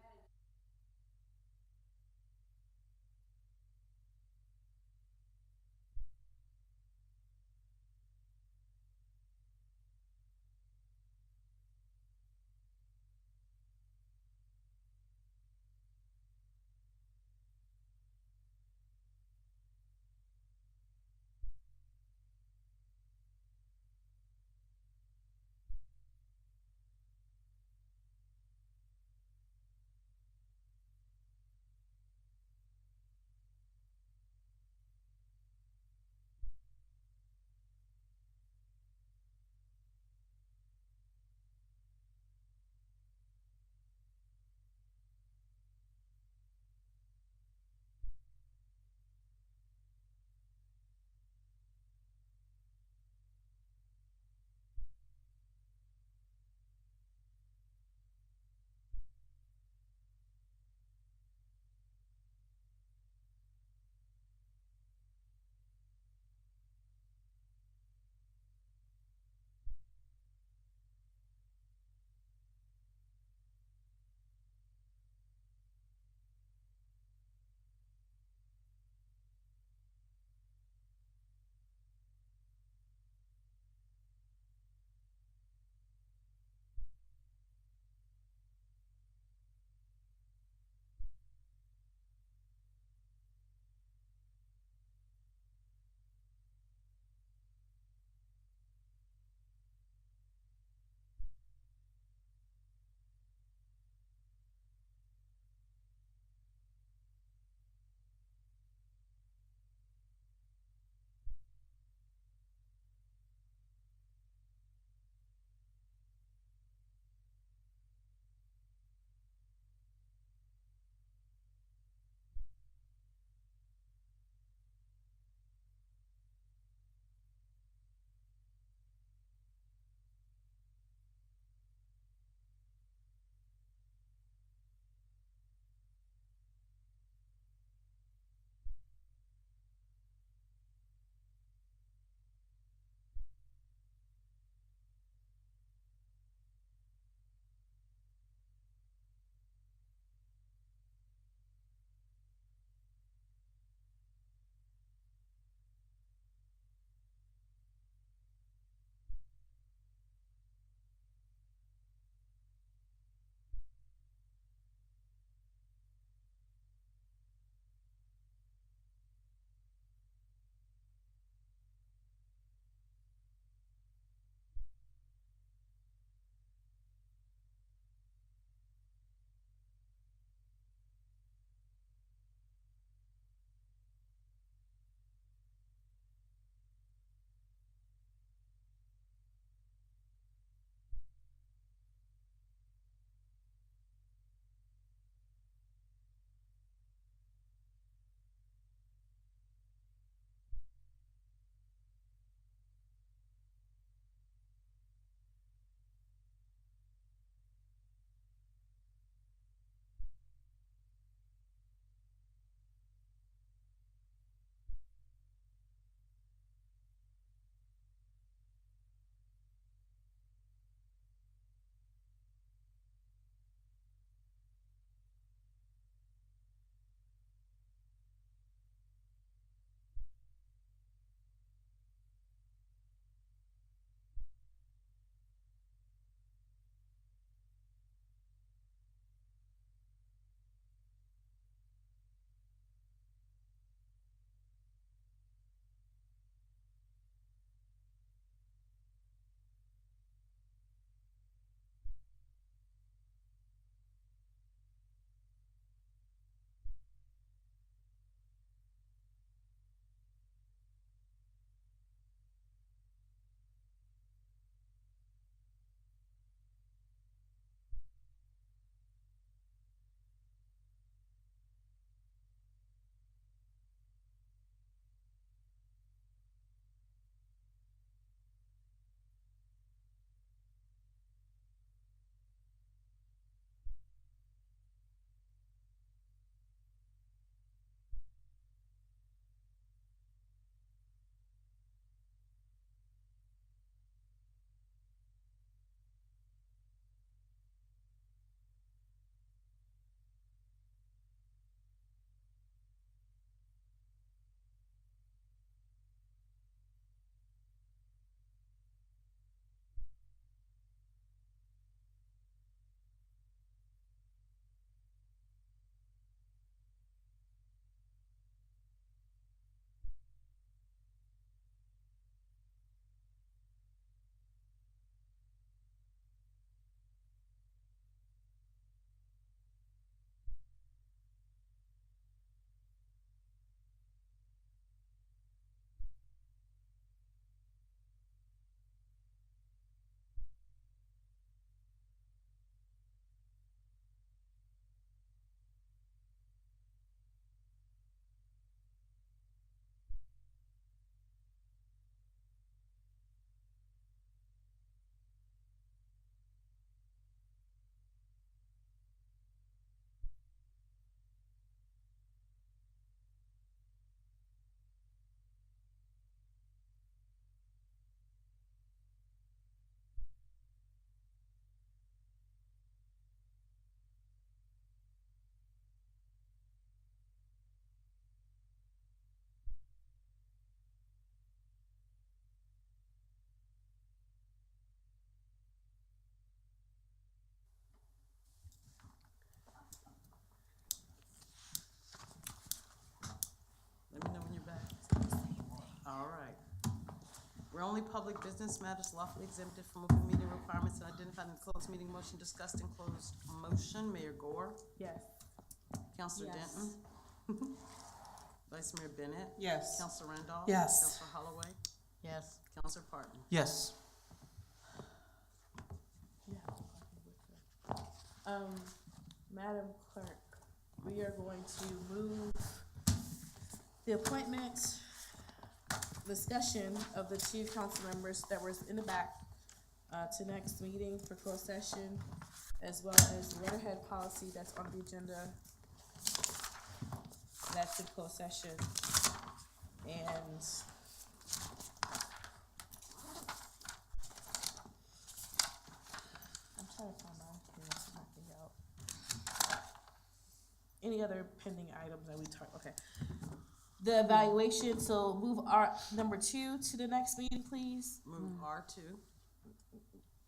All right. Where only public business matters lawfully exempted from open meeting requirements and identified in the closed meeting motion discussed in closed motion. Mayor Gore, Yes. Councilor Yes. Denton, Vice Mayor Bennett, Yes. Councilor Randolph. Yes. Councilor Holloway, Yes. Councilor Parton. Yes. Madam Clerk, we are going to move the appointment, discussion of the two council members that were in the back to next meeting for closed session, as well as the letterhead policy that's on the agenda. That's in closed session. And I'm trying to find my here so I can figure out any other pending items that we talked. Okay. The evaluation, so move our number 2 to the next meeting, please. Move R2.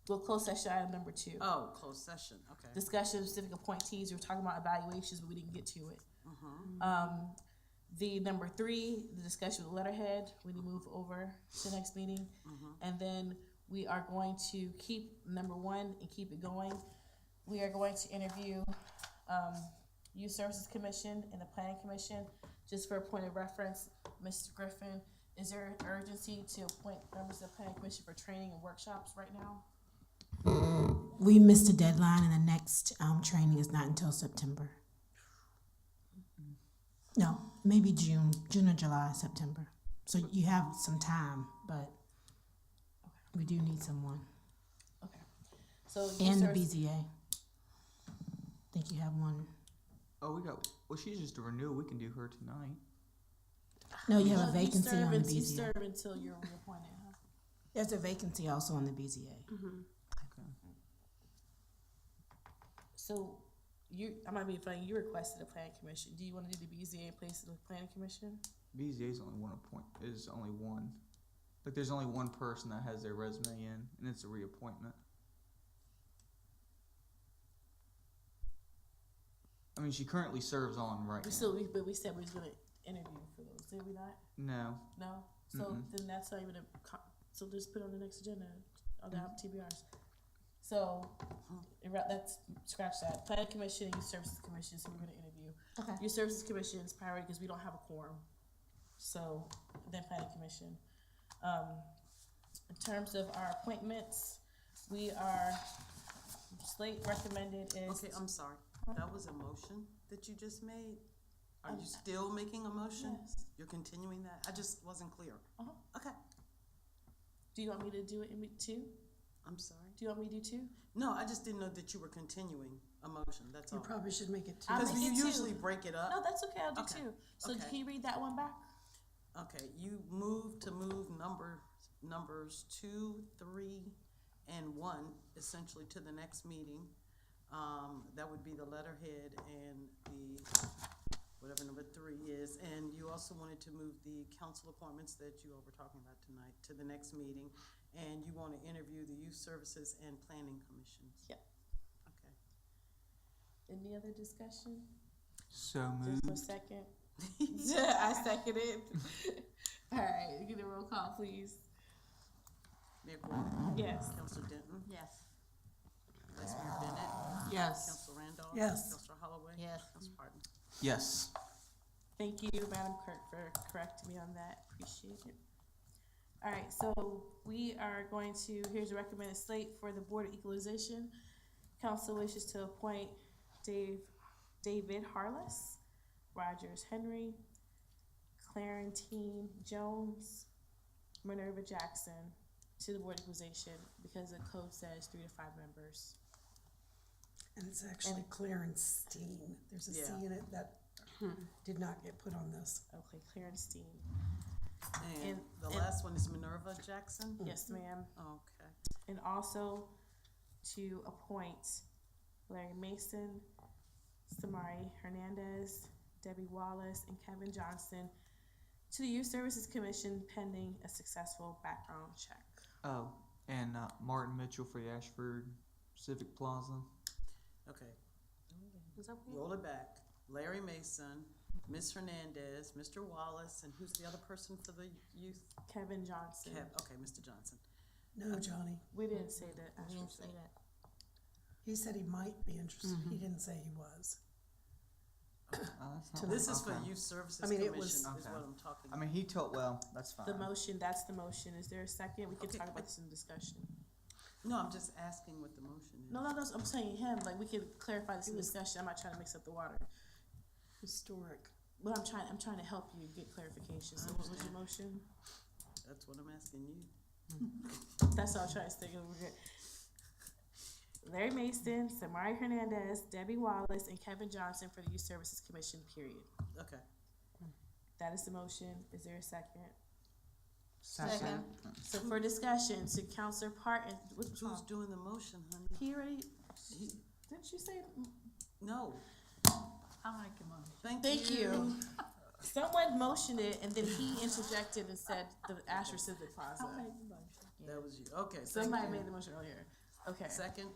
We'll close session item number 2. Oh, closed session, okay. Discussion of specific appointees. We were talking about evaluations, but we didn't get to it. The number 3, the discussion with letterhead, we need to move over to the next meeting. And then we are going to keep number 1 and keep it going. We are going to interview Youth Services Commission and the Planning Commission. Just for a point of reference, Mr. Griffin, is there an urgency to appoint members of the Planning Commission for training and workshops right now? We missed a deadline, and the next training is not until September. No, maybe June or July, September. So you have some time, but we do need someone. Okay. So And the BZA. I think you have one. Oh, well, she's just a renewal. We can do her tonight. No, you have a vacancy on the You BZA. serve until you're reappointed, huh? There's a vacancy also on the BZA. Okay. So I might be funny. You requested a planning commission. Do you want to do the BZA in place of the planning commission? BZA is only one. Like, there's only one person that has their resume in, and it's a reappointment. I mean, she currently serves on right now. But we said we was going to interview for those. Did we not? No. No. So then that's not even so just put it on the next agenda. On the TBRs. So let's scratch that. Planning Commission and Youth Services Commission. So we're going to interview. Okay. Youth Services Commission is priority because we don't have a quorum. So then Planning Commission. In terms of our appointments, we are slate recommended is. Okay, I'm sorry. That was a motion that you just made? Are you still making a motion? Yes. You're continuing that? I just wasn't clear. Okay. Do you want me to do it in 2? I'm sorry. Do you want me to do 2? No, I just didn't know that you were continuing a motion, that's all. You probably should make it 2. Because you make it 2. usually break it up. No, that's okay. I'll do Okay. 2. So Okay. can you read that one back? Okay, you move numbers 2, 3, and 1 essentially to the next meeting. That would be the letterhead and the, whatever number 3 is. And you also wanted to move the council appointments that you all were talking about tonight to the next meeting. And you want to interview the youth services and planning commissions. Yep. Okay. Any other discussion? So Just moved. for a second. I second it. All right, get a roll call, please. Mayor Gordon? Yes. Councilor Denton? Yes. Vice Mayor Bennett? Yes. Councilor Randolph? Yes. Councilor Holloway? Yes. Councilor Parton? Yes. Thank you, Madam Clerk, for correcting me on that. Appreciate it. All right, so we are going to, here's a recommended slate for the Board of Equalization. Council wishes to appoint David Harless, Rogers Henry, Clarentine Jones, Minerva Jackson to the Board of Equalization because the code says 3 to 5 members. And it's actually Clarenstein. There's a C in it that did not get put on this. Okay, Clarenstein. And the last one is Minerva Jackson? Yes, ma'am. Okay. And also to appoint Larry Mason, Samari Hernandez, Debbie Wallace, and Kevin Johnson to the Youth Services Commission pending a successful background check. Oh, and Martin Mitchell for the Ashford Civic Plaza. Okay. Roll it back. Larry Mason, Ms. Hernandez, Mr. Wallace, and who's the other person for the youth? Kevin Johnson. Okay, Mr. Johnson. No, Johnny. We didn't say that. I didn't say that. He said he might be interested. He didn't say he was. This is for Youth Services I mean, it Commission, was- is Okay. what I'm talking I about. mean, he told, well, that's fine. The motion, that's the motion. Is there a second? We can Okay. talk about this in discussion. No, I'm just asking what the motion is. No, I'm saying him, like, we could clarify this in discussion. I'm not trying to mix up the water. Historic. But I'm trying to help you get clarification. So what was your motion? That's what I'm asking you. That's all I'm trying to stay over here. Larry Mason, Samari Hernandez, Debbie Wallace, and Kevin Johnson for the Youth Services Commission, period. Okay. That is the motion. Is there a second? Second. So for discussion, to Counselor Parton, Who's doing the motion, honey? he already, didn't you say? No. I'll make a motion. Thank you. Someone motioned it, and then he interjected and said the Asher Civic Plaza. I'll make the motion. That was you. Okay. thank Somebody you. made the motion earlier. Okay. Second?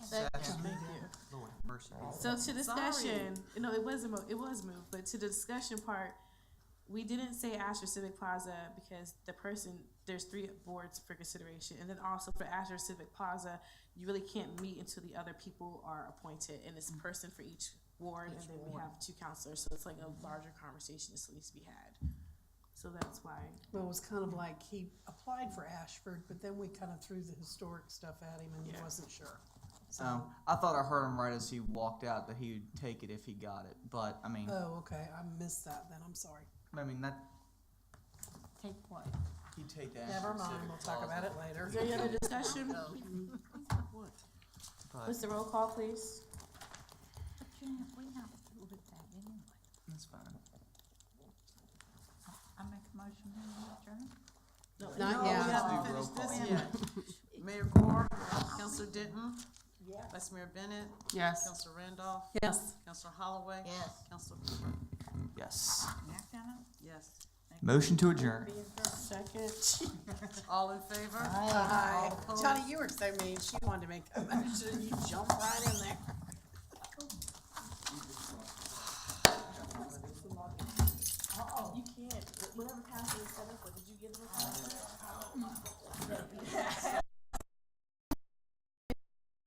Thank you. Lord, mercy. So to discussion, no, it was moved, but to the discussion part, we didn't say Asher Civic Plaza because there's 3 boards for consideration, and then also for Asher Civic Plaza, you really can't meet until the other people are appointed, and it's a person for each ward, and then we have 2 counselors, so it's like a larger conversation that needs to be had. So that's why. Well, it was kind of like he applied for Ashford, but then we kind of threw the historic stuff at him and he wasn't sure. So, I thought I heard him right as he walked out that he would take it if he got it, but I mean, oh, okay. I missed that then. I'm sorry. that Take what? he'd take that. Never mind. We'll talk about it later. Is there any other discussion? What? What's the roll call, please? But we have to do with that anyway. That's fine. I make a motion to adjourn. Not We yet. haven't Do roll finished this call. yet. Mayor Gore, Councilor Denton, Yeah. Vice Mayor Bennett, Yes. Councilor Randolph, Yes. Councilor Holloway. Yes. Councilor Cooper. Yes. Lieutenant? Yes. Motion to adjourn. Second. All in favor? Hi. All opposed? Johnny, you were so mean. She wanted to make a motion. You jumped right in there. You can't, whatever council is set up for, did you give them a password?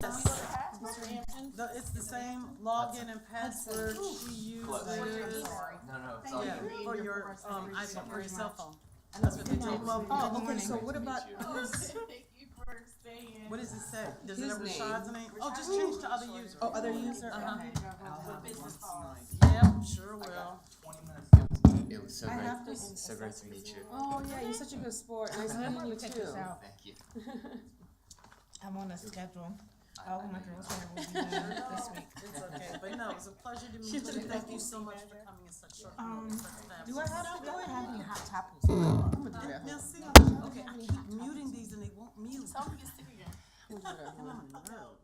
Mr. Hampton? It's the same login and password she uses. No, it's all Yeah, good. for your, iPhone, for your cell phone. That's what they told me. Oh, okay, so what about, Thank you for staying. What does it say? Does it His have name. Rashad's name? Oh, just change to other user. oh, other user? Uh-huh. Business calls. Yep, sure will. It was so I great. have to- So great to meet you. Oh, yeah, you're such a good sport. Nice meeting you too. Thank you. I'm on a schedule. All my girls' hair will be done this week. It's okay, but no, it was a pleasure to meet you. Thank you so much for coming in such short notice. Do I have any hot topics? Now, see, okay, I keep muting these and they won't mute. Tell me you're sick again. Come on, no.